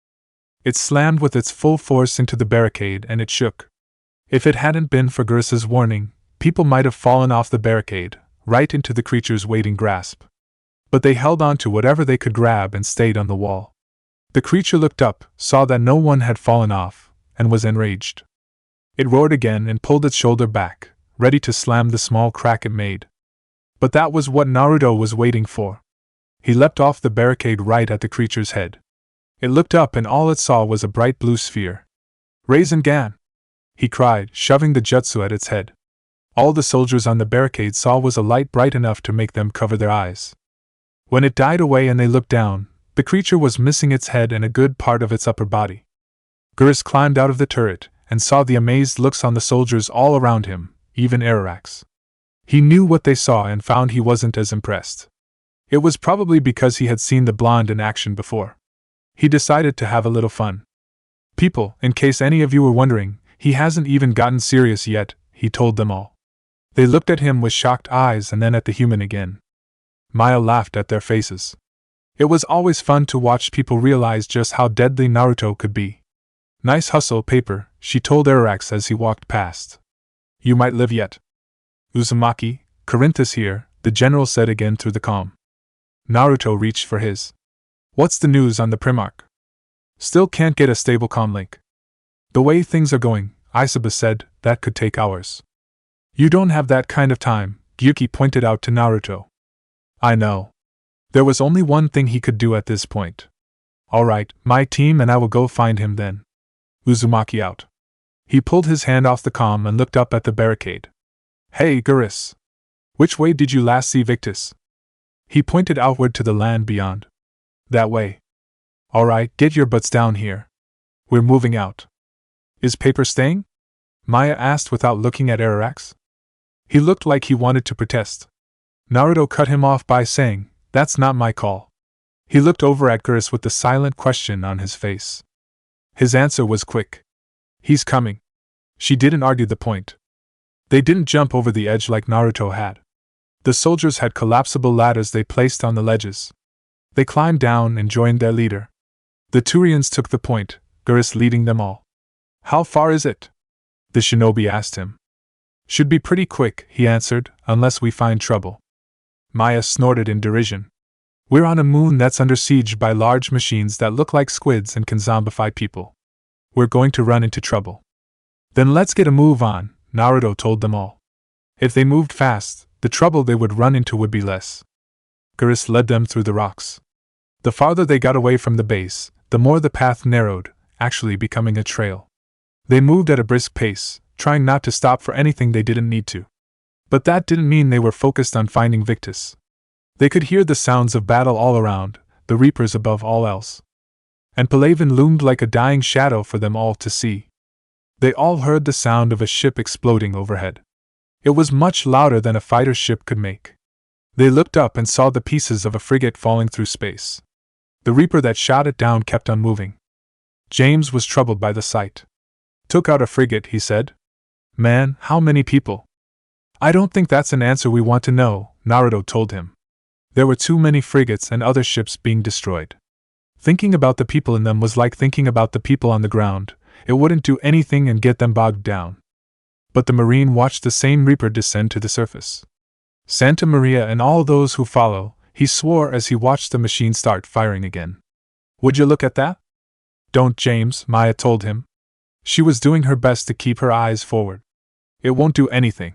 It slammed with its full force into the barricade and it shook. If it hadn't been for Gurus's warning, people might have fallen off the barricade, right into the creature's waiting grasp. But they held on to whatever they could grab and stayed on the wall. The creature looked up, saw that no one had fallen off, and was enraged. It roared again and pulled its shoulder back, ready to slam the small crack it made. But that was what Naruto was waiting for. He leapt off the barricade right at the creature's head. It looked up and all it saw was a bright blue sphere. "Rasengan!" he cried, shoving the jutsu at its head. All the soldiers on the barricade saw was a light bright enough to make them cover their eyes. When it died away and they looked down, the creature was missing its head and a good part of its upper body. Gurus climbed out of the turret and saw the amazed looks on the soldiers all around him, even Ararax. He knew what they saw and found he wasn't as impressed. It was probably because he had seen the blonde in action before. He decided to have a little fun. "People, in case any of you were wondering, he hasn't even gotten serious yet," he told them all. They looked at him with shocked eyes and then at the human again. Maya laughed at their faces. It was always fun to watch people realize just how deadly Naruto could be. "Nice hustle, Paper," she told Ararax as he walked past. "You might live yet." "Uzumaki, Corinthus here," the general said again through the calm. Naruto reached for his. "What's the news on the Primarch?" "Still can't get a stable comlink. The way things are going," Isaba said, "that could take hours." "You don't have that kind of time," Gyuki pointed out to Naruto. "I know. There was only one thing he could do at this point." "Alright, my team and I will go find him then." Uzumaki out. He pulled his hand off the comm and looked up at the barricade. "Hey, Gurus! Which way did you last see Victus?" He pointed outward to the land beyond. "That way." "Alright, get your butts down here. We're moving out." "Is Paper staying?" Maya asked without looking at Ararax. He looked like he wanted to protest. Naruto cut him off by saying, "That's not my call." He looked over at Gurus with the silent question on his face. His answer was quick. "He's coming." She didn't argue the point. They didn't jump over the edge like Naruto had. The soldiers had collapsible ladders they placed on the ledges. They climbed down and joined their leader. The Turians took the point, Gurus leading them all. "How far is it?" the shinobi asked him. "Should be pretty quick," he answered, "unless we find trouble." Maya snorted in derision. "We're on a moon that's under siege by large machines that look like squids and can zombify people. We're going to run into trouble." "Then let's get a move on," Naruto told them all. If they moved fast, the trouble they would run into would be less. Gurus led them through the rocks. The farther they got away from the base, the more the path narrowed, actually becoming a trail. They moved at a brisk pace, trying not to stop for anything they didn't need to. But that didn't mean they were focused on finding Victus. They could hear the sounds of battle all around, the Reapers above all else. And Palaven loomed like a dying shadow for them all to see. They all heard the sound of a ship exploding overhead. It was much louder than a fighter ship could make. They looked up and saw the pieces of a frigate falling through space. The Reaper that shot it down kept on moving. James was troubled by the sight. "Took out a frigate," he said. "Man, how many people?" "I don't think that's an answer we want to know," Naruto told him. "There were too many frigates and other ships being destroyed." Thinking about the people in them was like thinking about the people on the ground. It wouldn't do anything and get them bogged down. But the Marine watched the same Reaper descend to the surface. Santa Maria and all those who follow, he swore as he watched the machine start firing again. Would you look at that? Don't, James, Maya told him. She was doing her best to keep her eyes forward. It won't do anything.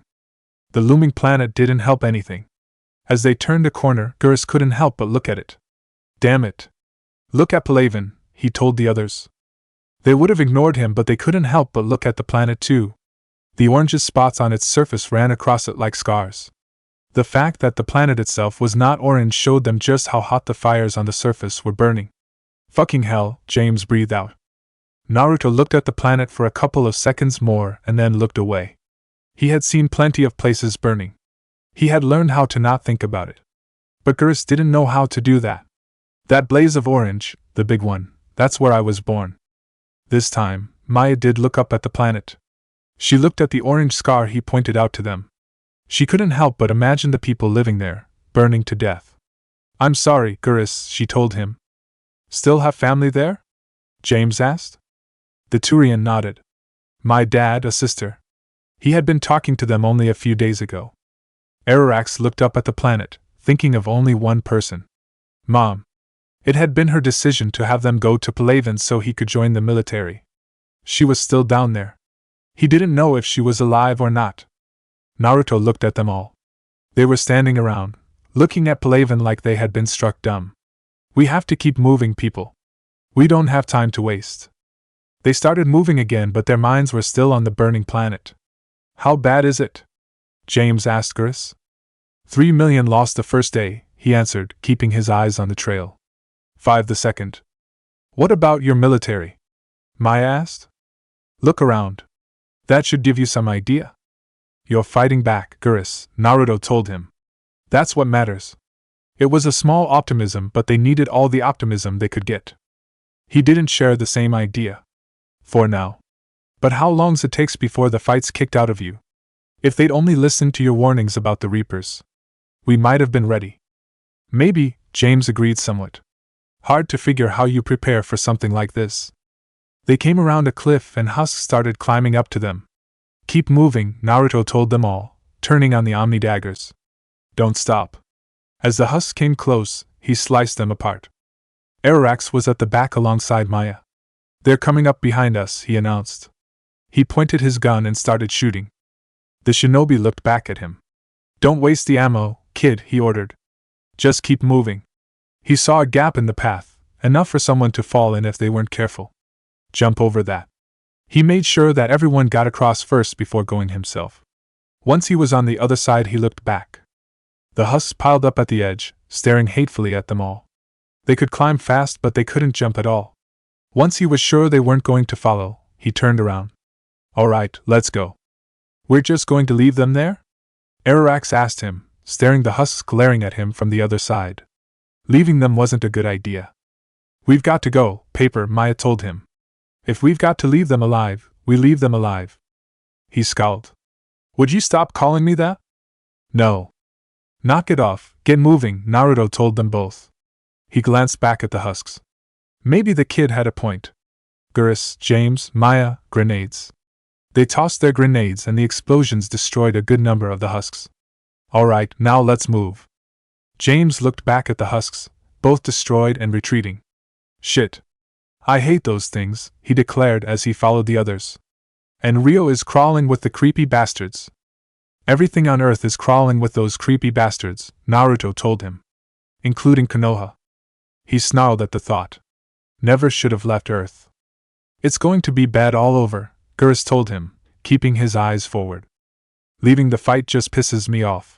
The looming planet didn't help anything. As they turned a corner, Gurus couldn't help but look at it. Damn it. Look at Palaven, he told the others. They would have ignored him, but they couldn't help but look at the planet too. The orange spots on its surface ran across it like scars. The fact that the planet itself was not orange showed them just how hot the fires on the surface were burning. Fucking hell, James breathed out. Naruto looked at the planet for a couple of seconds more and then looked away. He had seen plenty of places burning. He had learned how to not think about it. But Gurus didn't know how to do that. That blaze of orange, the big one, that's where I was born. This time, Maya did look up at the planet. She looked at the orange scar he pointed out to them. She couldn't help but imagine the people living there, burning to death. I'm sorry, Gurus, she told him. Still have family there? James asked. The Turian nodded. My dad, a sister. He had been talking to them only a few days ago. Ararax looked up at the planet, thinking of only one person. Mom. It had been her decision to have them go to Palaven so he could join the military. She was still down there. He didn't know if she was alive or not. Naruto looked at them all. They were standing around, looking at Palaven like they had been struck dumb. We have to keep moving, people. We don't have time to waste. They started moving again, but their minds were still on the burning planet. How bad is it? James asked Gurus. 3 million lost the first day, he answered, keeping his eyes on the trail. 5 the second. What about your military? Maya asked. Look around. That should give you some idea. You're fighting back, Gurus, Naruto told him. That's what matters. It was a small optimism, but they needed all the optimism they could get. He didn't share the same idea. For now. But how long's it takes before the fight's kicked out of you? If they'd only listened to your warnings about the Reapers, we might have been ready. Maybe, James agreed somewhat. Hard to figure how you prepare for something like this. They came around a cliff and husks started climbing up to them. Keep moving, Naruto told them all, turning on the Omni daggers. Don't stop. As the husks came close, he sliced them apart. Ararax was at the back alongside Maya. They're coming up behind us, he announced. He pointed his gun and started shooting. The shinobi looked back at him. Don't waste the ammo, kid, he ordered. Just keep moving. He saw a gap in the path, enough for someone to fall in if they weren't careful. Jump over that. He made sure that everyone got across first before going himself. Once he was on the other side, he looked back. The husks piled up at the edge, staring hatefully at them all. They could climb fast, but they couldn't jump at all. Once he was sure they weren't going to follow, he turned around. All right, let's go. We're just going to leave them there? Ararax asked him, staring, the husks glaring at him from the other side. Leaving them wasn't a good idea. We've got to go, Paper, Maya told him. If we've got to leave them alive, we leave them alive. He scowled. Would you stop calling me that? No. Knock it off, get moving, Naruto told them both. He glanced back at the husks. Maybe the kid had a point. Gurus, James, Maya, grenades. They tossed their grenades and the explosions destroyed a good number of the husks. All right, now let's move. James looked back at the husks, both destroyed and retreating. Shit. I hate those things, he declared as he followed the others. And Rio is crawling with the creepy bastards. Everything on Earth is crawling with those creepy bastards, Naruto told him. Including Konoha. He snarled at the thought. Never should have left Earth. It's going to be bad all over, Gurus told him, keeping his eyes forward. Leaving the fight just pisses me off.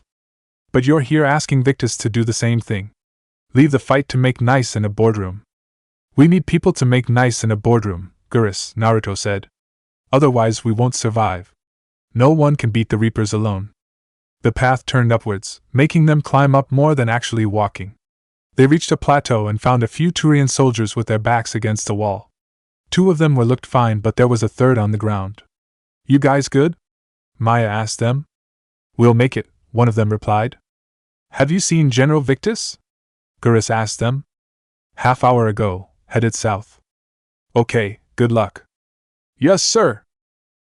But you're here asking Victus to do the same thing. Leave the fight to make nice in a boardroom. We need people to make nice in a boardroom, Gurus, Naruto said. Otherwise we won't survive. No one can beat the Reapers alone. The path turned upwards, making them climb up more than actually walking. They reached a plateau and found a few Turian soldiers with their backs against the wall. 2 of them looked fine, but there was a third on the ground. You guys good? Maya asked them. We'll make it, one of them replied. Have you seen General Victus? Gurus asked them. Half hour ago, headed south. Okay, good luck. Yes, sir.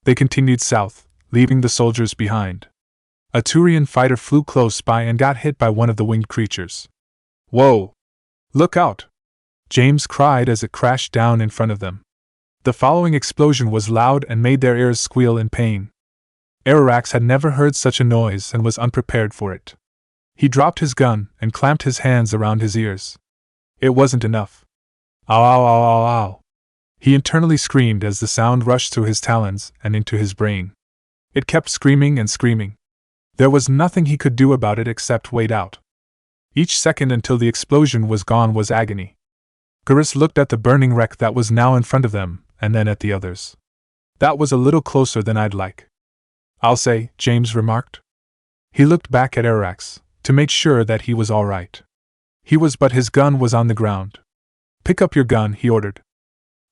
They continued south, leaving the soldiers behind. A Turian fighter flew close by and got hit by one of the winged creatures. Whoa! Look out! James cried as it crashed down in front of them. The following explosion was loud and made their ears squeal in pain. Arax had never heard such a noise and was unprepared for it. He dropped his gun and clamped his hands around his ears. It wasn't enough. Ow, ow, ow, ow, ow. He internally screamed as the sound rushed through his talons and into his brain. It kept screaming and screaming. There was nothing he could do about it except wait out. Each second until the explosion was gone was agony. Gurus looked at the burning wreck that was now in front of them, and then at the others. That was a little closer than I'd like. I'll say, James remarked. He looked back at Arax, to make sure that he was all right. He was, but his gun was on the ground. Pick up your gun, he ordered.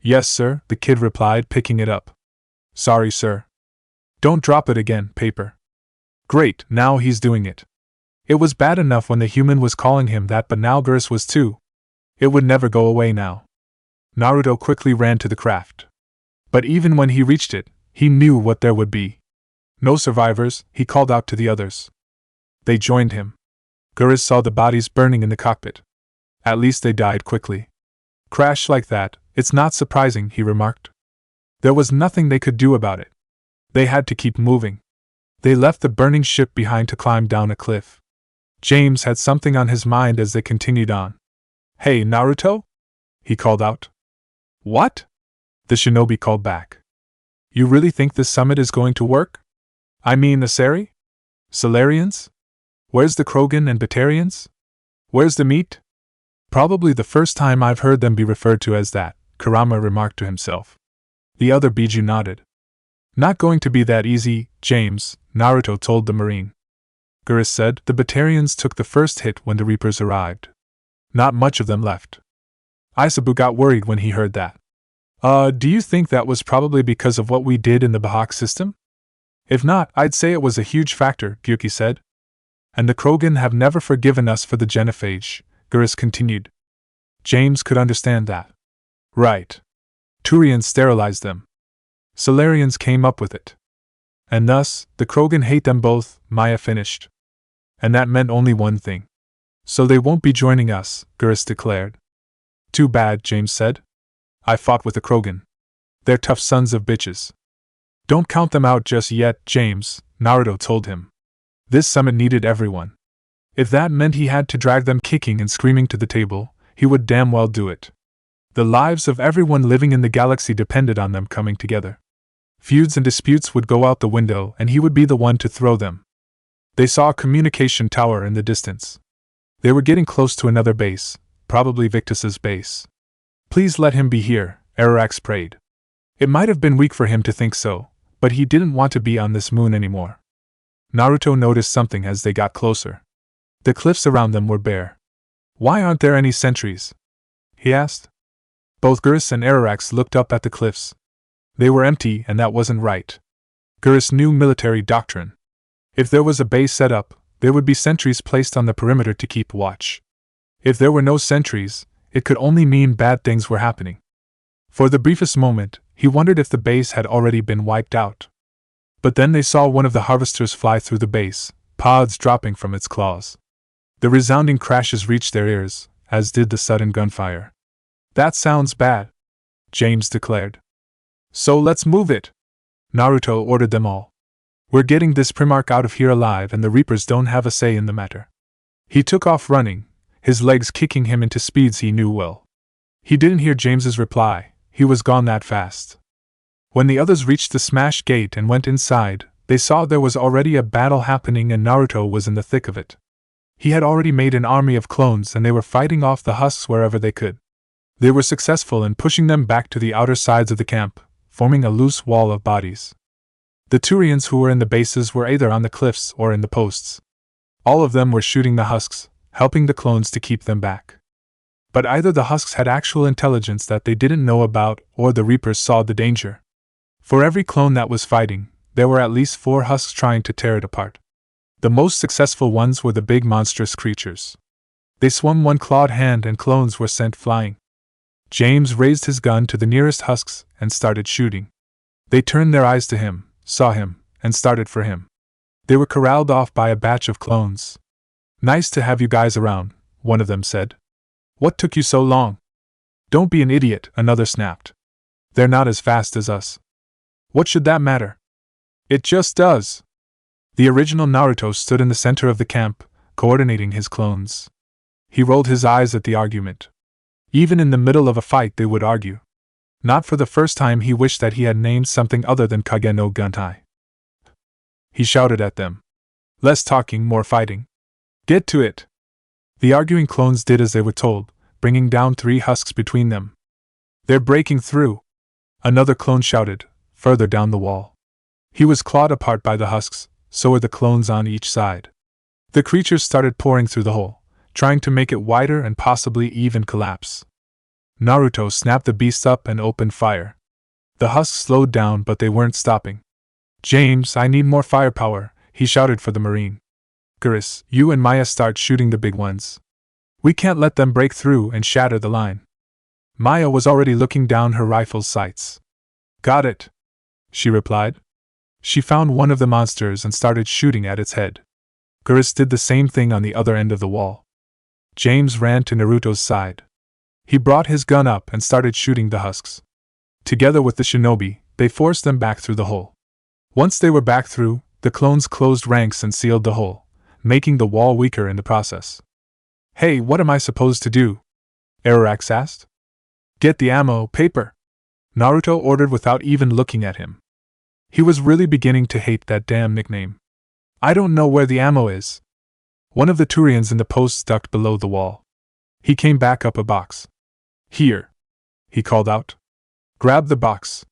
Yes, sir, the kid replied, picking it up. Sorry, sir. Don't drop it again, Paper. Great, now he's doing it. It was bad enough when the human was calling him that, but now Gurus was too. It would never go away now. Naruto quickly ran to the craft. But even when he reached it, he knew what there would be. No survivors, he called out to the others. They joined him. Gurus saw the bodies burning in the cockpit. At least they died quickly. Crash like that, it's not surprising, he remarked. There was nothing they could do about it. They had to keep moving. They left the burning ship behind to climb down a cliff. James had something on his mind as they continued on. Hey, Naruto? He called out. What? The shinobi called back. You really think this summit is going to work? I mean the Sari? Solarians? Where's the Krogan and Batarians? Where's the meat? Probably the first time I've heard them be referred to as that, Kurama remarked to himself. The other Biju nodded. Not going to be that easy, James, Naruto told the Marine. Gurus said the Batarians took the first hit when the Reapers arrived. Not much of them left. Isabu got worried when he heard that. Do you think that was probably because of what we did in the Bahak system? If not, I'd say it was a huge factor, Gyuki said. And the Krogan have never forgiven us for the genophage, Gurus continued. James could understand that. Right. Turians sterilized them. Solarians came up with it. And thus, the Krogan hate them both, Maya finished. And that meant only one thing. So they won't be joining us, Gurus declared. Too bad, James said. I fought with the Krogan. They're tough sons of bitches. Don't count them out just yet, James, Naruto told him. This summit needed everyone. If that meant he had to drag them kicking and screaming to the table, he would damn well do it. The lives of everyone living in the galaxy depended on them coming together. Feuds and disputes would go out the window and he would be the one to throw them. They saw a communication tower in the distance. They were getting close to another base, probably Victus's base. Please let him be here, Arax prayed. It might have been weak for him to think so, but he didn't want to be on this moon anymore. Naruto noticed something as they got closer. The cliffs around them were bare. Why aren't there any sentries? He asked. Both Gurus and Arax looked up at the cliffs. They were empty and that wasn't right. Gurus knew military doctrine. If there was a base set up, there would be sentries placed on the perimeter to keep watch. If there were no sentries, it could only mean bad things were happening. For the briefest moment, he wondered if the base had already been wiped out. But then they saw one of the harvesters fly through the base, pods dropping from its claws. The resounding crashes reached their ears, as did the sudden gunfire. That sounds bad, James declared. So let's move it, Naruto ordered them all. We're getting this Primarch out of here alive and the Reapers don't have a say in the matter. He took off running, his legs kicking him into speeds he knew well. He didn't hear James's reply, he was gone that fast. When the others reached the smashed gate and went inside, they saw there was already a battle happening and Naruto was in the thick of it. He had already made an army of clones and they were fighting off the husks wherever they could. They were successful in pushing them back to the outer sides of the camp, forming a loose wall of bodies. The Turians who were in the bases were either on the cliffs or in the posts. All of them were shooting the husks, helping the clones to keep them back. But either the husks had actual intelligence that they didn't know about or the Reapers saw the danger. For every clone that was fighting, there were at least 4 husks trying to tear it apart. The most successful ones were the big monstrous creatures. They swung one clawed hand and clones were sent flying. James raised his gun to the nearest husks and started shooting. They turned their eyes to him, saw him, and started for him. They were corralled off by a batch of clones. "Nice to have you guys around," one of them said. "What took you so long?" "Don't be an idiot," another snapped. "They're not as fast as us." "What should that matter?" "It just does." The original Naruto stood in the center of the camp, coordinating his clones. He rolled his eyes at the argument. Even in the middle of a fight they would argue. Not for the first time he wished that he had named something other than Kage no Guntai. He shouted at them. "Less talking, more fighting. Get to it!" The arguing clones did as they were told, bringing down 3 husks between them. "They're breaking through!" Another clone shouted, further down the wall. He was clawed apart by the husks, so were the clones on each side. The creatures started pouring through the hole, trying to make it wider and possibly even collapse. Naruto snapped the beasts up and opened fire. The husks slowed down, but they weren't stopping. "James, I need more firepower," he shouted for the Marine. "Geras, you and Maya start shooting the big ones. We can't let them break through and shatter the line." Maya was already looking down her rifle's sights. "Got it," she replied. She found one of the monsters and started shooting at its head. Geras did the same thing on the other end of the wall. James ran to Naruto's side. He brought his gun up and started shooting the husks. Together with the shinobi, they forced them back through the hole. Once they were back through, the clones closed ranks and sealed the hole, making the wall weaker in the process. "Hey, what am I supposed to do?" Arax asked. "Get the ammo, paper," Naruto ordered without even looking at him. He was really beginning to hate that damn nickname. "I don't know where the ammo is." One of the Turians in the posts ducked below the wall. He came back up a box. "Here," he called out. "Grab the box."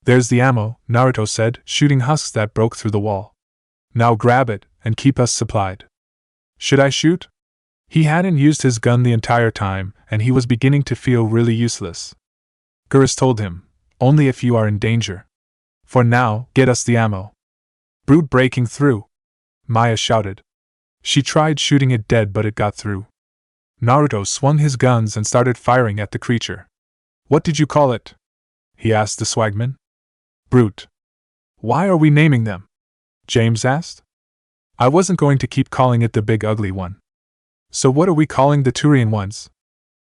"There's the ammo," Naruto said, shooting husks that broke through the wall. "Now grab it, and keep us supplied." "Should I shoot?" He hadn't used his gun the entire time, and he was beginning to feel really useless. Geras told him, "Only if you are in danger. For now, get us the ammo." "Brute breaking through!" Maya shouted. She tried shooting it dead, but it got through. Naruto swung his guns and started firing at the creature. "What did you call it?" he asked the swagman. "Brute." "Why are we naming them?" James asked. "I wasn't going to keep calling it the big ugly one." "So what are we calling the Turian ones?"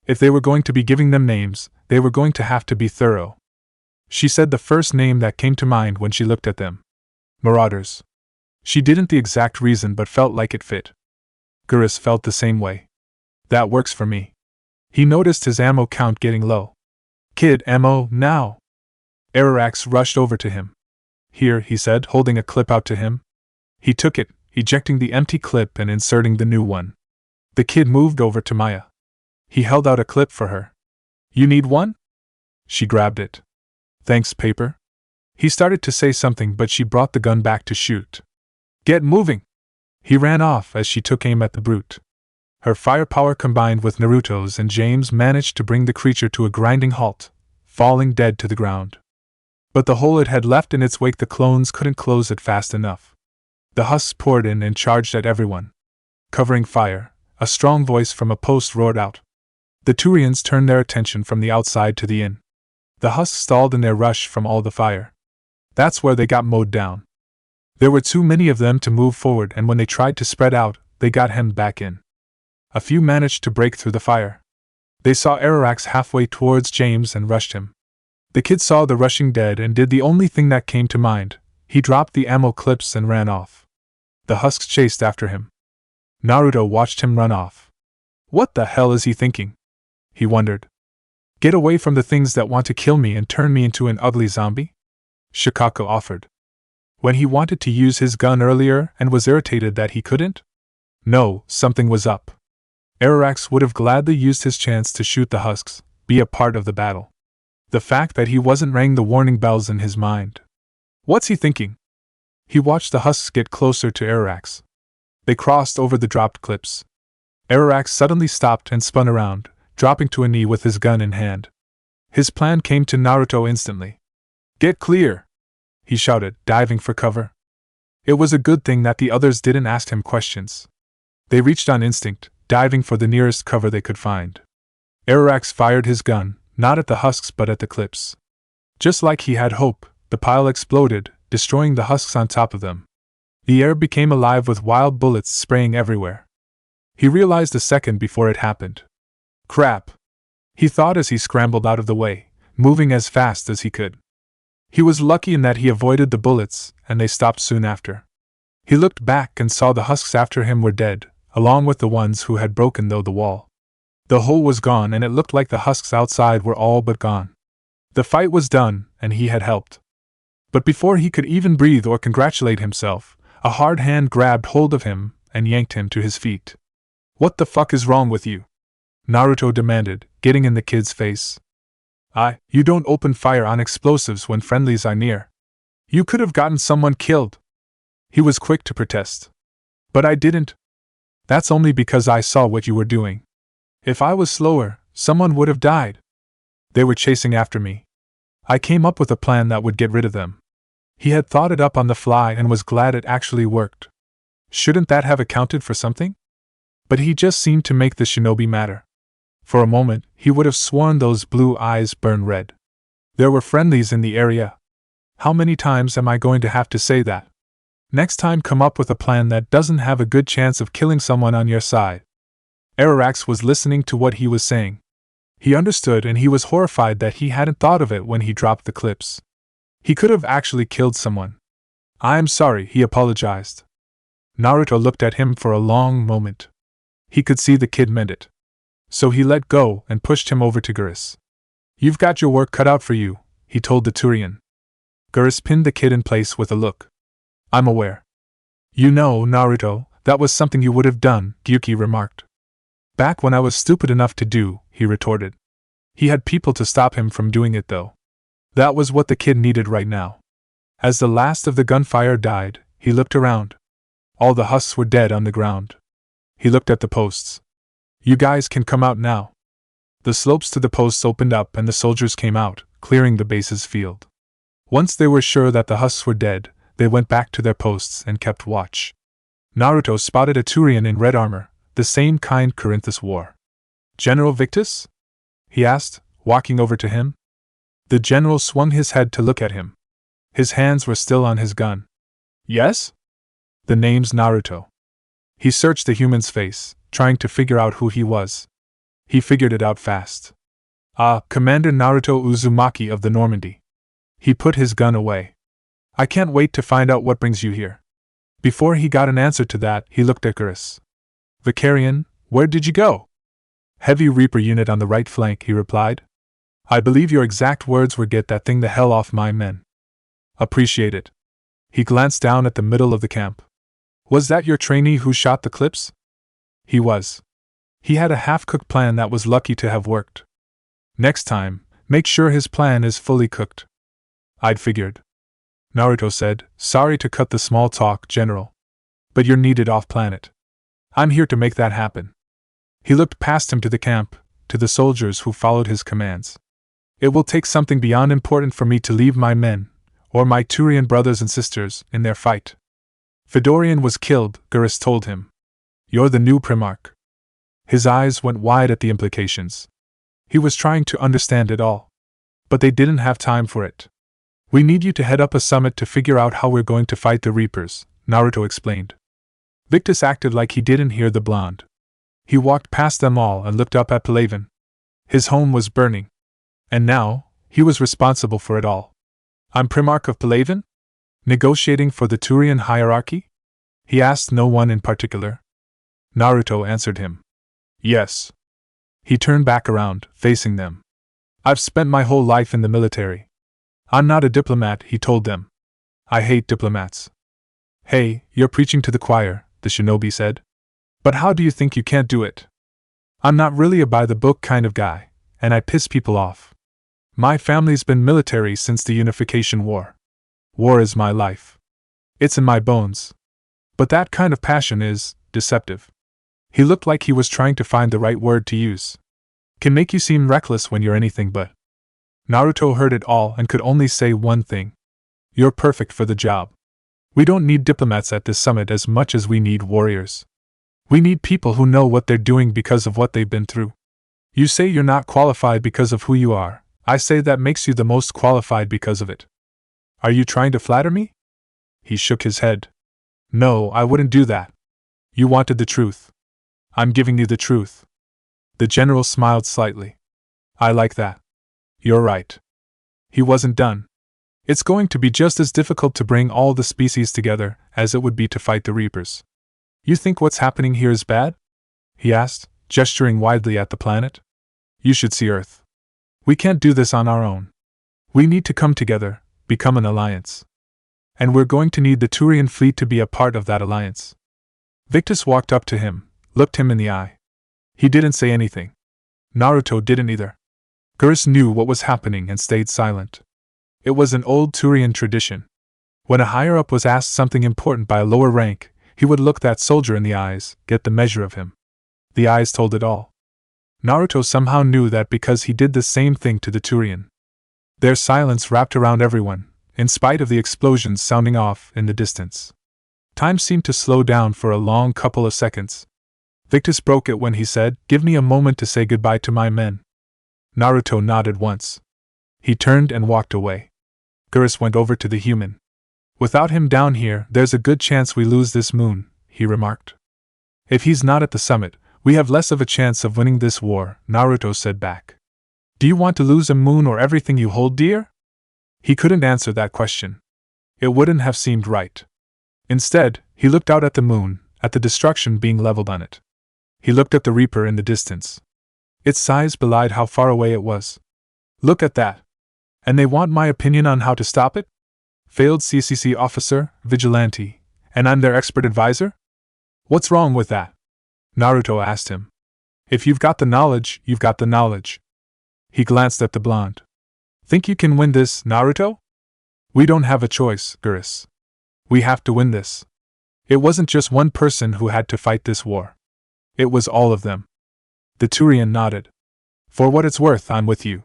If they were going to be giving them names, they were going to have to be thorough. She said the first name that came to mind when she looked at them. Marauders. She didn't the exact reason but felt like it fit. Geras felt the same way. "That works for me." He noticed his ammo count getting low. "Kid, ammo, now!" Arax rushed over to him. "Here," he said, holding a clip out to him. He took it, ejecting the empty clip and inserting the new one. The kid moved over to Maya. He held out a clip for her. "You need one?" She grabbed it. "Thanks, paper." He started to say something, but she brought the gun back to shoot. "Get moving!" He ran off as she took aim at the brute. Her firepower combined with Naruto's and James managed to bring the creature to a grinding halt, falling dead to the ground. But the hole it had left in its wake, the clones couldn't close it fast enough. The husks poured in and charged at everyone. Covering fire, a strong voice from a post roared out. The Turians turned their attention from the outside to the inn. The husks stalled in their rush from all the fire. That's where they got mowed down. There were too many of them to move forward, and when they tried to spread out, they got hemmed back in. A few managed to break through the fire. They saw Arax halfway towards James and rushed him. The kid saw the rushing dead and did the only thing that came to mind. He dropped the ammo clips and ran off. The husks chased after him. Naruto watched him run off. What the hell is he thinking? He wondered. Get away from the things that want to kill me and turn me into an ugly zombie? Shikako offered. When he wanted to use his gun earlier and was irritated that he couldn't? No, something was up. Arax would have gladly used his chance to shoot the husks, be a part of the battle. The fact that he wasn't rang the warning bells in his mind. What's he thinking? He watched the husks get closer to Arax. They crossed over the dropped clips. Arax suddenly stopped and spun around, dropping to a knee with his gun in hand. His plan came to Naruto instantly. Get clear! He shouted, diving for cover. It was a good thing that the others didn't ask him questions. They reached on instinct, diving for the nearest cover they could find. Arax fired his gun, Not at the husks but at the clips. Just like he had hoped, the pile exploded, destroying the husks on top of them. The air became alive with wild bullets spraying everywhere. He realized a second before it happened. Crap! He thought as he scrambled out of the way, moving as fast as he could. He was lucky in that he avoided the bullets, and they stopped soon after. He looked back and saw the husks after him were dead, along with the ones who had broken through the wall. The hole was gone and it looked like the husks outside were all but gone. The fight was done, and he had helped. But before he could even breathe or congratulate himself, a hard hand grabbed hold of him and yanked him to his feet. "What the fuck is wrong with you?" Naruto demanded, getting in the kid's face. You don't open fire on explosives when friendlies are near. You could have gotten someone killed." He was quick to protest. "But I didn't. That's only because I saw what you were doing. If I was slower, someone would have died. They were chasing after me. I came up with a plan that would get rid of them." He had thought it up on the fly and was glad it actually worked. Shouldn't that have accounted for something? But he just seemed to make the shinobi matter. For a moment, he would have sworn those blue eyes burned red. There were friendlies in the area. How many times am I going to have to say that? Next time, come up with a plan that doesn't have a good chance of killing someone on your side. Ararax was listening to what he was saying. He understood, and he was horrified that he hadn't thought of it when he dropped the clips. He could have actually killed someone. "I'm sorry," he apologized. Naruto looked at him for a long moment. He could see the kid meant it. So he let go and pushed him over to Geras. "You've got your work cut out for you," he told the Turian. Geras pinned the kid in place with a look. "I'm aware." "You know, Naruto, that was something you would have done," Gyuki remarked. "Back when I was stupid enough to do," he retorted. He had people to stop him from doing it though. That was what the kid needed right now. As the last of the gunfire died, he looked around. All the husks were dead on the ground. He looked at the posts. "You guys can come out now." The slopes to the posts opened up and the soldiers came out, clearing the base's field. Once they were sure that the husks were dead, they went back to their posts and kept watch. Naruto spotted a Turian in red armor, the same kind Corinthus wore. "General Victus?" he asked, walking over to him. The general swung his head to look at him. His hands were still on his gun. "Yes?" "The name's Naruto." He searched the human's face, trying to figure out who he was. He figured it out fast. Commander Naruto Uzumaki of the Normandy." He put his gun away. "I can't wait to find out what brings you here." Before he got an answer to that, he looked at Geras. "Vicarian, where did you go?" "Heavy Reaper unit on the right flank," he replied. "I believe your exact words were, 'Get that thing the hell off my men.'" "Appreciate it." He glanced down at the middle of the camp. "Was that your trainee who shot the clips?" He was. He had a half-cooked plan that was lucky to have worked. Next time, make sure his plan is fully cooked. "I'd figured." Naruto said, "Sorry to cut the small talk, General. But you're needed off-planet. I'm here to make that happen." He looked past him to the camp, to the soldiers who followed his commands. "It will take something beyond important for me to leave my men, or my Turian brothers and sisters, in their fight." "Fedorian was killed," Geras told him. "You're the new Primarch." His eyes went wide at the implications. He was trying to understand it all. But they didn't have time for it. "We need you to head up a summit to figure out how we're going to fight the Reapers," Naruto explained. Victus acted like he didn't hear the blonde. He walked past them all and looked up at Palaven. His home was burning. And now, he was responsible for it all. "I'm Primarch of Palaven? Negotiating for the Turian hierarchy?" He asked no one in particular. Naruto answered him. "Yes." He turned back around, facing them. "I've spent my whole life in the military. I'm not a diplomat," he told them. "I hate diplomats." "Hey, you're preaching to the choir," the shinobi said. "But how do you think you can't do it? I'm not really a by-the-book kind of guy, and I piss people off. My family's been military since the Unification War. War is my life. It's in my bones. But that kind of passion is deceptive." He looked like he was trying to find the right word to use. "Can make you seem reckless when you're anything but." Naruto heard it all and could only say one thing. "You're perfect for the job. We don't need diplomats at this summit as much as we need warriors. We need people who know what they're doing because of what they've been through." You say you're not qualified because of who you are. I say that makes you the most qualified because of it. Are you trying to flatter me? He shook his head. No, I wouldn't do that. You wanted the truth. I'm giving you the truth. The general smiled slightly. I like that. You're right. He wasn't done. It's going to be just as difficult to bring all the species together as it would be to fight the Reapers. You think what's happening here is bad? He asked, gesturing widely at the planet. You should see Earth. We can't do this on our own. We need to come together, become an alliance. And we're going to need the Turian fleet to be a part of that alliance. Victus walked up to him, looked him in the eye. He didn't say anything. Naruto didn't either. Geras knew what was happening and stayed silent. It was an old Turian tradition. When a higher-up was asked something important by a lower rank, he would look that soldier in the eyes, get the measure of him. The eyes told it all. Naruto somehow knew that because he did the same thing to the Turian. Their silence wrapped around everyone, in spite of the explosions sounding off in the distance. Time seemed to slow down for a long couple of seconds. Victus broke it when he said, "Give me a moment to say goodbye to my men." Naruto nodded once. He turned and walked away. Geras went over to the human. "Without him down here, there's a good chance we lose this moon," he remarked. "If he's not at the summit, we have less of a chance of winning this war," Naruto said back. "Do you want to lose a moon or everything you hold dear?" He couldn't answer that question. It wouldn't have seemed right. Instead, he looked out at the moon, at the destruction being leveled on it. He looked at the Reaper in the distance. Its size belied how far away it was. "Look at that. And they want my opinion on how to stop it? Failed CCC officer, vigilante, and I'm their expert advisor? What's wrong with that?" Naruto asked him. "If you've got the knowledge, you've got the knowledge." He glanced at the blonde. "Think you can win this, Naruto?" "We don't have a choice, Geras. We have to win this. It wasn't just one person who had to fight this war. It was all of them." The Turian nodded. "For what it's worth, I'm with you."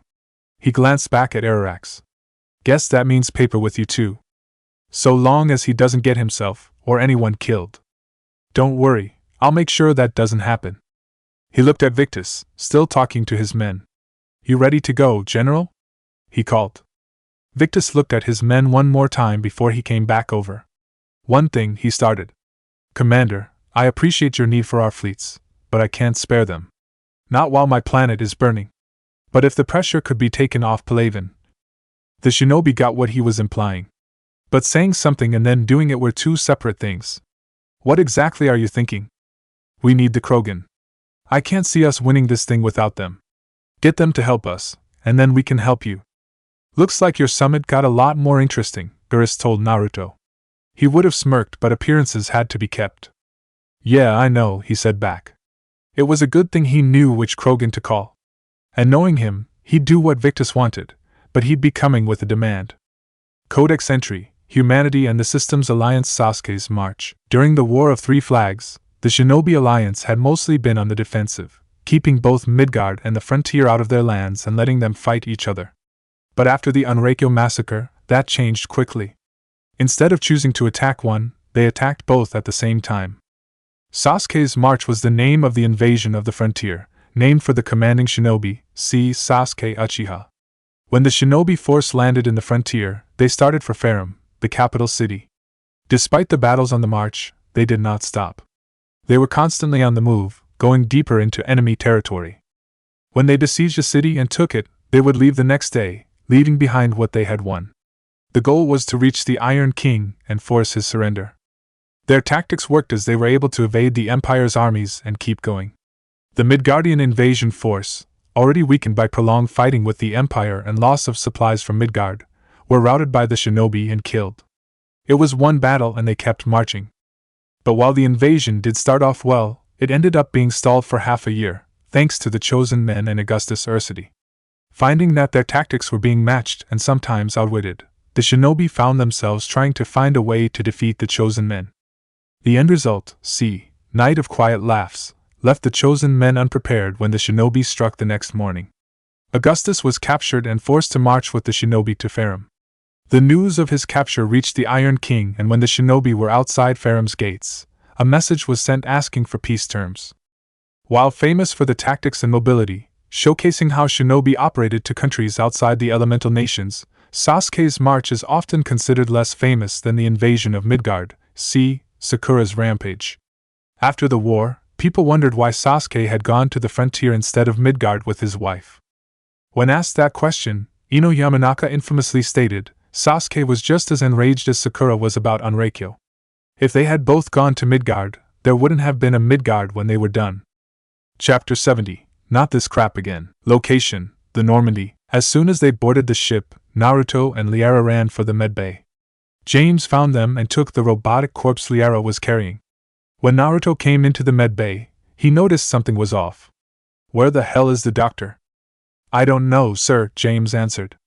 He glanced back at Ararax. "Guess that means paper with you too. So long as he doesn't get himself, or anyone killed. Don't worry, I'll make sure that doesn't happen." He looked at Victus, still talking to his men. "You ready to go, General?" he called. Victus looked at his men one more time before he came back over. "One thing," he started. "Commander, I appreciate your need for our fleets, but I can't spare them. Not while my planet is burning. But if the pressure could be taken off Palaven." The shinobi got what he was implying. But saying something and then doing it were two separate things. "What exactly are you thinking?" "We need the Krogan. I can't see us winning this thing without them. Get them to help us, and then we can help you." "Looks like your summit got a lot more interesting," Geras told Naruto. He would have smirked, but appearances had to be kept. "Yeah, I know," he said back. It was a good thing he knew which Krogan to call. And knowing him, he'd do what Victus wanted, but he'd be coming with a demand. Codex entry: Humanity and the Systems Alliance. Sasuke's March. During the War of Three Flags, the Shinobi Alliance had mostly been on the defensive, keeping both Midgard and the frontier out of their lands and letting them fight each other. But after the Unreikyo massacre, that changed quickly. Instead of choosing to attack one, they attacked both at the same time. Sasuke's March was the name of the invasion of the frontier, named for the commanding shinobi, see Sasuke Uchiha. When the shinobi force landed in the frontier, they started for Farum, the capital city. Despite the battles on the march, they did not stop. They were constantly on the move, going deeper into enemy territory. When they besieged a city and took it, they would leave the next day, leaving behind what they had won. The goal was to reach the Iron King and force his surrender. Their tactics worked as they were able to evade the Empire's armies and keep going. The Midgardian invasion force, already weakened by prolonged fighting with the Empire and loss of supplies from Midgard, were routed by the shinobi and killed. It was one battle and they kept marching. But while the invasion did start off well, it ended up being stalled for half a year, thanks to the Chosen Men and Augustus Ursity. Finding that their tactics were being matched and sometimes outwitted, the shinobi found themselves trying to find a way to defeat the Chosen Men. The end result, see Night of Quiet Laughs, left the Chosen Men unprepared when the shinobi struck the next morning. Augustus was captured and forced to march with the shinobi to Farum. The news of his capture reached the Iron King, and when the shinobi were outside Farum's gates, a message was sent asking for peace terms. While famous for the tactics and mobility, showcasing how shinobi operated to countries outside the elemental nations. Sasuke's march is often considered less famous than the invasion of Midgard. See Sakura's rampage. After the war, people wondered why Sasuke had gone to the frontier instead of Midgard with his wife. When asked that question, Ino Yamanaka infamously stated, Sasuke was just as enraged as Sakura was about Onrikyo. If they had both gone to Midgard, there wouldn't have been a Midgard when they were done. Chapter 70. Not this crap again. Location: the Normandy. As soon as they boarded the ship, Naruto and Liara ran for the medbay. James found them and took the robotic corpse Liara was carrying. When Naruto came into the medbay, he noticed something was off. Where the hell is the doctor? I don't know, sir, James answered.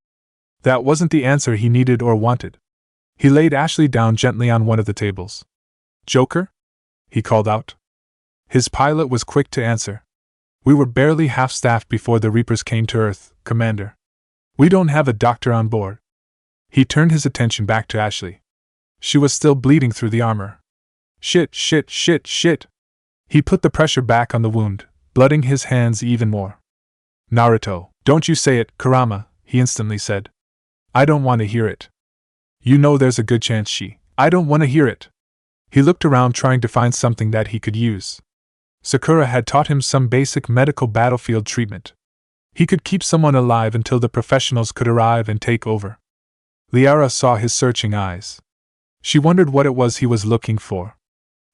That wasn't the answer he needed or wanted. He laid Ashley down gently on one of the tables. Joker? He called out. His pilot was quick to answer. We were barely half-staffed before the Reapers came to Earth, Commander. We don't have a doctor on board. He turned his attention back to Ashley. She was still bleeding through the armor. Shit. He put the pressure back on the wound, blooding his hands even more. Naruto, don't you say it, Kurama, he instantly said. I don't want to hear it. You know there's a good chance I don't want to hear it. He looked around trying to find something that he could use. Sakura had taught him some basic medical battlefield treatment. He could keep someone alive until the professionals could arrive and take over. Liara saw his searching eyes. She wondered what it was he was looking for.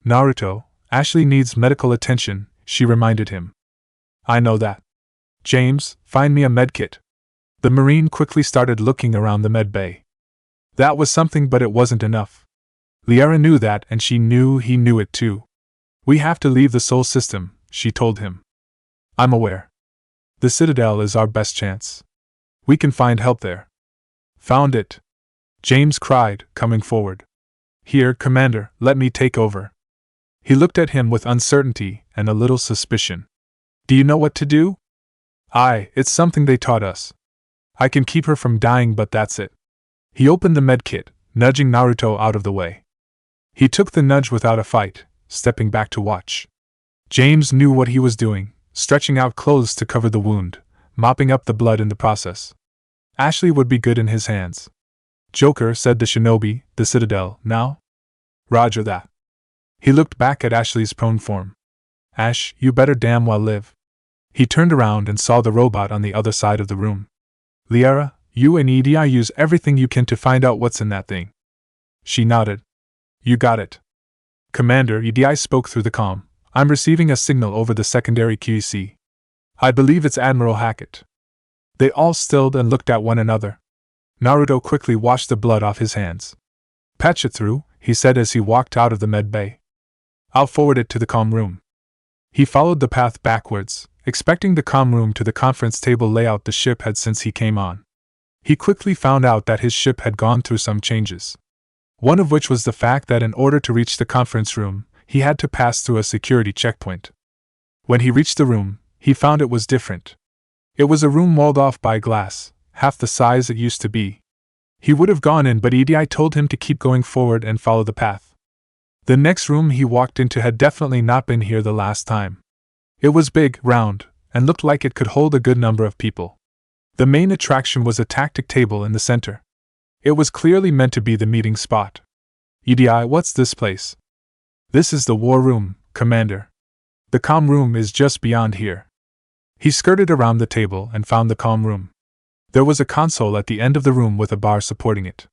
Naruto, Ashley needs medical attention, she reminded him. I know that. James, find me a medkit. The Marine quickly started looking around the medbay. That was something, but it wasn't enough. Liara knew that, and she knew he knew it too. We have to leave the Sol system, she told him. I'm aware. The Citadel is our best chance. We can find help there. Found it. James cried, coming forward. Here, Commander, let me take over. He looked at him with uncertainty and a little suspicion. Do you know what to do? It's something they taught us. I can keep her from dying, but that's it. He opened the medkit, nudging Naruto out of the way. He took the nudge without a fight, stepping back to watch. James knew what he was doing, stretching out clothes to cover the wound, mopping up the blood in the process. Ashley would be good in his hands. Joker, said the shinobi, the Citadel, now? Roger that. He looked back at Ashley's prone form. Ash, you better damn well live. He turned around and saw the robot on the other side of the room. Liara, you and Edi use everything you can to find out what's in that thing. She nodded. You got it. Commander, Edi spoke through the comm. I'm receiving a signal over the secondary QEC. I believe it's Admiral Hackett. They all stilled and looked at one another. Naruto quickly washed the blood off his hands. Patch it through, he said as he walked out of the med bay. I'll forward it to the comm room. He followed the path backwards, expecting the comm room to the conference table layout the ship had since he came on. He quickly found out that his ship had gone through some changes. One of which was the fact that in order to reach the conference room, he had to pass through a security checkpoint. When he reached the room, he found it was different. It was a room walled off by glass, half the size it used to be. He would have gone in, but Edi told him to keep going forward and follow the path. The next room he walked into had definitely not been here the last time. It was big, round, and looked like it could hold a good number of people. The main attraction was a tactic table in the center. It was clearly meant to be the meeting spot. Edi, what's this place? This is the war room, Commander. The comm room is just beyond here. He skirted around the table and found the comm room. There was a console at the end of the room with a bar supporting it.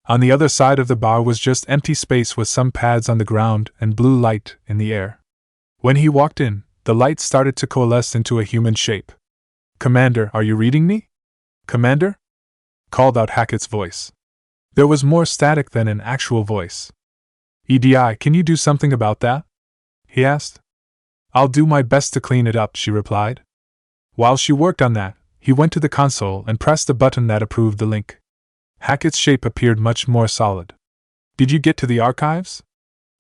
On the other side of the bar was just empty space with some pads on the ground and blue light in the air. When he walked in, the light started to coalesce into a human shape. Commander, are you reading me? Commander? Called out Hackett's voice. There was more static than an actual voice. Edi, can you do something about that? He asked. I'll do my best to clean it up, she replied. While she worked on that, he went to the console and pressed the button that approved the link. Hackett's shape appeared much more solid. Did you get to the archives?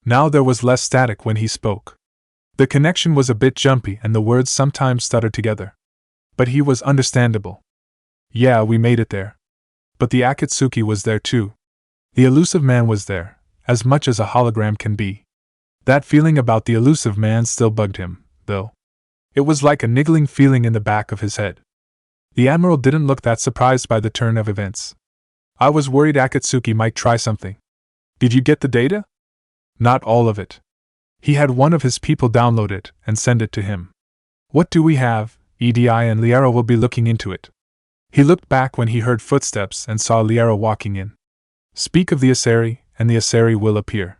Now there was less static when he spoke. The connection was a bit jumpy and the words sometimes stuttered together. But he was understandable. Yeah, we made it there. But the Akatsuki was there too. The elusive man was there, as much as a hologram can be. That feeling about the elusive man still bugged him, though. It was like a niggling feeling in the back of his head. The Admiral didn't look that surprised by the turn of events. I was worried Akatsuki might try something. Did you get the data? Not all of it. He had one of his people download it and send it to him. What do we have? EDI and Liara will be looking into it. He looked back when he heard footsteps and saw Liara walking in. Speak of the Asari, and the Asari will appear.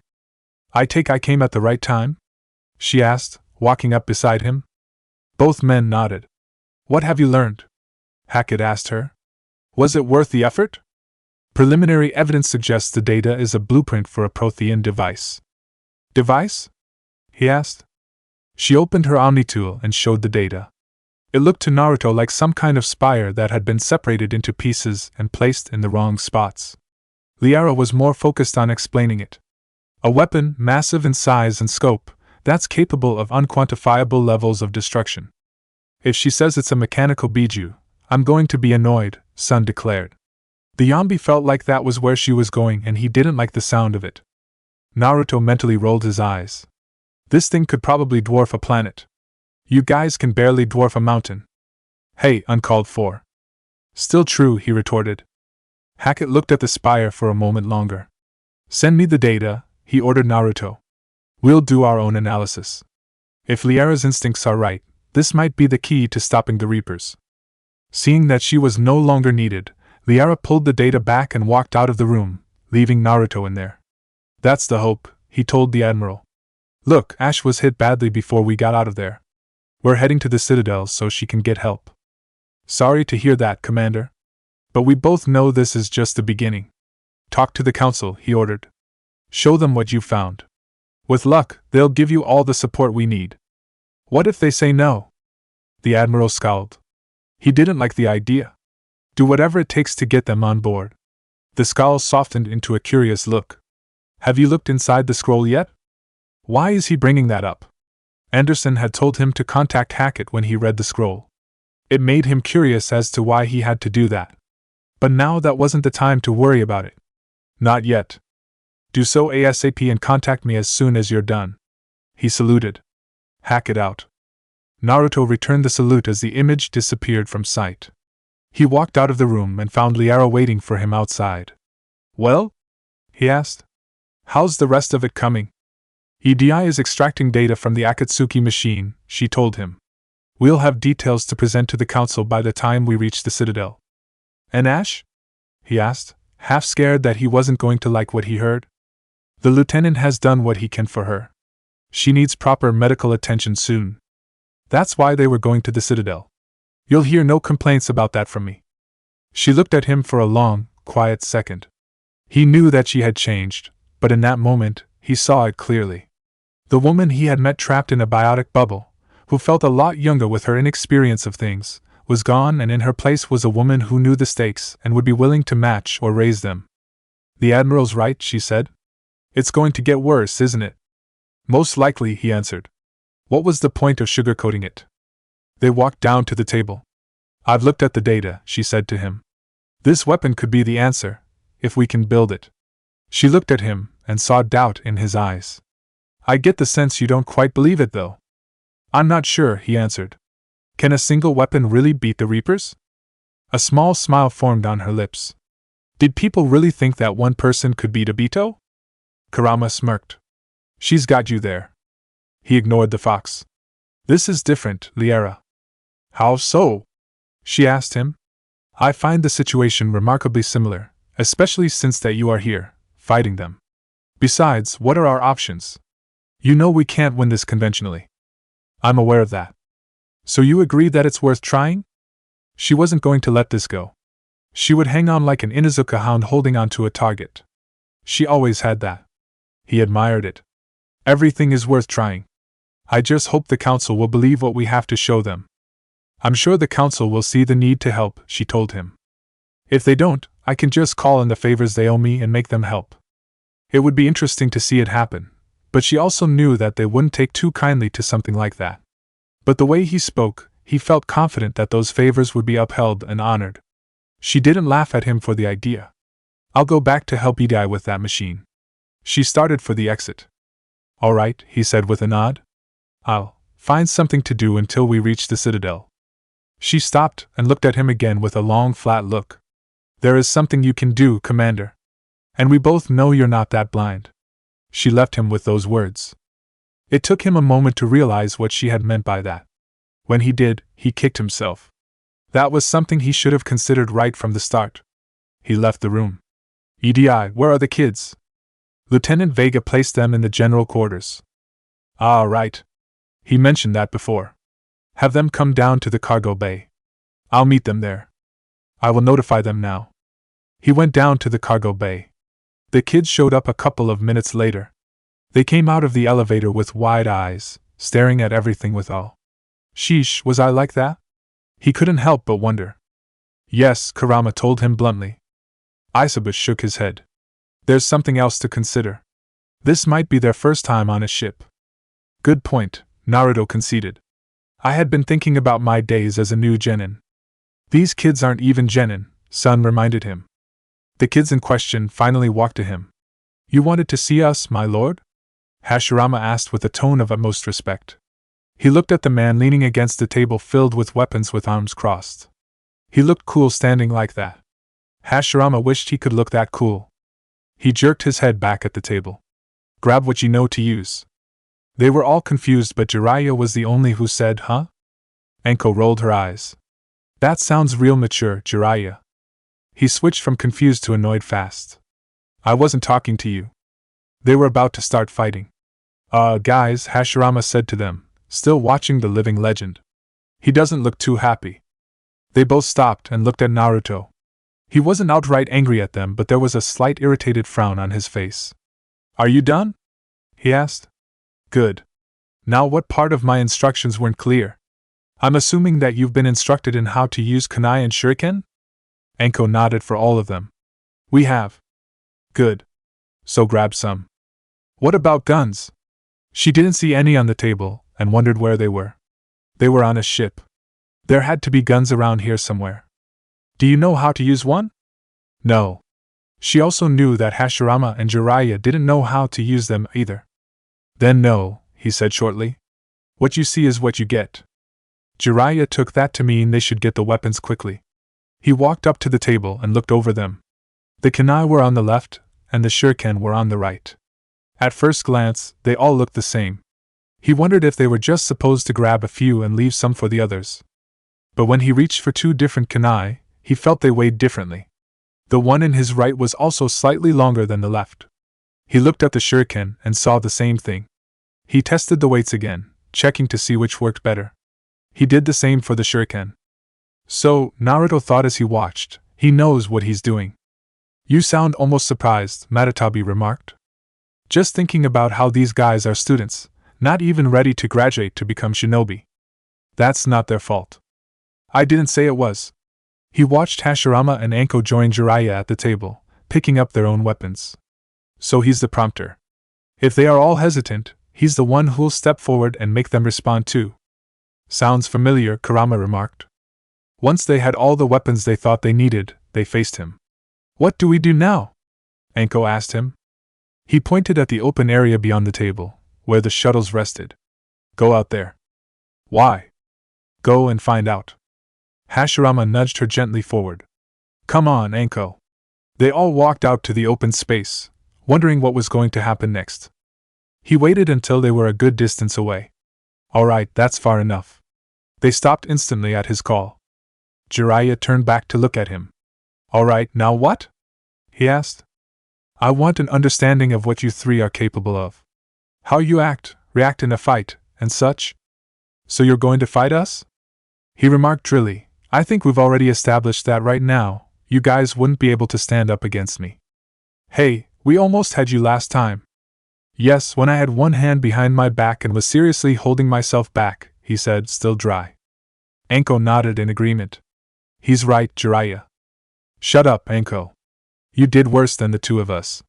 I take I came at the right time? She asked, walking up beside him. Both men nodded. What have you learned? Hackett asked her. Was it worth the effort? Preliminary evidence suggests the data is a blueprint for a Prothean device. Device? He asked. She opened her Omnitool and showed the data. It looked to Naruto like some kind of spire that had been separated into pieces and placed in the wrong spots. Liara was more focused on explaining it. A weapon, massive in size and scope, that's capable of unquantifiable levels of destruction. If she says it's a mechanical biju, I'm going to be annoyed, Sun declared. The Yambi felt like that was where she was going and he didn't like the sound of it. Naruto mentally rolled his eyes. This thing could probably dwarf a planet. You guys can barely dwarf a mountain. Hey, uncalled for. Still true, he retorted. Hackett looked at the spire for a moment longer. Send me the data, he ordered Naruto. We'll do our own analysis. If Liara's instincts are right, this might be the key to stopping the Reapers. Seeing that she was no longer needed, Liara pulled the data back and walked out of the room, leaving Naruto in there. That's the hope, he told the Admiral. Look, Ash was hit badly before we got out of there. We're heading to the Citadel so she can get help. Sorry to hear that, Commander. But we both know this is just the beginning. Talk to the Council, he ordered. Show them what you found. With luck, they'll give you all the support we need. What if they say no? The Admiral scowled. He didn't like the idea. Do whatever it takes to get them on board. The scowl softened into a curious look. Have you looked inside the scroll yet? Why is he bringing that up? Anderson had told him to contact Hackett when he read the scroll. It made him curious as to why he had to do that. But now that wasn't the time to worry about it. Not yet. Do so ASAP and contact me as soon as you're done. He saluted. Hackett out. Naruto returned the salute as the image disappeared from sight. He walked out of the room and found Liara waiting for him outside. Well? He asked. How's the rest of it coming? EDI is extracting data from the Akatsuki machine, she told him. We'll have details to present to the Council by the time we reach the Citadel. And Ash? He asked, half scared that he wasn't going to like what he heard. The lieutenant has done what he can for her. She needs proper medical attention soon. That's why they were going to the Citadel. You'll hear no complaints about that from me. She looked at him for a long, quiet second. He knew that she had changed, but in that moment, he saw it clearly. The woman he had met trapped in a biotic bubble, who felt a lot younger with her inexperience of things, was gone, and in her place was a woman who knew the stakes and would be willing to match or raise them. The Admiral's right, she said. It's going to get worse, isn't it? Most likely, he answered. What was the point of sugarcoating it? They walked down to the table. I've looked at the data, she said to him. This weapon could be the answer, if we can build it. She looked at him and saw doubt in his eyes. I get the sense you don't quite believe it, though. I'm not sure, he answered. Can a single weapon really beat the Reapers? A small smile formed on her lips. Did people really think that one person could beat Obito? Kurama smirked. She's got you there. He ignored the fox. This is different, Liara. How so? She asked him. I find the situation remarkably similar, especially since that you are here, fighting them. Besides, what are our options? You know we can't win this conventionally. I'm aware of that. So you agree that it's worth trying? She wasn't going to let this go. She would hang on like an Inuzuka hound holding onto a target. She always had that. He admired it. Everything is worth trying. I just hope the Council will believe what we have to show them. I'm sure the Council will see the need to help, she told him. If they don't, I can just call in the favors they owe me and make them help. It would be interesting to see it happen, but she also knew that they wouldn't take too kindly to something like that. But the way he spoke, he felt confident that those favors would be upheld and honored. She didn't laugh at him for the idea. I'll go back to help Edai with that machine. She started for the exit. All right, he said with a nod. I'll Find something to do until we reach the citadel. She stopped and looked at him again with a long, flat look. There is something you can do, Commander. And we both know you're not that blind. She left him with those words. It took him a moment to realize what she had meant by that. When he did, he kicked himself. That was something he should have considered right from the start. He left the room. EDI, where are the kids? Lieutenant Vega placed them in the general quarters. Ah, right. He mentioned that before. Have them come down to the cargo bay. I'll meet them there. I will notify them now. He went down to the cargo bay. The kids showed up a couple of minutes later. They came out of the elevator with wide eyes, staring at everything with awe. Sheesh, was I like that? He couldn't help but wonder. Yes, Kurama told him bluntly. Isabut shook his head. There's something else to consider. This might be their first time on a ship. Good point, Naruto conceded. I had been thinking about my days as a new genin. These kids aren't even genin, Sun reminded him. The kids in question finally walked to him. You wanted to see us, my lord? Hashirama asked with a tone of utmost respect. He looked at the man leaning against the table filled with weapons with arms crossed. He looked cool standing like that. Hashirama wished he could look that cool. He jerked his head back at the table. Grab what you know to use. They were all confused, but Jiraiya was the only who said, huh? Anko rolled her eyes. That sounds real mature, Jiraiya. He switched from confused to annoyed fast. I wasn't talking to you. They were about to start fighting. Guys, Hashirama said to them, still watching the living legend. He doesn't look too happy. They both stopped and looked at Naruto. He wasn't outright angry at them, but there was a slight irritated frown on his face. Are you done? He asked. Good. Now what part of my instructions weren't clear? I'm assuming that you've been instructed in how to use kunai and shuriken? Anko nodded for all of them. We have. Good. So grab some. What about guns? She didn't see any on the table, and wondered where they were. They were on a ship. There had to be guns around here somewhere. Do you know how to use one? No. She also knew that Hashirama and Jiraiya didn't know how to use them either. Then no, he said shortly. What you see is what you get. Jiraiya took that to mean they should get the weapons quickly. He walked up to the table and looked over them. The kunai were on the left, and the shuriken were on the right. At first glance, they all looked the same. He wondered if they were just supposed to grab a few and leave some for the others. But when he reached for two different kunai, he felt they weighed differently. The one in his right was also slightly longer than the left. He looked at the shuriken and saw the same thing. He tested the weights again, checking to see which worked better. He did the same for the shuriken. So, Naruto thought as he watched, he knows what he's doing. You sound almost surprised, Matatabi remarked. Just thinking about how these guys are students, not even ready to graduate to become shinobi. That's not their fault. I didn't say it was. He watched Hashirama and Anko join Jiraiya at the table, picking up their own weapons. So he's the prompter. If they are all hesitant, he's the one who'll step forward and make them respond too. Sounds familiar, Kurama remarked. Once they had all the weapons they thought they needed, they faced him. What do we do now? Anko asked him. He pointed at the open area beyond the table, where the shuttles rested. Go out there. Why? Go and find out. Hashirama nudged her gently forward. Come on, Anko. They all walked out to the open space, wondering what was going to happen next. He waited until they were a good distance away. All right, that's far enough. They stopped instantly at his call. Jiraiya turned back to look at him. All right, now what? He asked. I want an understanding of what you three are capable of. How you react in a fight, and such. So you're going to fight us? He remarked drily. I think we've already established that right now, you guys wouldn't be able to stand up against me. Hey, we almost had you last time. Yes, when I had one hand behind my back and was seriously holding myself back, he said, still dry. Anko nodded in agreement. He's right, Jiraiya. Shut up, Anko. You did worse than the two of us.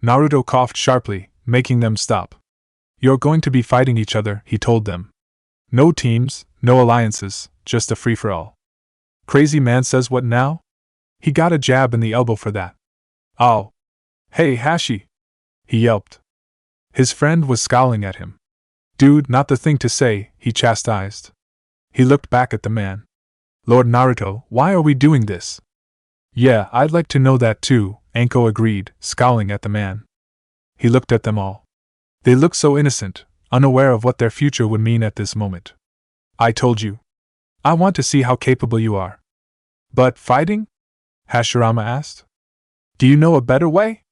Naruto coughed sharply, making them stop. You're going to be fighting each other, he told them. No teams, no alliances, just a free-for-all. Crazy man says what now? He got a jab in the elbow for that. Oh. Hey, Hashi! He yelped. His friend was scowling at him. Dude, not the thing to say, he chastised. He looked back at the man. Lord Naruto, why are we doing this? Yeah, I'd like to know that too, Anko agreed, scowling at the man. He looked at them all. They looked so innocent, unaware of what their future would mean at this moment. I told you. I want to see how capable you are. But fighting? Hashirama asked. Do you know a better way?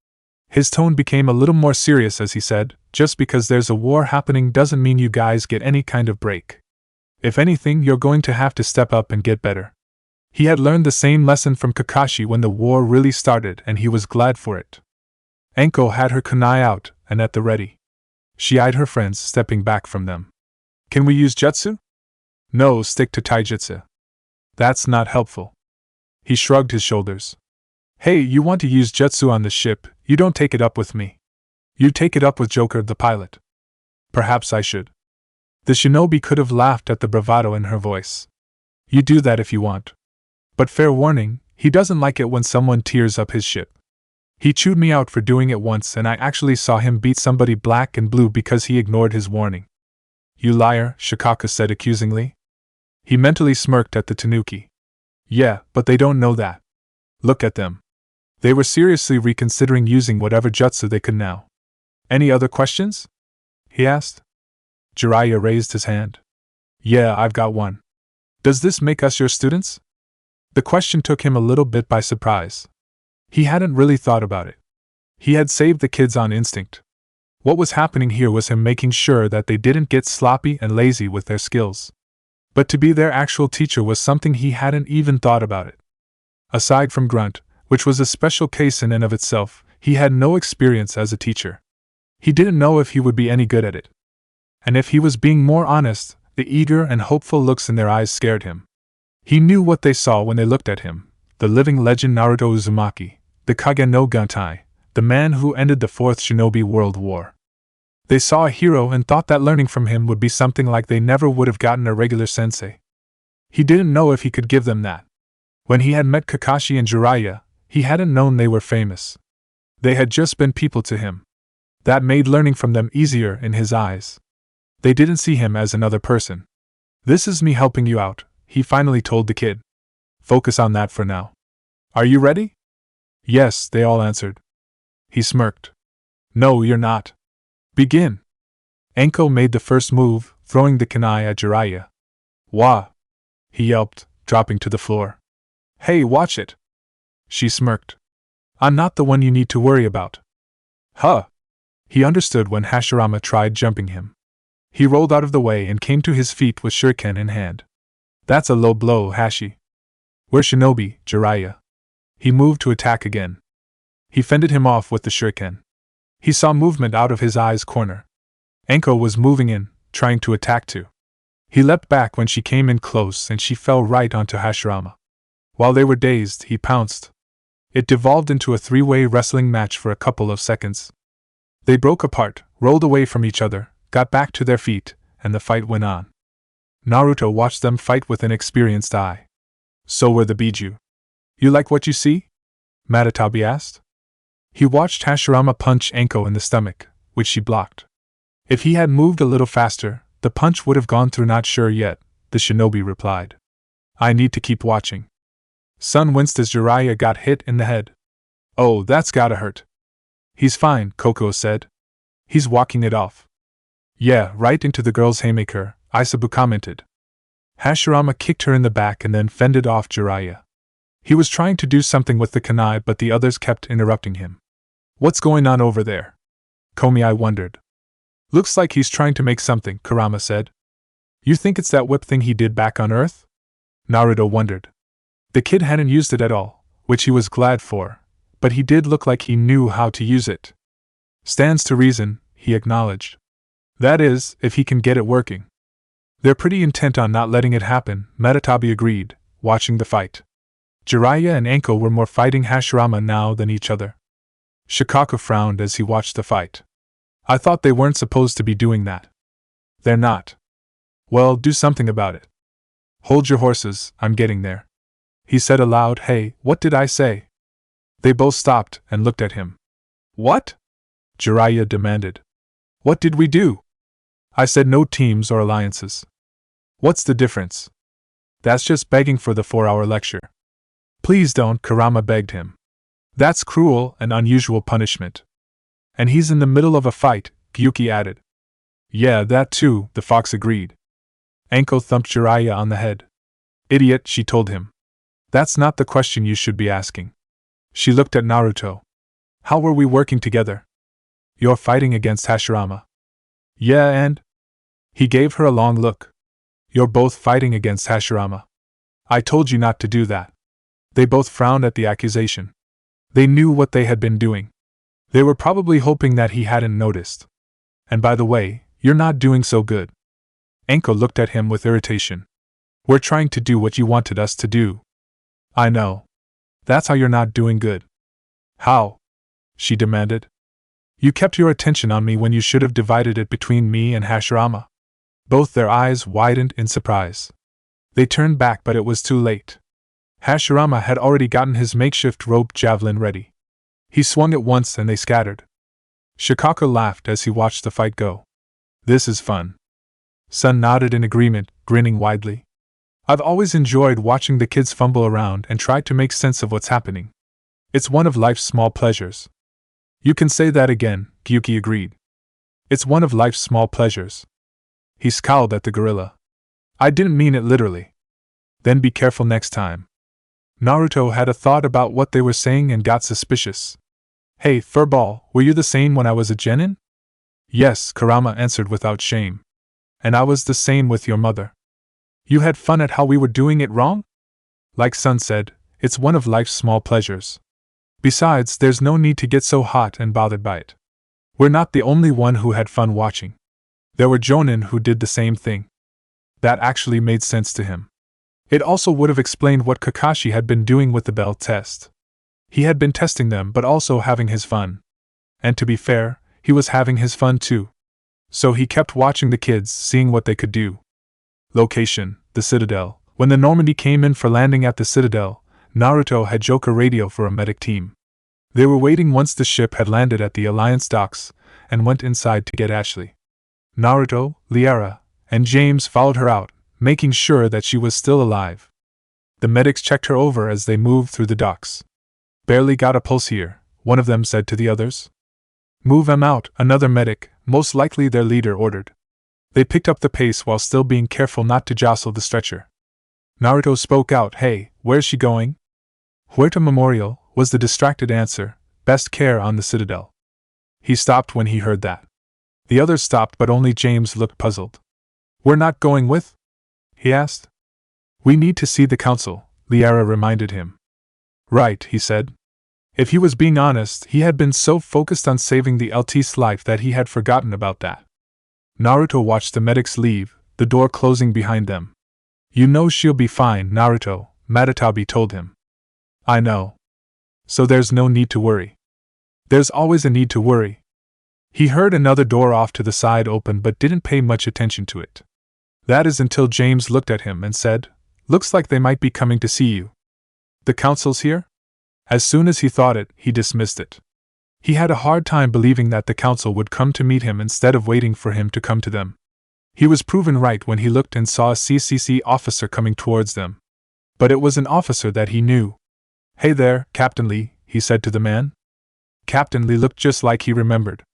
His tone became a little more serious as he said, just because there's a war happening doesn't mean you guys get any kind of break. If anything, you're going to have to step up and get better. He had learned the same lesson from Kakashi when the war really started, and he was glad for it. Anko had her kunai out, and at the ready. She eyed her friends, stepping back from them. Can we use jutsu? No, stick to taijutsu. That's not helpful. He shrugged his shoulders. Hey, you want to use jutsu on the ship, you don't take it up with me. You take it up with Joker the pilot. Perhaps I should. The shinobi could have laughed at the bravado in her voice. You do that if you want. But fair warning, he doesn't like it when someone tears up his ship. He chewed me out for doing it once, and I actually saw him beat somebody black and blue because he ignored his warning. You liar, Shikaka said accusingly. He mentally smirked at the tanuki. Yeah, but they don't know that. Look at them. They were seriously reconsidering using whatever jutsu they could now. Any other questions? He asked. Jiraiya raised his hand. Yeah, I've got one. Does this make us your students? The question took him a little bit by surprise. He hadn't really thought about it. He had saved the kids on instinct. What was happening here was him making sure that they didn't get sloppy and lazy with their skills. But to be their actual teacher was something he hadn't even thought about it. Aside from Grunt, which was a special case in and of itself, he had no experience as a teacher. He didn't know if he would be any good at it. And if he was being more honest, the eager and hopeful looks in their eyes scared him. He knew what they saw when they looked at him, the living legend Naruto Uzumaki, the Kage no Guntai, the man who ended the Fourth Shinobi World War. They saw a hero and thought that learning from him would be something like they never would have gotten a regular sensei. He didn't know if he could give them that. When he had met Kakashi and Jiraiya, he hadn't known they were famous. They had just been people to him. That made learning from them easier in his eyes. They didn't see him as another person. This is me helping you out, he finally told the kid. Focus on that for now. Are you ready? Yes, they all answered. He smirked. No, you're not. Begin. Anko made the first move, throwing the kunai at Jiraiya. Wah! He yelped, dropping to the floor. Hey, watch it! She smirked. I'm not the one you need to worry about. Huh! He understood when Hashirama tried jumping him. He rolled out of the way and came to his feet with shuriken in hand. That's a low blow, Hashi. We're shinobi, Jiraiya. He moved to attack again. He fended him off with the shuriken. He saw movement out of his eye's corner. Anko was moving in, trying to attack too. He leapt back when she came in close and she fell right onto Hashirama. While they were dazed, he pounced. It devolved into a three-way wrestling match for a couple of seconds. They broke apart, rolled away from each other, got back to their feet, and the fight went on. Naruto watched them fight with an experienced eye. So were the Biju. You like what you see? Matatabi asked. He watched Hashirama punch Anko in the stomach, which she blocked. If he had moved a little faster, the punch would have gone through. Not sure yet, the shinobi replied. I need to keep watching. Sun winced as Jiraiya got hit in the head. Oh, that's gotta hurt. He's fine, Koko said. He's walking it off. Yeah, right into the girl's haymaker, Isabu commented. Hashirama kicked her in the back and then fended off Jiraiya. He was trying to do something with the kunai, but the others kept interrupting him. What's going on over there? Komi wondered. Looks like he's trying to make something, Kurama said. You think it's that whip thing he did back on Earth? Naruto wondered. The kid hadn't used it at all, which he was glad for, but he did look like he knew how to use it. Stands to reason, he acknowledged. That is, if he can get it working. They're pretty intent on not letting it happen, Matatabi agreed, watching the fight. Jiraiya and Anko were more fighting Hashirama now than each other. Shikaka frowned as he watched the fight. I thought they weren't supposed to be doing that. They're not. Well, do something about it. Hold your horses, I'm getting there. He said aloud. Hey, what did I say? They both stopped and looked at him. What? Jiraiya demanded. What did we do? I said no teams or alliances. What's the difference? That's just begging for the 4-hour lecture. Please don't, Kurama begged him. That's cruel and unusual punishment. And he's in the middle of a fight, Gyuki added. Yeah, that too, the fox agreed. Anko thumped Jiraiya on the head. Idiot, she told him. That's not the question you should be asking. She looked at Naruto. How were we working together? You're fighting against Hashirama. Yeah, and? He gave her a long look. You're both fighting against Hashirama. I told you not to do that. They both frowned at the accusation. They knew what they had been doing. They were probably hoping that he hadn't noticed. And by the way, you're not doing so good. Anko looked at him with irritation. We're trying to do what you wanted us to do. I know. That's how you're not doing good. How? She demanded. You kept your attention on me when you should have divided it between me and Hashirama. Both their eyes widened in surprise. They turned back, but it was too late. Hashirama had already gotten his makeshift rope javelin ready. He swung it once and they scattered. Shikaka laughed as he watched the fight go. This is fun. Sun nodded in agreement, grinning widely. I've always enjoyed watching the kids fumble around and try to make sense of what's happening. It's one of life's small pleasures. You can say that again, Gyuki agreed. It's one of life's small pleasures. He scowled at the gorilla. I didn't mean it literally. Then be careful next time. Naruto had a thought about what they were saying and got suspicious. Hey, Furball, were you the same when I was a genin? Yes, Kurama answered without shame. And I was the same with your mother. You had fun at how we were doing it wrong? Like Sun said, it's one of life's small pleasures. Besides, there's no need to get so hot and bothered by it. We're not the only one who had fun watching. There were jonin who did the same thing. That actually made sense to him. It also would have explained what Kakashi had been doing with the bell test. He had been testing them but also having his fun. And to be fair, he was having his fun too. So he kept watching the kids, seeing what they could do. Location, the Citadel. When the Normandy came in for landing at the Citadel, Naruto had Joker radio for a medic team. They were waiting once the ship had landed at the Alliance docks, and went inside to get Ashley. Naruto, Liara, and James followed her out, making sure that she was still alive. The medics checked her over as they moved through the docks. Barely got a pulse here, one of them said to the others. Move them out, another medic, most likely their leader, ordered. They picked up the pace while still being careful not to jostle the stretcher. Naruto spoke out, Hey, where's she going? Huerta Memorial, was the distracted answer, best care on the Citadel. He stopped when he heard that. The others stopped, but only James looked puzzled. We're not going with? He asked. We need to see the council, Liara reminded him. Right, he said. If he was being honest, he had been so focused on saving the LT's life that he had forgotten about that. Naruto watched the medics leave, the door closing behind them. You know she'll be fine, Naruto, Matatabi told him. I know. So there's no need to worry. There's always a need to worry. He heard another door off to the side open but didn't pay much attention to it. That is until James looked at him and said, Looks like they might be coming to see you. The council's here? As soon as he thought it, he dismissed it. He had a hard time believing that the council would come to meet him instead of waiting for him to come to them. He was proven right when he looked and saw a CCC officer coming towards them. But it was an officer that he knew. Hey there, Captain Lee, he said to the man. Captain Lee looked just like he remembered.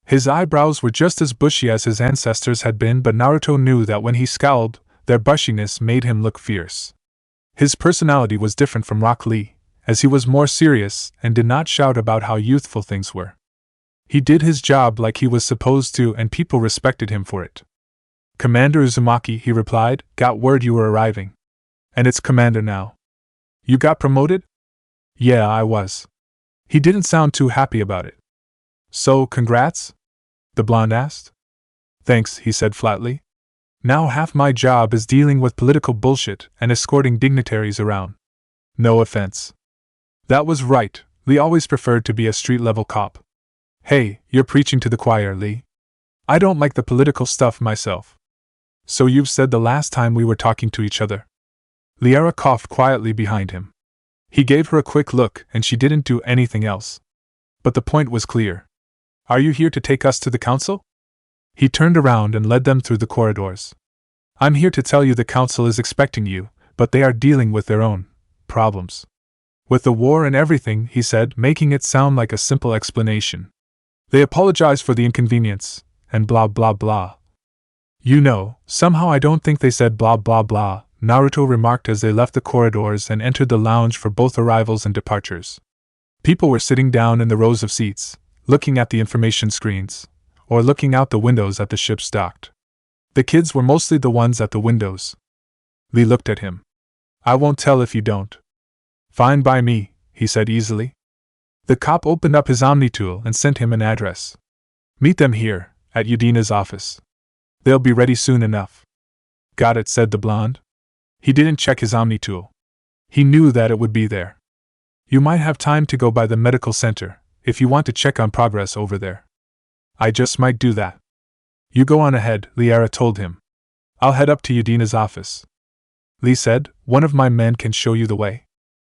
His eyebrows were just as bushy as his ancestors had been, but Naruto knew that when he scowled, their bushiness made him look fierce. His personality was different from Rock Lee, as he was more serious and did not shout about how youthful things were. He did his job like he was supposed to, and people respected him for it. Commander Uzumaki, he replied, got word you were arriving. And it's commander now. You got promoted? Yeah, I was. He didn't sound too happy about it. So, congrats? The blonde asked. Thanks, he said flatly. Now half my job is dealing with political bullshit and escorting dignitaries around. No offense. That was right, Lee always preferred to be a street-level cop. Hey, you're preaching to the choir, Lee. I don't like the political stuff myself. So you've said the last time we were talking to each other. Liara coughed quietly behind him. He gave her a quick look and she didn't do anything else. But the point was clear. Are you here to take us to the council? He turned around and led them through the corridors. I'm here to tell you the council is expecting you, but they are dealing with their own problems. With the war and everything, he said, making it sound like a simple explanation. They apologize for the inconvenience, and blah blah blah. You know, somehow I don't think they said blah blah blah, Naruto remarked as they left the corridors and entered the lounge for both arrivals and departures. People were sitting down in the rows of seats, looking at the information screens, or looking out the windows at the ships docked. The kids were mostly the ones at the windows. Lee looked at him. I won't tell if you don't. Fine by me, he said easily. The cop opened up his Omni-tool and sent him an address. Meet them here, at Udina's office. They'll be ready soon enough. Got it, said the blonde. He didn't check his Omni-tool. He knew that it would be there. You might have time to go by the medical center, if you want to check on progress over there. I just might do that. You go on ahead, Liara told him. I'll head up to Udina's office. Lee said, one of my men can show you the way.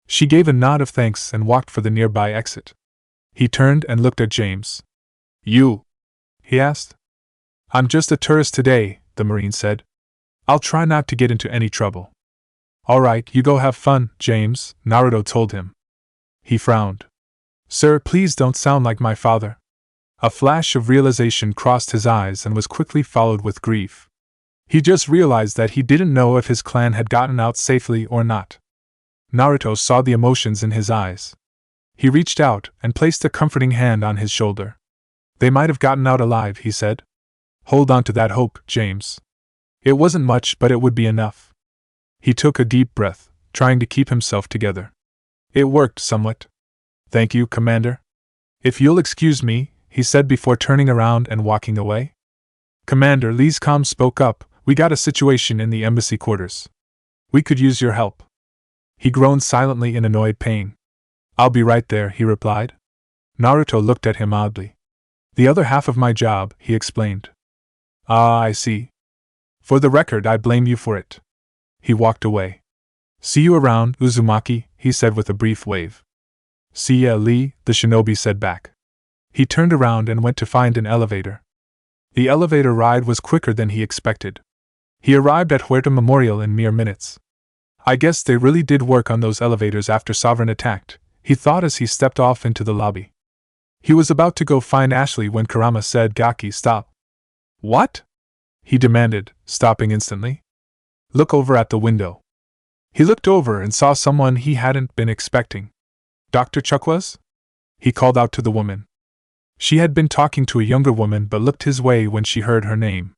She gave a nod of thanks and walked for the nearby exit. He turned and looked at James. You? He asked. I'm just a tourist today, the Marine said. I'll try not to get into any trouble. All right, you go have fun, James, Naruto told him. He frowned. Sir, please don't sound like my father. A flash of realization crossed his eyes and was quickly followed with grief. He just realized that he didn't know if his clan had gotten out safely or not. Naruto saw the emotions in his eyes. He reached out and placed a comforting hand on his shoulder. They might have gotten out alive, he said. Hold on to that hope, James. It wasn't much, but it would be enough. He took a deep breath, trying to keep himself together. It worked somewhat. Thank you, Commander. If you'll excuse me, he said before turning around and walking away. Commander, Lee's comm spoke up. We got a situation in the embassy quarters. We could use your help. He groaned silently in annoyed pain. I'll be right there, he replied. Naruto looked at him oddly. The other half of my job, he explained. Ah, I see. For the record, I blame you for it. He walked away. See you around, Uzumaki, he said with a brief wave. See ya, Lee, the shinobi said back. He turned around and went to find an elevator. The elevator ride was quicker than he expected. He arrived at Huerta Memorial in mere minutes. I guess they really did work on those elevators after Sovereign attacked, he thought as he stepped off into the lobby. He was about to go find Ashley when Kurama said, Gaki, stop. What? He demanded, stopping instantly. Look over at the window. He looked over and saw someone he hadn't been expecting. Dr. Chukwas? He called out to the woman. She had been talking to a younger woman but looked his way when she heard her name.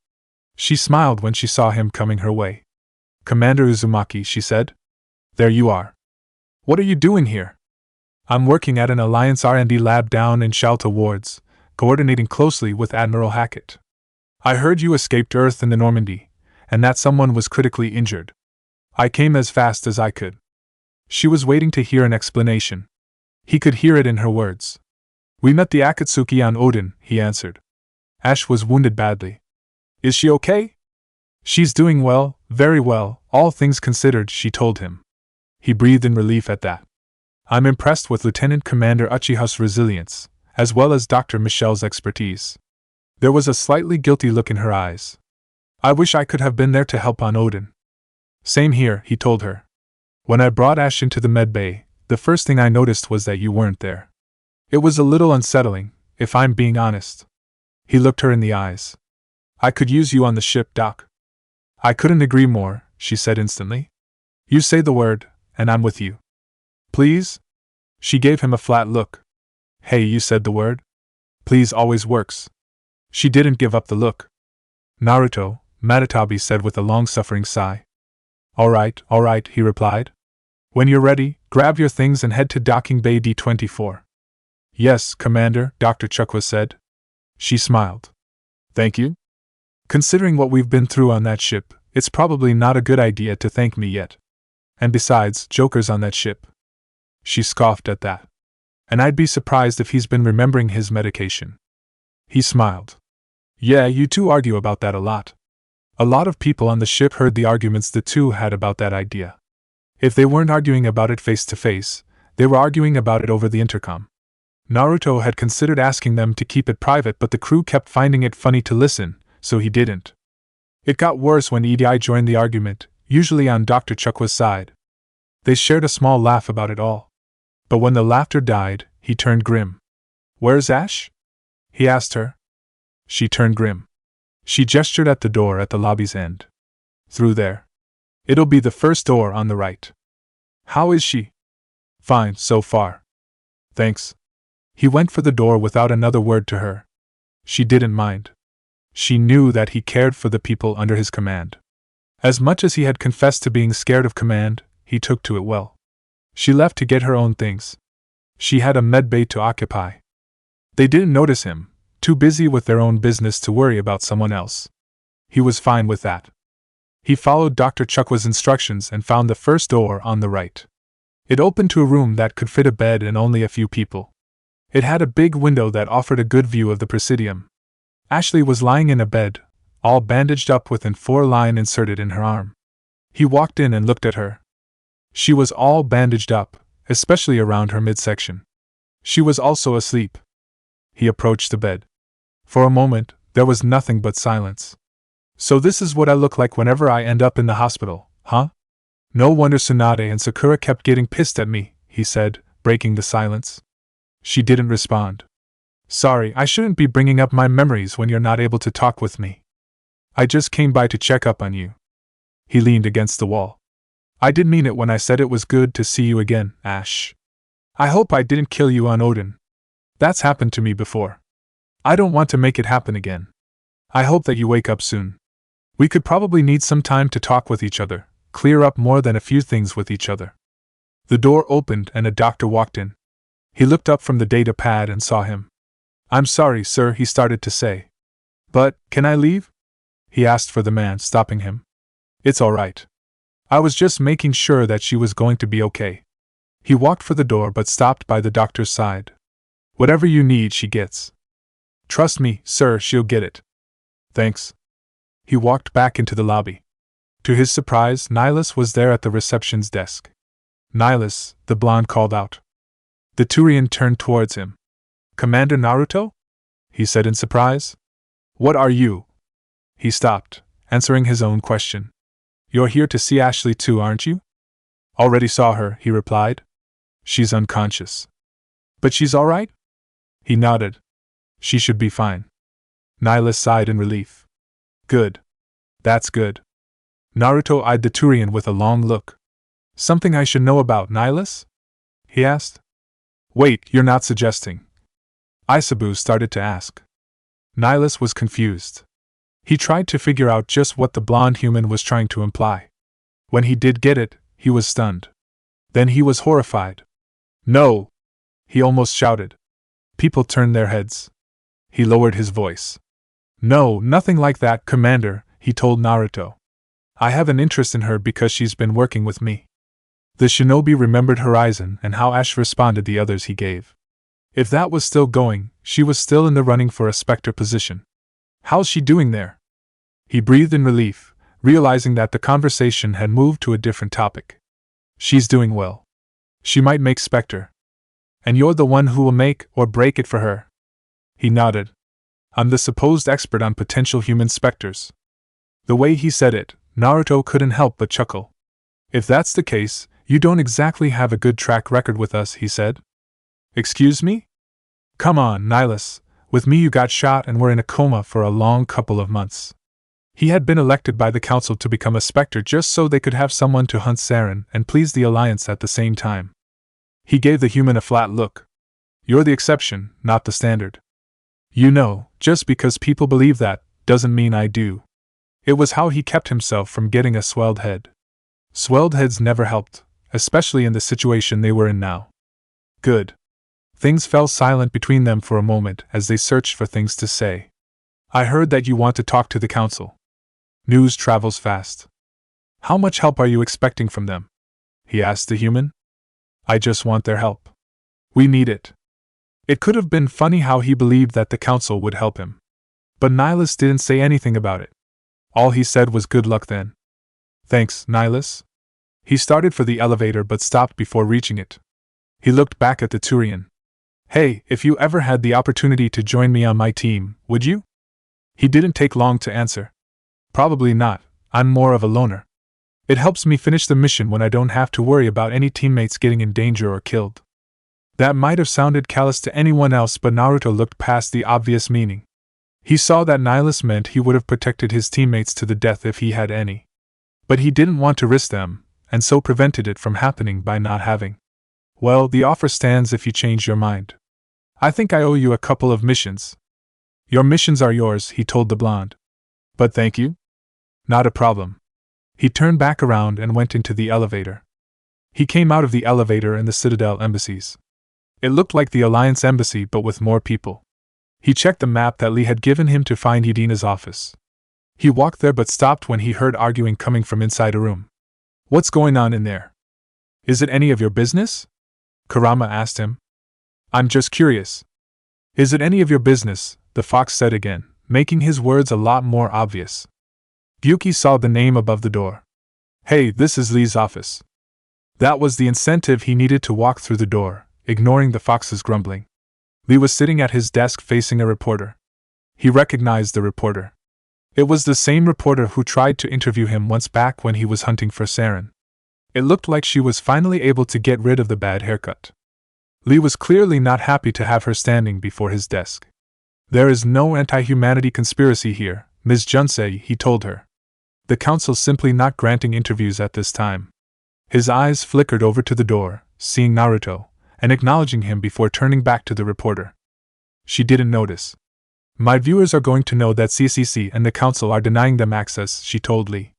She smiled when she saw him coming her way. Commander Uzumaki, she said. There you are. What are you doing here? I'm working at an Alliance R&D lab down in Shalta Wards, coordinating closely with Admiral Hackett. I heard you escaped Earth in the Normandy, and that someone was critically injured. I came as fast as I could. She was waiting to hear an explanation. He could hear it in her words. We met the Akatsuki on Odin, he answered. Ash was wounded badly. Is she okay? She's doing well, very well, all things considered, she told him. He breathed in relief at that. I'm impressed with Lieutenant Commander Uchiha's resilience, as well as Dr. Michelle's expertise. There was a slightly guilty look in her eyes. I wish I could have been there to help on Odin. Same here, he told her. When I brought Ash into the med bay, the first thing I noticed was that you weren't there. It was a little unsettling, if I'm being honest. He looked her in the eyes. I could use you on the ship, Doc. I couldn't agree more, she said instantly. You say the word, and I'm with you. Please? She gave him a flat look. Hey, you said the word? Please always works. She didn't give up the look. Naruto, Matatabi said with a long-suffering sigh. All right, he replied. When you're ready, grab your things and head to Docking Bay D-24. Yes, Commander, Dr. Chukwa said. She smiled. Thank you? Considering what we've been through on that ship, it's probably not a good idea to thank me yet. And besides, Joker's on that ship. She scoffed at that. And I'd be surprised if he's been remembering his medication. He smiled. Yeah, you two argue about that a lot. A lot of people on the ship heard the arguments the two had about that idea. If they weren't arguing about it face to face, they were arguing about it over the intercom. Naruto had considered asking them to keep it private, but the crew kept finding it funny to listen, so he didn't. It got worse when Edi joined the argument, usually on Dr. Chukwa's side. They shared a small laugh about it all. But when the laughter died, he turned grim. "Where's Ash?" he asked her. She turned grim. She gestured at the door at the lobby's end. "Through there. It'll be the first door on the right." "How is she?" "Fine, so far. Thanks." He went for the door without another word to her. She didn't mind. She knew that he cared for the people under his command. As much as he had confessed to being scared of command, he took to it well. She left to get her own things. She had a medbay to occupy. They didn't notice him, too busy with their own business to worry about someone else. He was fine with that. He followed Dr. Chukwa's instructions and found the first door on the right. It opened to a room that could fit a bed and only a few people. It had a big window that offered a good view of the Presidium. Ashley was lying in a bed, all bandaged up with an 4-line inserted in her arm. He walked in and looked at her. She was all bandaged up, especially around her midsection. She was also asleep. He approached the bed. For a moment, there was nothing but silence. "So this is what I look like whenever I end up in the hospital, huh? No wonder Tsunade and Sakura kept getting pissed at me," he said, breaking the silence. She didn't respond. "Sorry, I shouldn't be bringing up my memories when you're not able to talk with me. I just came by to check up on you." He leaned against the wall. "I did mean it when I said it was good to see you again, Ash. I hope I didn't kill you on Odin. That's happened to me before. I don't want to make it happen again. I hope that you wake up soon. We could probably need some time to talk with each other, clear up more than a few things with each other." The door opened and a doctor walked in. He looked up from the data pad and saw him. "I'm sorry, sir," he started to say. "But, can I leave?" he asked for the man, stopping him. "It's all right. I was just making sure that she was going to be okay." He walked for the door but stopped by the doctor's side. "Whatever you need, she gets. Trust me, sir, she'll get it." "Thanks." He walked back into the lobby. To his surprise, Nihilus was there at the reception's desk. "Nihilus," the blonde called out. The Turian turned towards him. "Commander Naruto?" he said in surprise. "What are you?" He stopped, answering his own question. "You're here to see Ashley too, aren't you?" "Already saw her," he replied. "She's unconscious." "But she's all right?" He nodded. "She should be fine." Nihilus sighed in relief. "Good. That's good." Naruto eyed the Turian with a long look. "Something I should know about, Nihilus?" he asked. "Wait, you're not suggesting?" Isabu started to ask. Nihilus was confused. He tried to figure out just what the blonde human was trying to imply. When he did get it, he was stunned. Then he was horrified. "No!" he almost shouted. People turned their heads. He lowered his voice. "No, nothing like that, Commander," he told Naruto. "I have an interest in her because she's been working with me." The shinobi remembered Horizon and how Ash responded the others he gave. If that was still going, she was still in the running for a Spectre position. "How's she doing there?" He breathed in relief, realizing that the conversation had moved to a different topic. "She's doing well. She might make Spectre. And you're the one who will make or break it for her." He nodded. "I'm the supposed expert on potential human specters." The way he said it, Naruto couldn't help but chuckle. "If that's the case, you don't exactly have a good track record with us," he said. "Excuse me?" "Come on, Nihilus, with me you got shot and were in a coma for a long couple of months." He had been elected by the council to become a Spectre just so they could have someone to hunt Saren and please the Alliance at the same time. He gave the human a flat look. "You're the exception, not the standard. You know, just because people believe that, doesn't mean I do." It was how he kept himself from getting a swelled head. Swelled heads never helped, especially in the situation they were in now. "Good." Things fell silent between them for a moment as they searched for things to say. "I heard that you want to talk to the council. News travels fast. How much help are you expecting from them?" he asked the human. "I just want their help. We need it." It could have been funny how he believed that the council would help him. But Nihilus didn't say anything about it. All he said was good luck then. "Thanks, Nihilus." He started for the elevator but stopped before reaching it. He looked back at the Turian. "Hey, if you ever had the opportunity to join me on my team, would you?" He didn't take long to answer. Probably not, I'm more of a loner. It helps me finish the mission when I don't have to worry about any teammates getting in danger or killed. That might have sounded callous to anyone else, but Naruto looked past the obvious meaning. He saw that Nihilus meant he would have protected his teammates to the death if he had any. But he didn't want to risk them, and so prevented it from happening by not having. Well, the offer stands if you change your mind. I think I owe you a couple of missions. Your missions are yours, he told the blonde. But thank you? Not a problem. He turned back around and went into the elevator. He came out of the elevator in the Citadel embassies. It looked like the Alliance embassy but with more people. He checked the map that Lee had given him to find Yudina's office. He walked there but stopped when he heard arguing coming from inside a room. What's going on in there? Is it any of your business? Kurama asked him. I'm just curious. Is it any of your business? The fox said again, making his words a lot more obvious. Gyuki saw the name above the door. Hey, this is Lee's office. That was the incentive he needed to walk through the door, ignoring the fox's grumbling. Lee was sitting at his desk facing a reporter. He recognized the reporter. It was the same reporter who tried to interview him once back when he was hunting for Saren. It looked like she was finally able to get rid of the bad haircut. Lee was clearly not happy to have her standing before his desk. There is no anti-humanity conspiracy here, Ms. Junsei, he told her. The council's simply not granting interviews at this time. His eyes flickered over to the door, seeing Naruto, and acknowledging him before turning back to the reporter. She didn't notice. My viewers are going to know that CCC and the council are denying them access, she told Lee.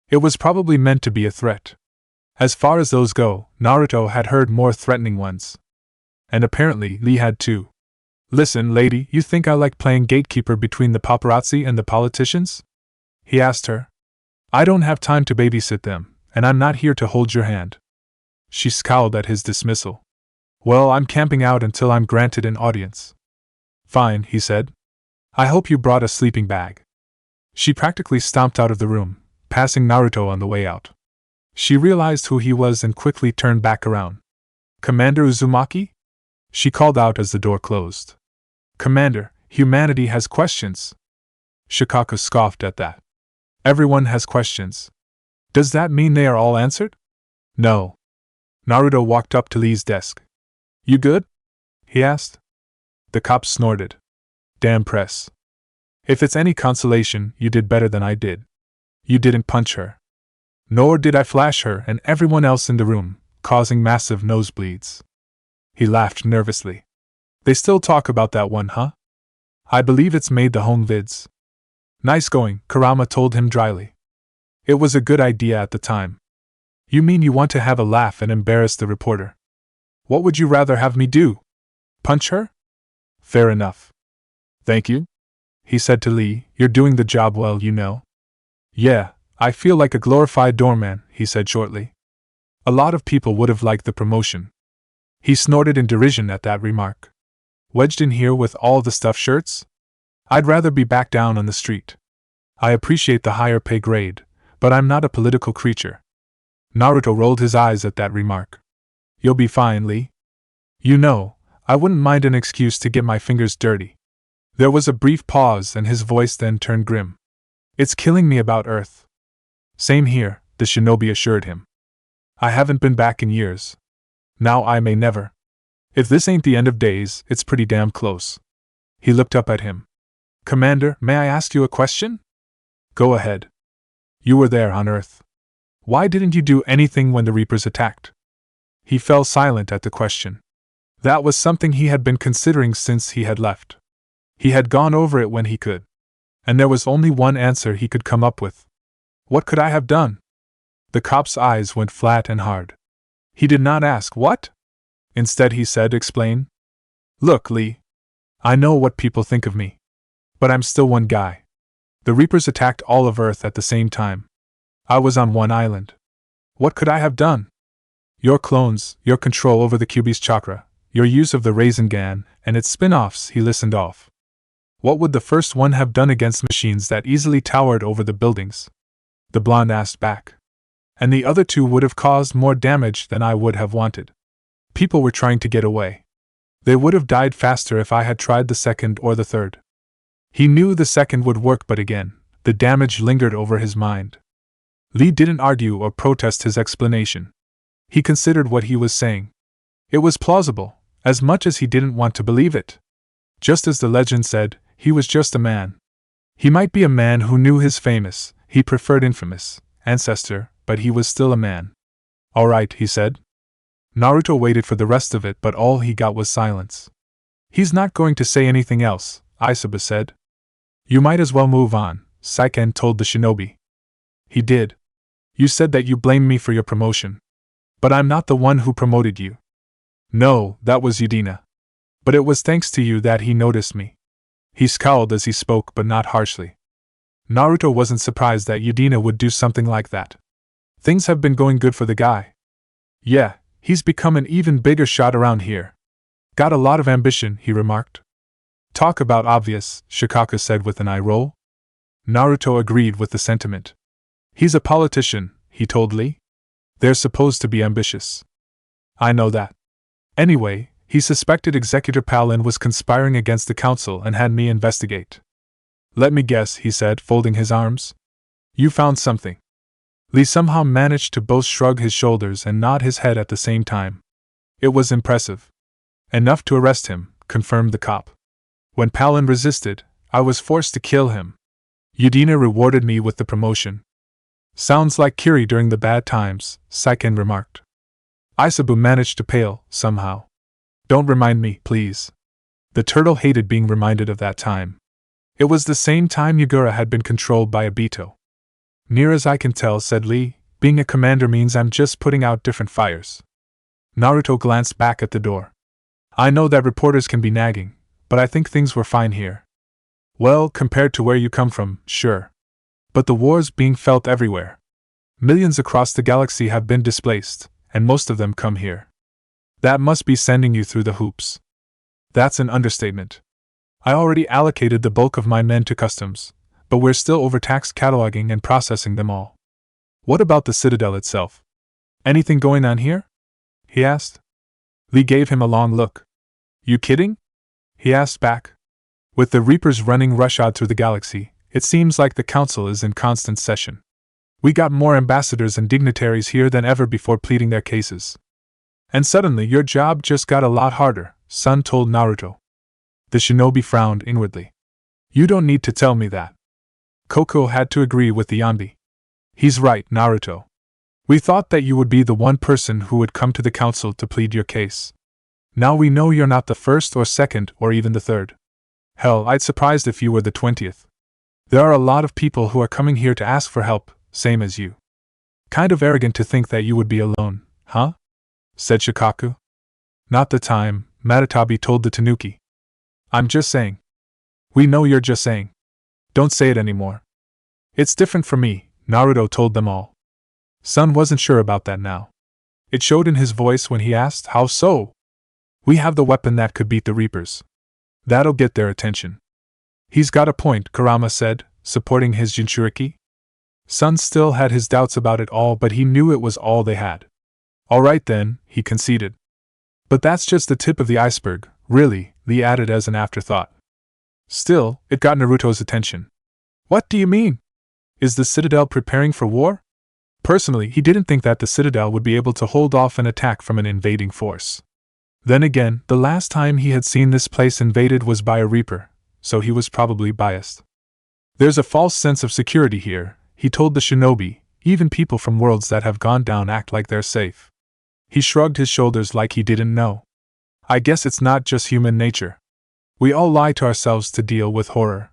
It was probably meant to be a threat. As far as those go, Naruto had heard more threatening ones. And apparently Lee had too. Listen, lady, you think I like playing gatekeeper between the paparazzi and the politicians? He asked her. I don't have time to babysit them, and I'm not here to hold your hand. She scowled at his dismissal. Well, I'm camping out until I'm granted an audience. Fine, he said. I hope you brought a sleeping bag. She practically stomped out of the room, passing Naruto on the way out. She realized who he was and quickly turned back around. Commander Uzumaki? She called out as the door closed. Commander, humanity has questions. Shikaku scoffed at that. Everyone has questions. Does that mean they are all answered? No. Naruto walked up to Lee's desk. You good? He asked. The cop snorted. Damn press. If it's any consolation, you did better than I did. You didn't punch her. Nor did I flash her and everyone else in the room, causing massive nosebleeds. He laughed nervously. They still talk about that one, huh? I believe it's made the home vids. Nice going, Kurama told him dryly. It was a good idea at the time. You mean you want to have a laugh and embarrass the reporter? What would you rather have me do? Punch her? Fair enough. Thank you, he said to Lee. You're doing the job well, you know. Yeah, I feel like a glorified doorman, he said shortly. A lot of people would have liked the promotion. He snorted in derision at that remark. Wedged in here with all the stuffed shirts? I'd rather be back down on the street. I appreciate the higher pay grade, but I'm not a political creature. Naruto rolled his eyes at that remark. You'll be fine, Lee. You know, I wouldn't mind an excuse to get my fingers dirty. There was a brief pause and his voice then turned grim. It's killing me about Earth. Same here, the shinobi assured him. I haven't been back in years. Now I may never. If this ain't the end of days, it's pretty damn close. He looked up at him. Commander, may I ask you a question? Go ahead. You were there on Earth. Why didn't you do anything when the Reapers attacked? He fell silent at the question. That was something he had been considering since he had left. He had gone over it when he could. And there was only one answer he could come up with. What could I have done? The cop's eyes went flat and hard. He did not ask what? Instead he said, explain. Look, Lee. I know what people think of me. But I'm still one guy. The Reapers attacked all of Earth at the same time. I was on one island. What could I have done? Your clones, your control over the Kyuubi's chakra, your use of the Rasengan, and its spin-offs, he listened off. What would the first one have done against machines that easily towered over the buildings? The blonde asked back. And the other two would have caused more damage than I would have wanted. People were trying to get away. They would have died faster if I had tried the second or the third. He knew the second would work, but again, the damage lingered over his mind. Lee didn't argue or protest his explanation. He considered what he was saying. It was plausible, as much as he didn't want to believe it. Just as the legend said, he was just a man. He might be a man who knew his famous, he preferred infamous, ancestor, but he was still a man. All right, he said. Naruto waited for the rest of it, but all he got was silence. He's not going to say anything else, Isaba said. You might as well move on, Saiken told the shinobi. He did. You said that you blamed me for your promotion. But I'm not the one who promoted you. No, that was Udina. But it was thanks to you that he noticed me. He scowled as he spoke, but not harshly. Naruto wasn't surprised that Udina would do something like that. Things have been going good for the guy. Yeah, he's become an even bigger shot around here. Got a lot of ambition, he remarked. Talk about obvious, Shikaka said with an eye roll. Naruto agreed with the sentiment. He's a politician, he told Lee. They're supposed to be ambitious. I know that. Anyway, he suspected Executor Palin was conspiring against the council and had me investigate. Let me guess, he said, folding his arms. You found something. Lee somehow managed to both shrug his shoulders and nod his head at the same time. It was impressive. Enough to arrest him, confirmed the cop. When Palin resisted, I was forced to kill him. Udina rewarded me with the promotion. Sounds like Kiri during the bad times, Saiken remarked. Isabu managed to pale, somehow. Don't remind me, please. The turtle hated being reminded of that time. It was the same time Yagura had been controlled by Obito. Near as I can tell, said Lee, being a commander means I'm just putting out different fires. Naruto glanced back at the door. I know that reporters can be nagging, but I think things were fine here. Well, compared to where you come from, sure. But the war's being felt everywhere. Millions across the galaxy have been displaced, and most of them come here. That must be sending you through the hoops. That's an understatement. I already allocated the bulk of my men to customs, but we're still overtaxed cataloging and processing them all. What about the Citadel itself? Anything going on here? He asked. Lee gave him a long look. You kidding? He asked back. With the Reapers running roughshod through the galaxy, it seems like the council is in constant session. We got more ambassadors and dignitaries here than ever before pleading their cases. And suddenly your job just got a lot harder, Sun told Naruto. The shinobi frowned inwardly. You don't need to tell me that. Koko had to agree with the Yonbi. He's right, Naruto. We thought that you would be the one person who would come to the council to plead your case. Now we know you're not the first or second or even the third. Hell, I'd surprised if you were the 20th. There are a lot of people who are coming here to ask for help, same as you. Kind of arrogant to think that you would be alone, huh? Said Shikaku. Not the time, Matatabi told the Tanuki. I'm just saying. We know you're just saying. Don't say it anymore. It's different for me, Naruto told them all. Sun wasn't sure about that now. It showed in his voice when he asked, how so? We have the weapon that could beat the Reapers. That'll get their attention. He's got a point, Kurama said, supporting his Jinchuriki. Sun still had his doubts about it all, but he knew it was all they had. All right then, he conceded. But that's just the tip of the iceberg, really, Lee added as an afterthought. Still, it got Naruto's attention. What do you mean? Is the Citadel preparing for war? Personally, he didn't think that the Citadel would be able to hold off an attack from an invading force. Then again, the last time he had seen this place invaded was by a Reaper, so he was probably biased. There's a false sense of security here, he told the shinobi. Even people from worlds that have gone down act like they're safe. He shrugged his shoulders like he didn't know. I guess it's not just human nature. We all lie to ourselves to deal with horror.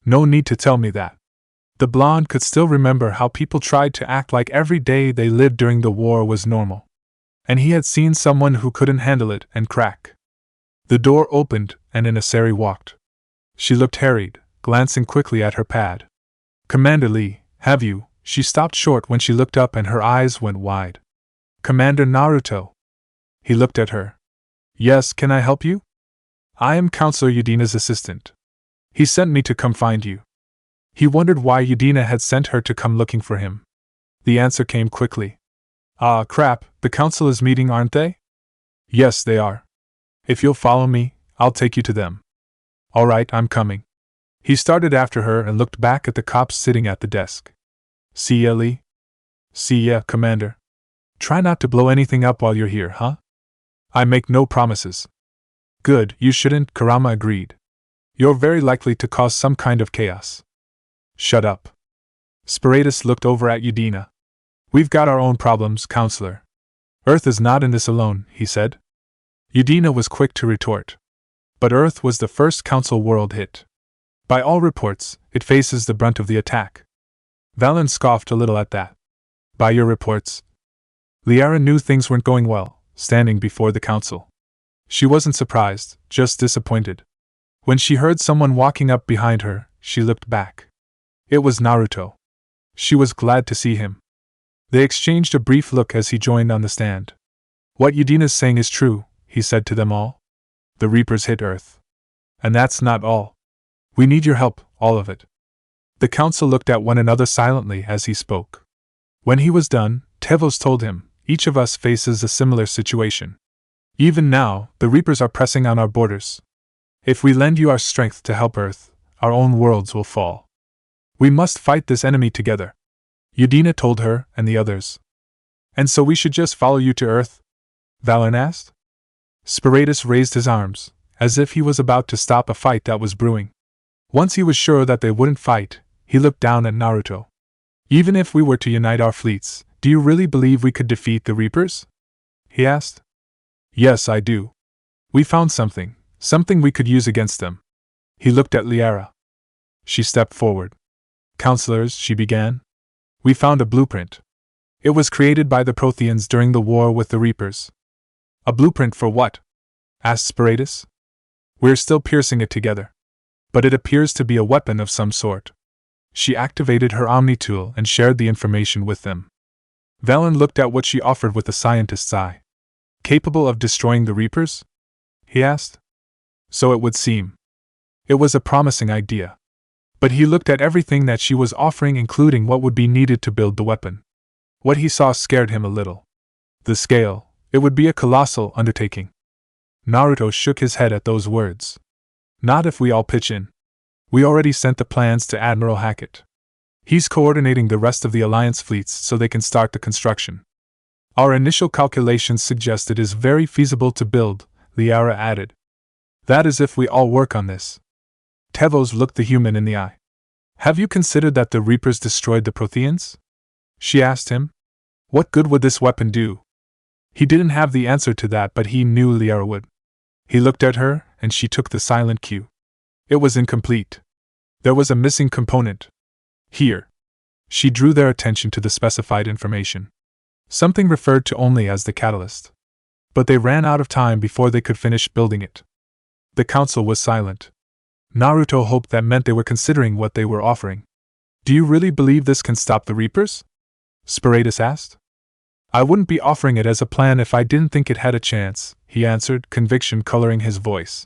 No need to tell me that. The blonde could still remember how people tried to act like every day they lived during the war was normal. And he had seen someone who couldn't handle it and crack. The door opened, and Inasari walked. She looked harried, glancing quickly at her pad. Commander Lee, have you? She stopped short when she looked up and her eyes went wide. Commander Naruto. He looked at her. Yes, can I help you? I am Counselor Udina's assistant. He sent me to come find you. He wondered why Udina had sent her to come looking for him. The answer came quickly. Ah, crap, the council is meeting, aren't they? Yes, they are. If you'll follow me, I'll take you to them. All right, I'm coming. He started after her and looked back at the cops sitting at the desk. See ya, Lee? See ya, Commander. Try not to blow anything up while you're here, huh? I make no promises. Good, you shouldn't, Kurama agreed. You're very likely to cause some kind of chaos. Shut up. Spiratus looked over at Udina. We've got our own problems, Counselor. Earth is not in this alone, he said. Udina was quick to retort. But Earth was the first Council world hit. By all reports, it faces the brunt of the attack. Valen scoffed a little at that. By your reports? Liara knew things weren't going well, standing before the Council. She wasn't surprised, just disappointed. When she heard someone walking up behind her, she looked back. It was Naruto. She was glad to see him. They exchanged a brief look as he joined on the stand. What Udina's saying is true, he said to them all. The Reapers hit Earth. And that's not all. We need your help, all of it. The Council looked at one another silently as he spoke. When he was done, Tevos told him, each of us faces a similar situation. Even now, the Reapers are pressing on our borders. If we lend you our strength to help Earth, our own worlds will fall. We must fight this enemy together. Udina told her and the others. And so we should just follow you to Earth? Valen asked. Spiratus raised his arms, as if he was about to stop a fight that was brewing. Once he was sure that they wouldn't fight, he looked down at Naruto. Even if we were to unite our fleets, do you really believe we could defeat the Reapers? He asked. Yes, I do. We found something we could use against them. He looked at Liara. She stepped forward. Counselors, she began. We found a blueprint. It was created by the Protheans during the war with the Reapers. A blueprint for what? Asked Spiratus. We're still piercing it together. But it appears to be a weapon of some sort. She activated her Omni-tool and shared the information with them. Valen looked at what she offered with a scientist's eye. Capable of destroying the Reapers? He asked. So it would seem. It was a promising idea. But he looked at everything that she was offering, including what would be needed to build the weapon. What he saw scared him a little. The scale, it would be a colossal undertaking. Naruto shook his head at those words. Not if we all pitch in. We already sent the plans to Admiral Hackett. He's coordinating the rest of the Alliance fleets so they can start the construction. Our initial calculations suggest it is very feasible to build, Liara added. That is if we all work on this. Tevos looked the human in the eye. Have you considered that the Reapers destroyed the Protheans? She asked him. What good would this weapon do? He didn't have the answer to that, but he knew Liara would. He looked at her, and she took the silent cue. It was incomplete. There was a missing component. Here. She drew their attention to the specified information. Something referred to only as the catalyst. But they ran out of time before they could finish building it. The Council was silent. Naruto hoped that meant they were considering what they were offering. Do you really believe this can stop the Reapers? Spiratus asked. I wouldn't be offering it as a plan if I didn't think it had a chance, he answered, conviction coloring his voice.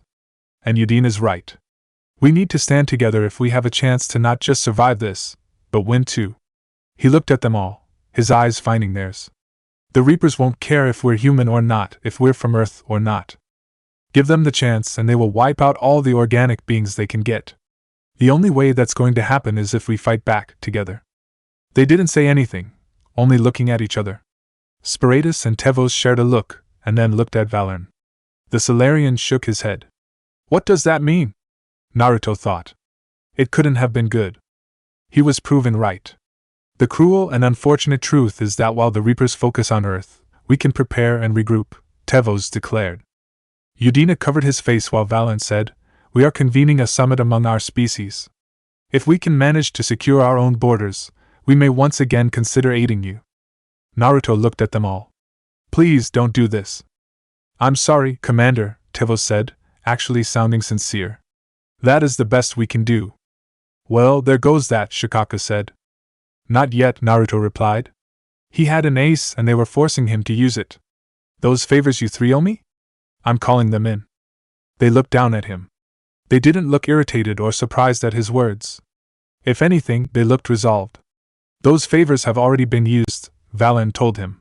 And Udina's right. We need to stand together if we have a chance to not just survive this, but win too. He looked at them all, his eyes finding theirs. The Reapers won't care if we're human or not, if we're from Earth or not. Give them the chance and they will wipe out all the organic beings they can get. The only way that's going to happen is if we fight back together. They didn't say anything, only looking at each other. Spiratus and Tevos shared a look, and then looked at Valern. The Solarian shook his head. What does that mean? Naruto thought. It couldn't have been good. He was proven right. The cruel and unfortunate truth is that while the Reapers focus on Earth, we can prepare and regroup, Tevos declared. Udina covered his face while Valern said, We are convening a summit among our species. If we can manage to secure our own borders, we may once again consider aiding you. Naruto looked at them all. Please don't do this. I'm sorry, Commander, Tevos said, actually sounding sincere. That is the best we can do. Well, there goes that, Shikaka said. Not yet, Naruto replied. He had an ace and they were forcing him to use it. Those favors you three owe me? I'm calling them in. They looked down at him. They didn't look irritated or surprised at his words. If anything, they looked resolved. Those favors have already been used, Valen told him.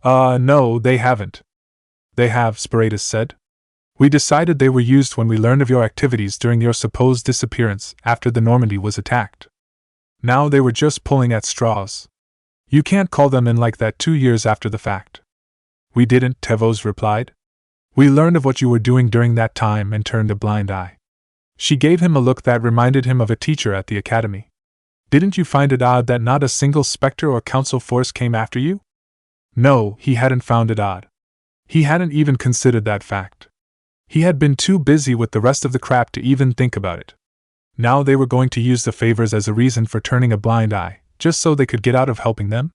No, they haven't. They have, Spiratus said. We decided they were used when we learned of your activities during your supposed disappearance after the Normandy was attacked. Now they were just pulling at straws. You can't call them in like that 2 years after the fact. We didn't, Tevos replied. We learned of what you were doing during that time and turned a blind eye. She gave him a look that reminded him of a teacher at the academy. Didn't you find it odd that not a single Spectre or Council force came after you? No, he hadn't found it odd. He hadn't even considered that fact. He had been too busy with the rest of the crap to even think about it. Now they were going to use the favors as a reason for turning a blind eye, just so they could get out of helping them?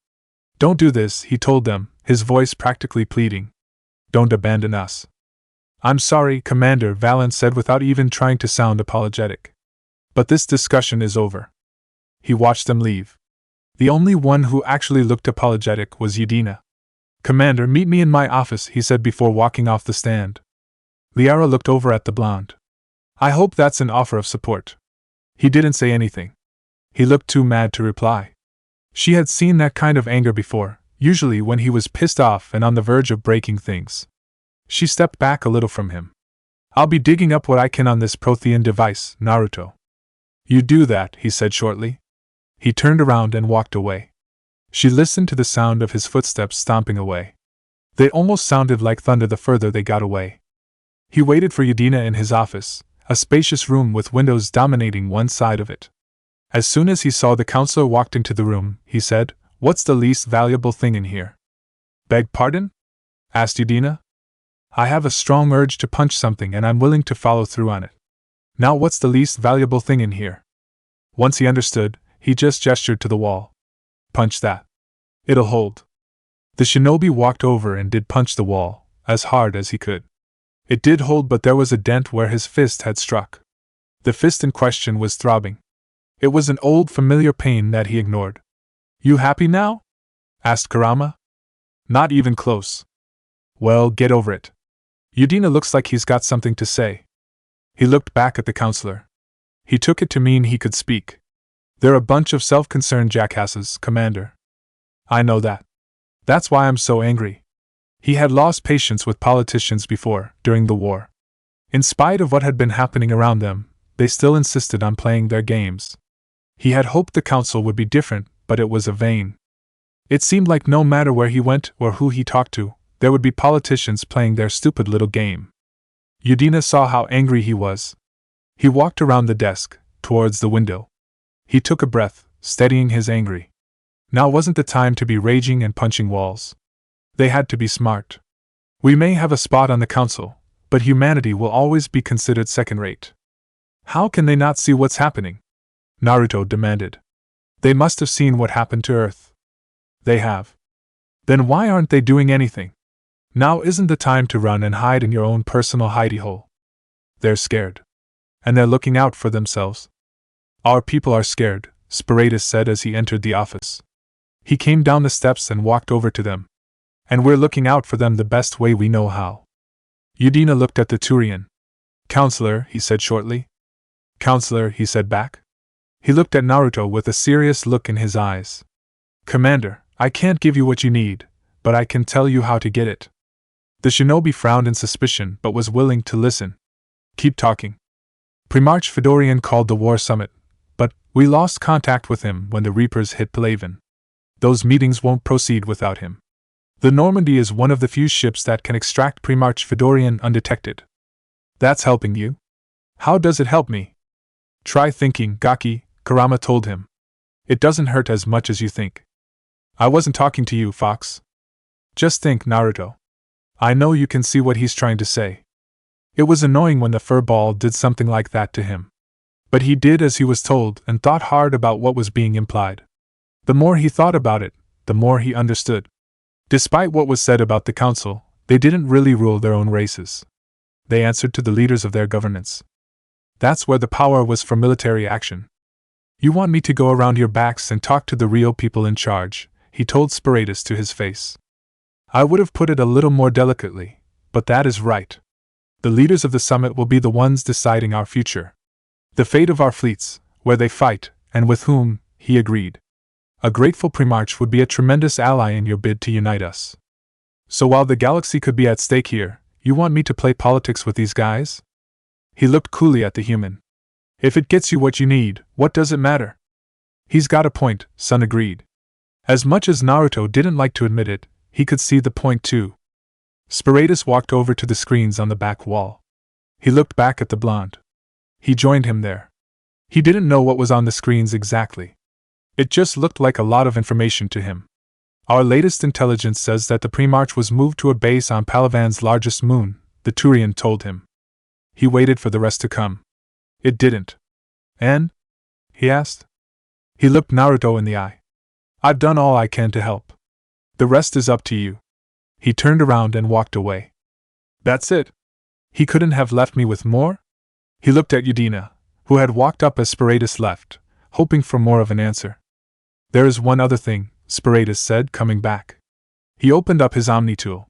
Don't do this, he told them, his voice practically pleading. Don't abandon us. I'm sorry, Commander, Valen said without even trying to sound apologetic. But this discussion is over. He watched them leave. The only one who actually looked apologetic was Udina. Commander, meet me in my office, he said before walking off the stand. Liara looked over at the blonde. I hope that's an offer of support. He didn't say anything. He looked too mad to reply. She had seen that kind of anger before, usually when he was pissed off and on the verge of breaking things. She stepped back a little from him. I'll be digging up what I can on this Prothean device, Naruto. You do that, he said shortly. He turned around and walked away. She listened to the sound of his footsteps stomping away. They almost sounded like thunder the further they got away. He waited for Udina in his office, a spacious room with windows dominating one side of it. As soon as he saw the counselor walked into the room, he said, What's the least valuable thing in here? Beg pardon? Asked Udina. I have a strong urge to punch something and I'm willing to follow through on it. Now what's the least valuable thing in here? Once he understood, he just gestured to the wall. Punch that. It'll hold. The shinobi walked over and did punch the wall, as hard as he could. It did hold, but there was a dent where his fist had struck. The fist in question was throbbing. It was an old familiar pain that he ignored. You happy now? Asked Kurama. Not even close. Well, get over it. Udina looks like he's got something to say. He looked back at the counselor. He took it to mean he could speak. They're a bunch of self-concerned jackasses, Commander. I know that. That's why I'm so angry. He had lost patience with politicians before, during the war. In spite of what had been happening around them, they still insisted on playing their games. He had hoped the council would be different, but it was a vain. It seemed like no matter where he went or who he talked to, there would be politicians playing their stupid little game. Udina saw how angry he was. He walked around the desk, towards the window. He took a breath, steadying his anger. Now wasn't the time to be raging and punching walls. They had to be smart. We may have a spot on the council, but humanity will always be considered second-rate. How can they not see what's happening? Naruto demanded. They must have seen what happened to Earth. They have. Then why aren't they doing anything? Now isn't the time to run and hide in your own personal hidey hole. They're scared. And they're looking out for themselves. Our people are scared, Spiratus said as he entered the office. He came down the steps and walked over to them. And we're looking out for them the best way we know how. Udina looked at the Turian. Counselor, he said shortly. Counselor, he said back. He looked at Naruto with a serious look in his eyes. Commander, I can't give you what you need, but I can tell you how to get it. The shinobi frowned in suspicion but was willing to listen. Keep talking. Primarch Fedorian called the war summit, but we lost contact with him when the Reapers hit Palaven. Those meetings won't proceed without him. The Normandy is one of the few ships that can extract Primarch Fedorian undetected. That's helping you? How does it help me? Try thinking, Gaki, Kurama told him. It doesn't hurt as much as you think. I wasn't talking to you, Fox. Just think, Naruto. I know you can see what he's trying to say. It was annoying when the furball did something like that to him. But he did as he was told and thought hard about what was being implied. The more he thought about it, the more he understood. Despite what was said about the council, they didn't really rule their own races. They answered to the leaders of their governance. That's where the power was for military action. You want me to go around your backs and talk to the real people in charge, he told Spiratus to his face. I would have put it a little more delicately, but that is right. The leaders of the summit will be the ones deciding our future. The fate of our fleets, where they fight, and with whom, he agreed. A grateful Primarch would be a tremendous ally in your bid to unite us. So while the galaxy could be at stake here, You want me to play politics with these guys? He looked coolly at the human. If it gets you what you need, what does it matter? He's got a point, Sun agreed. As much as Naruto didn't like to admit it, he could see the point too. Spiritus walked over to the screens on the back wall. He looked back at the blonde. He joined him there. He didn't know what was on the screens exactly. It just looked like a lot of information to him. Our latest intelligence says that the Primarch was moved to a base on Palavan's largest moon, the Turian told him. He waited for the rest to come. It didn't. And? He asked. He looked Naruto in the eye. I've done all I can to help. The rest is up to you. He turned around and walked away. That's it? He couldn't have left me with more? He looked at Udina, who had walked up as Spiritus left, hoping for more of an answer. There is one other thing, Spiritus said, coming back. He opened up his Omni tool.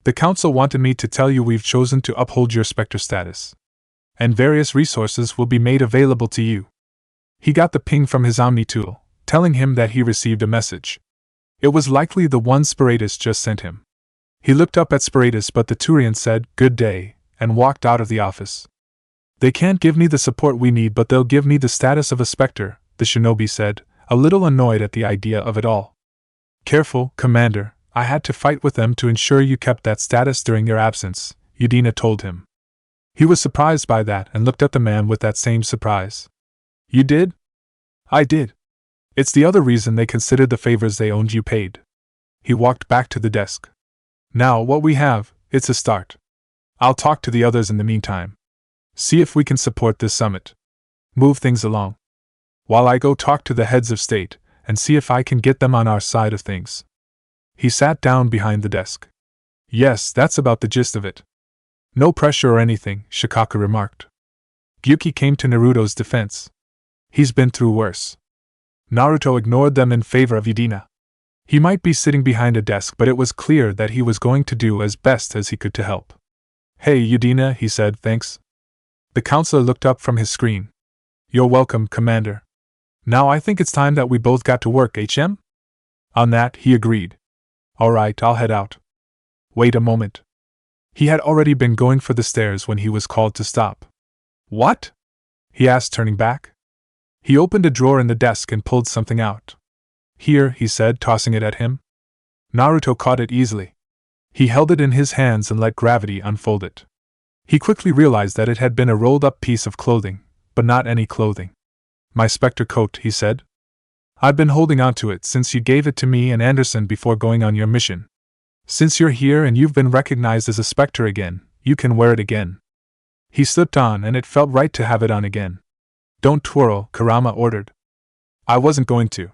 The Council wanted me to tell you we've chosen to uphold your Spectre status. And various resources will be made available to you. He got the ping from his Omni tool, telling him that he received a message. It was likely the one Spiritus just sent him. He looked up at Spiritus, but the Turian said, "Good day," and walked out of the office. They can't give me the support we need, but they'll give me the status of a Spectre, the shinobi said, a little annoyed at the idea of it all. Careful, Commander, I had to fight with them to ensure you kept that status during your absence, Udina told him. He was surprised by that and looked at the man with that same surprise. You did? I did. It's the other reason they considered the favors they owed you paid. He walked back to the desk. Now what we have, it's a start. I'll talk to the others in the meantime. See if we can support this summit. Move things along. While I go talk to the heads of state, and see if I can get them on our side of things. He sat down behind the desk. Yes, that's about the gist of it. No pressure or anything, Shikaka remarked. Gyuki came to Naruto's defense. He's been through worse. Naruto ignored them in favor of Udina. He might be sitting behind a desk, but it was clear that he was going to do as best as he could to help. Hey, Udina, he said, thanks. The counselor looked up from his screen. You're welcome, Commander. Now I think it's time that we both got to work, HM? On that, he agreed. Alright, I'll head out. Wait a moment. He had already been going for the stairs when he was called to stop. What? He asked, turning back. He opened a drawer in the desk and pulled something out. Here, he said, tossing it at him. Naruto caught it easily. He held it in his hands and let gravity unfold it. He quickly realized that it had been a rolled-up piece of clothing, but not any clothing. My Spectre coat, he said. I've been holding on to it since you gave it to me and Anderson before going on your mission. Since you're here and you've been recognized as a Spectre again, you can wear it again. He slipped on and it felt right to have it on again. Don't twirl, Kurama ordered. I wasn't going to.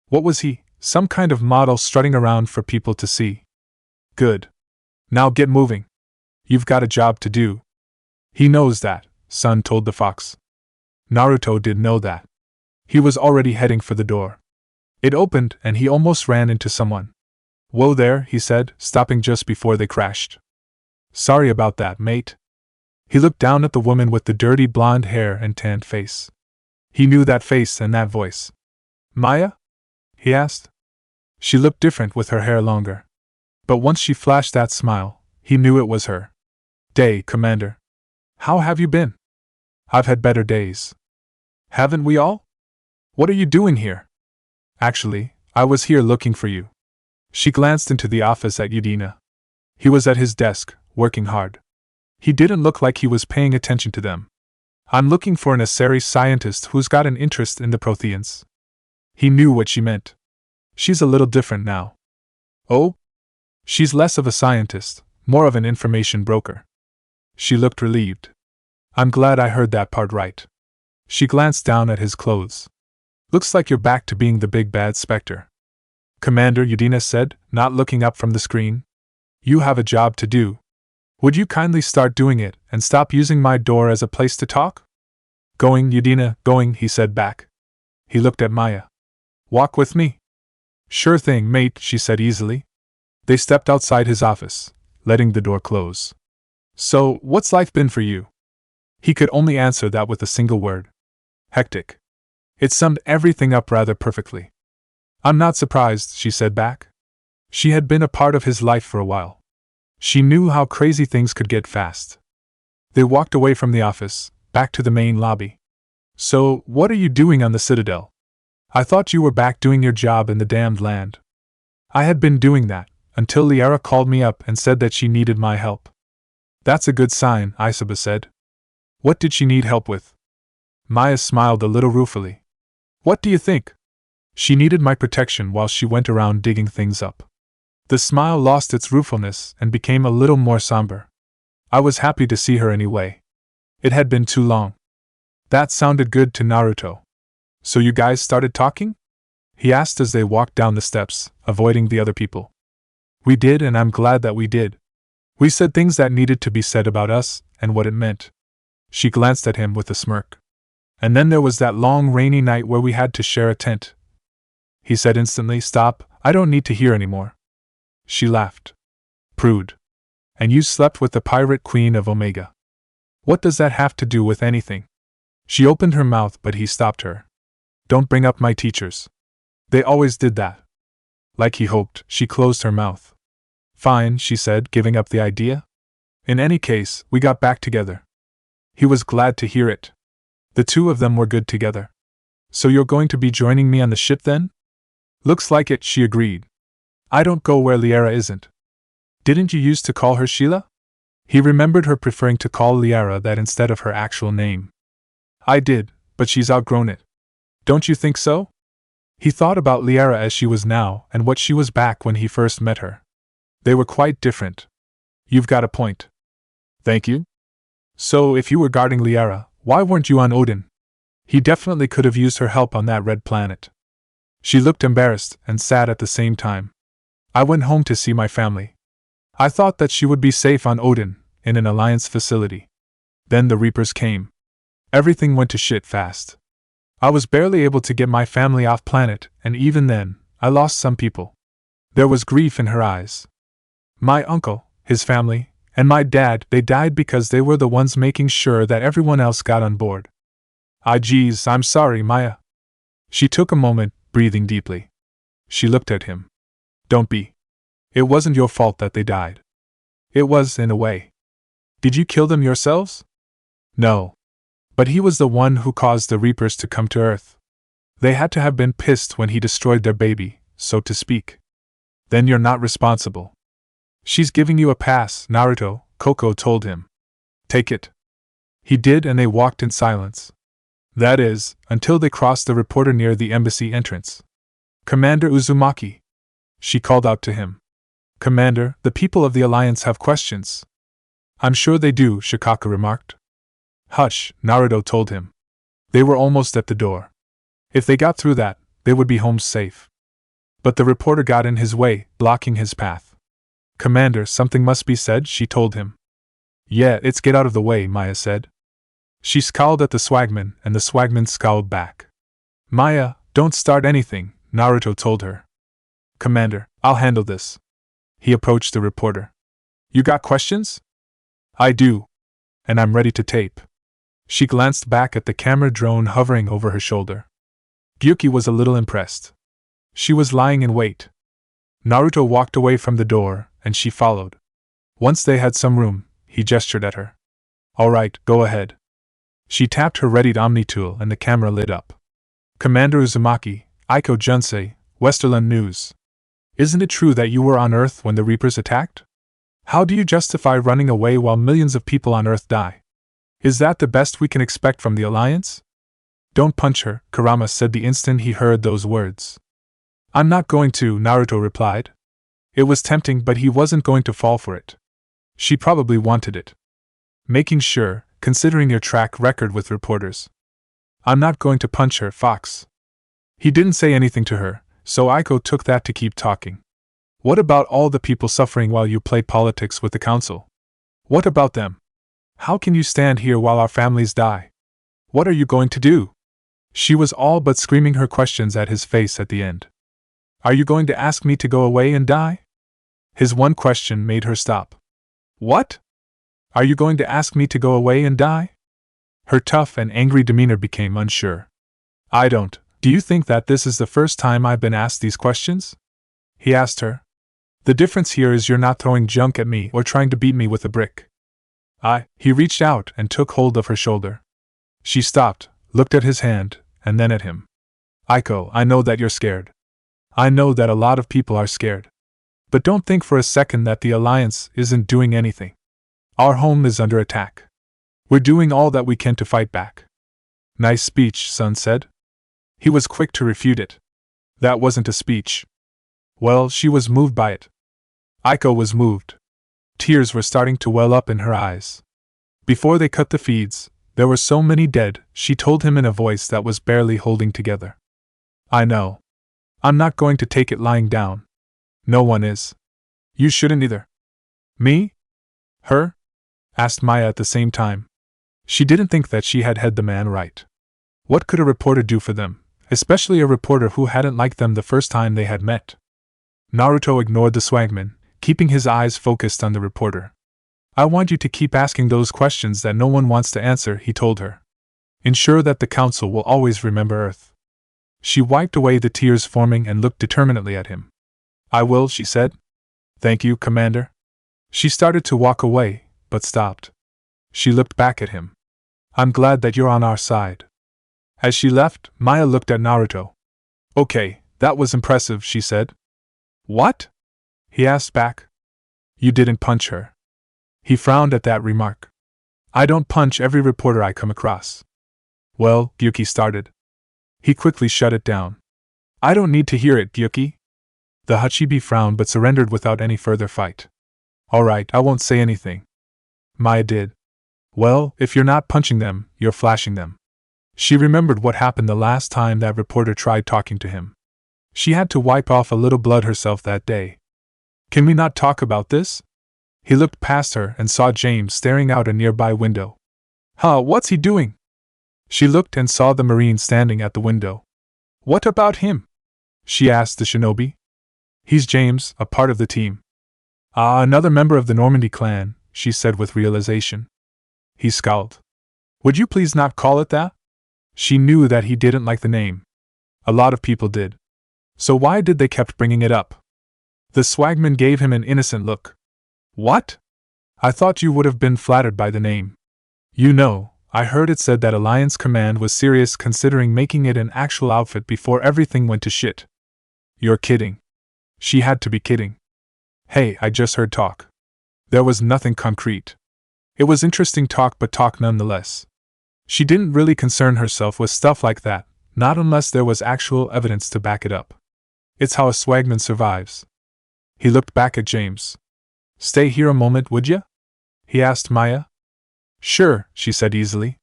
What was he, some kind of model strutting around for people to see? Good. Now get moving. You've got a job to do. He knows that, Sun told the fox. Naruto did know that. He was already heading for the door. It opened and he almost ran into someone. Whoa there, he said, stopping just before they crashed. Sorry about that, mate. He looked down at the woman with the dirty blonde hair and tanned face. He knew that face and that voice. Maya? He asked. She looked different with her hair longer. But once she flashed that smile, he knew it was her. Day, Commander. How have you been? I've had better days. Haven't we all? What are you doing here? Actually, I was here looking for you. She glanced into the office at Udina. He was at his desk, working hard. He didn't look like he was paying attention to them. I'm looking for an Asari scientist who's got an interest in the Protheans. He knew what she meant. She's a little different now. Oh? She's less of a scientist, more of an information broker. She looked relieved. I'm glad I heard that part right. She glanced down at his clothes. Looks like you're back to being the big bad Spectre. Commander, Udina said, not looking up from the screen. You have a job to do. Would you kindly start doing it and stop using my door as a place to talk? Going, Udina, going, he said back. He looked at Maya. Walk with me. Sure thing, mate, she said easily. They stepped outside his office, letting the door close. So, what's life been for you? He could only answer that with a single word. Hectic. It summed everything up rather perfectly. I'm not surprised, she said back. She had been a part of his life for a while. She knew how crazy things could get fast. They walked away from the office, back to the main lobby. So, what are you doing on the Citadel? I thought you were back doing your job in the damned land. I had been doing that, until Liara called me up and said that she needed my help. That's a good sign, Isaba said. What did she need help with? Maya smiled a little ruefully. What do you think? She needed my protection while she went around digging things up. The smile lost its ruefulness and became a little more somber. I was happy to see her anyway. It had been too long. That sounded good to Naruto. So you guys started talking? He asked as they walked down the steps, avoiding the other people. We did, and I'm glad that we did. We said things that needed to be said about us and what it meant. She glanced at him with a smirk. And then there was that long rainy night where we had to share a tent. He said instantly, Stop, I don't need to hear anymore. She laughed. Prude. And you slept with the pirate queen of Omega. What does that have to do with anything? She opened her mouth, but he stopped her. Don't bring up my teachers. They always did that. Like he hoped, she closed her mouth. Fine, she said, giving up the idea. In any case, we got back together. He was glad to hear it. The two of them were good together. So you're going to be joining me on the ship then? Looks like it, she agreed. I don't go where Liara isn't. Didn't you used to call her Sheila? He remembered her preferring to call Liara that instead of her actual name. I did, but she's outgrown it. Don't you think so? He thought about Liara as she was now and what she was back when he first met her. They were quite different. You've got a point. Thank you. So, if you were guarding Liara, why weren't you on Odin? He definitely could have used her help on that red planet. She looked embarrassed and sad at the same time. I went home to see my family. I thought that she would be safe on Odin, in an Alliance facility. Then the Reapers came. Everything went to shit fast. I was barely able to get my family off planet, and even then, I lost some people. There was grief in her eyes. My uncle, his family, and my dad, they died because they were the ones making sure that everyone else got on board. Geez, I'm sorry, Maya. She took a moment, breathing deeply. She looked at him. Don't be. It wasn't your fault that they died. It was, in a way. Did you kill them yourselves? No. But he was the one who caused the Reapers to come to Earth. They had to have been pissed when he destroyed their baby, so to speak. Then you're not responsible. She's giving you a pass, Naruto, Koko told him. Take it. He did, and they walked in silence. That is, until they crossed the reporter near the embassy entrance. Commander Uzumaki. She called out to him. Commander, the people of the Alliance have questions. I'm sure they do, Shikaka remarked. Hush, Naruto told him. They were almost at the door. If they got through that, they would be home safe. But the reporter got in his way, blocking his path. Commander, something must be said, she told him. Yeah, it's get out of the way, Maya said. She scowled at the swagman, and the swagman scowled back. Maya, don't start anything, Naruto told her. Commander, I'll handle this. He approached the reporter. You got questions? I do. And I'm ready to tape. She glanced back at the camera drone hovering over her shoulder. Gyuki was a little impressed. She was lying in wait. Naruto walked away from the door, and she followed. Once they had some room, he gestured at her. All right, go ahead. She tapped her readied Omni tool and the camera lit up. Commander Uzumaki, Aiko Junsei, Westerland News. Isn't it true that you were on Earth when the Reapers attacked? How do you justify running away while millions of people on Earth die? Is that the best we can expect from the Alliance? Don't punch her, Kurama said the instant he heard those words. I'm not going to, Naruto replied. It was tempting, but he wasn't going to fall for it. She probably wanted it. Making sure, considering your track record with reporters. I'm not going to punch her, Fox. He didn't say anything to her, so Aiko took that to keep talking. What about all the people suffering while you play politics with the council? What about them? How can you stand here while our families die? What are you going to do? She was all but screaming her questions at his face at the end. Are you going to ask me to go away and die? His one question made her stop. What? Are you going to ask me to go away and die? Her tough and angry demeanor became unsure. I don't. Do you think that this is the first time I've been asked these questions? He asked her. The difference here is you're not throwing junk at me or trying to beat me with a brick. He reached out and took hold of her shoulder. She stopped, looked at his hand, and then at him. Aiko, I know that you're scared. I know that a lot of people are scared. But don't think for a second that the Alliance isn't doing anything. Our home is under attack. We're doing all that we can to fight back. Nice speech, Sun said. He was quick to refute it. That wasn't a speech. Well, she was moved by it. Aiko was moved. Tears were starting to well up in her eyes. Before they cut the feeds, there were so many dead, she told him in a voice that was barely holding together. I know. I'm not going to take it lying down. No one is. You shouldn't either. Me? Her? Asked Maya at the same time. She didn't think that she had the man right. What could a reporter do for them, especially a reporter who hadn't liked them the first time they had met? Naruto ignored the swagman, keeping his eyes focused on the reporter. I want you to keep asking those questions that no one wants to answer, he told her. Ensure that the council will always remember Earth. She wiped away the tears forming and looked determinedly at him. I will, she said. Thank you, Commander. She started to walk away, but stopped. She looked back at him. I'm glad that you're on our side. As she left, Maya looked at Naruto. Okay, that was impressive, she said. What? He asked back. You didn't punch her. He frowned at that remark. I don't punch every reporter I come across. Well, Gyuki started. He quickly shut it down. I don't need to hear it, Gyuki. The Hachibi frowned but surrendered without any further fight. All right, I won't say anything. Maya did. Well, if you're not punching them, you're flashing them. She remembered what happened the last time that reporter tried talking to him. She had to wipe off a little blood herself that day. Can we not talk about this? He looked past her and saw James staring out a nearby window. What's he doing? She looked and saw the Marine standing at the window. What about him? She asked the shinobi. He's James, a part of the team. Another member of the Normandy clan, she said with realization. He scowled. Would you please not call it that? She knew that he didn't like the name. A lot of people did. So why did they kept bringing it up? The swagman gave him an innocent look. What? I thought you would have been flattered by the name. You know, I heard it said that Alliance Command was serious considering making it an actual outfit before everything went to shit. You're kidding. She had to be kidding. Hey, I just heard talk. There was nothing concrete. It was interesting talk, but talk nonetheless. She didn't really concern herself with stuff like that, not unless there was actual evidence to back it up. It's how a swagman survives. He looked back at James. Stay here a moment, would ya? He asked Maya. Sure, she said easily.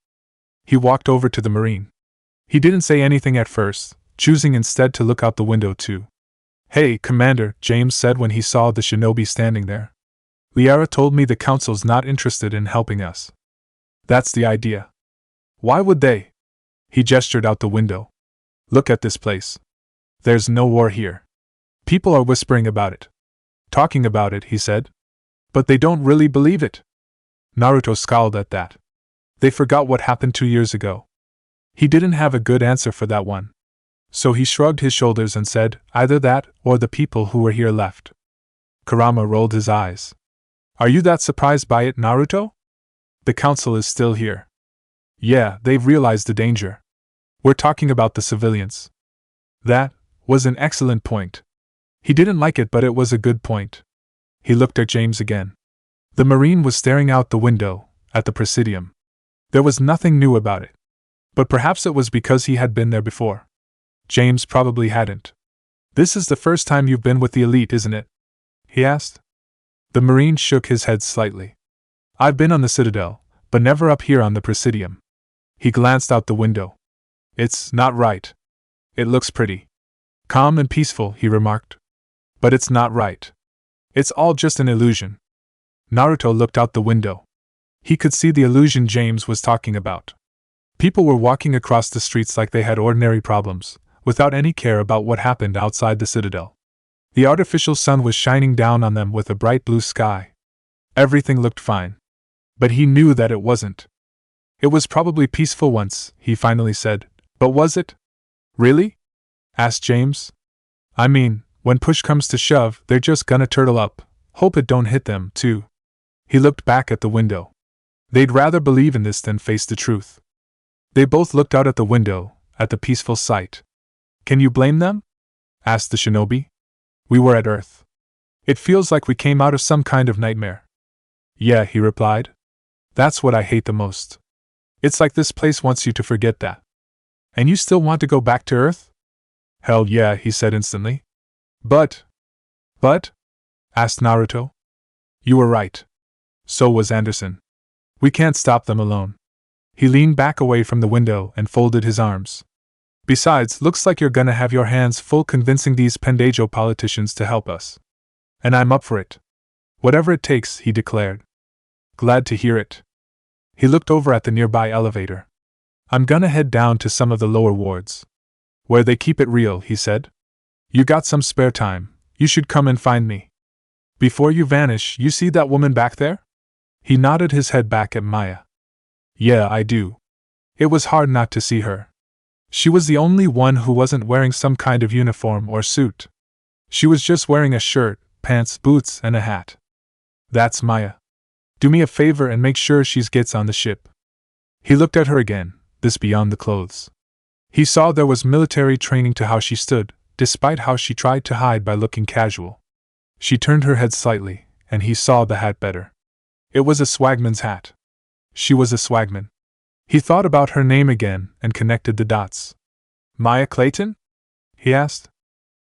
He walked over to the Marine. He didn't say anything at first, choosing instead to look out the window too. Hey, Commander, James said when he saw the shinobi standing there. Liara told me the Council's not interested in helping us. That's the idea. Why would they? He gestured out the window. Look at this place. There's no war here. People are whispering about it. Talking about it, he said. But they don't really believe it. Naruto scowled at that. They forgot what happened 2 years ago. He didn't have a good answer for that one. So he shrugged his shoulders and said, either that, or the people who were here left. Kurama rolled his eyes. Are you that surprised by it, Naruto? The council is still here. Yeah, they've realized the danger. We're talking about the civilians. That was an excellent point. He didn't like it, but it was a good point. He looked at James again. The Marine was staring out the window, at the Presidium. There was nothing new about it. But perhaps it was because he had been there before. James probably hadn't. This is the first time you've been with the elite, isn't it? He asked. The Marine shook his head slightly. I've been on the Citadel, but never up here on the Presidium. He glanced out the window. It's not right. It looks pretty calm and peaceful, he remarked. But it's not right. It's all just an illusion. Naruto looked out the window. He could see the illusion James was talking about. People were walking across the streets like they had ordinary problems, without any care about what happened outside the Citadel. The artificial sun was shining down on them with a bright blue sky. Everything looked fine. But he knew that it wasn't. It was probably peaceful once, he finally said, but was it? Really? Asked James. I mean, When push comes to shove, they're just gonna turtle up, hope it don't hit them, too. He looked back at the window. They'd rather believe in this than face the truth. They both looked out at the window, at the peaceful sight. Can you blame them? Asked the shinobi. We were at Earth. It feels like we came out of some kind of nightmare. Yeah, he replied. That's what I hate the most. It's like this place wants you to forget that. And you still want to go back to Earth? Hell yeah, he said instantly. But? Asked Naruto. You were right. So was Anderson. We can't stop them alone. He leaned back away from the window and folded his arms. Besides, looks like you're gonna have your hands full convincing these Pendejo politicians to help us. And I'm up for it. Whatever it takes, he declared. Glad to hear it. He looked over at the nearby elevator. I'm gonna head down to some of the lower wards. Where they keep it real, he said. You got some spare time, you should come and find me. Before you vanish, you see that woman back there? He nodded his head back at Maya. Yeah, I do. It was hard not to see her. She was the only one who wasn't wearing some kind of uniform or suit. She was just wearing a shirt, pants, boots, and a hat. That's Maya. Do me a favor and make sure she gets on the ship. He looked at her again, this beyond the clothes. He saw there was military training to how she stood, despite how she tried to hide by looking casual. She turned her head slightly, and he saw the hat better. It was a swagman's hat. She was a swagman. He thought about her name again and connected the dots. Maya Clayton? He asked.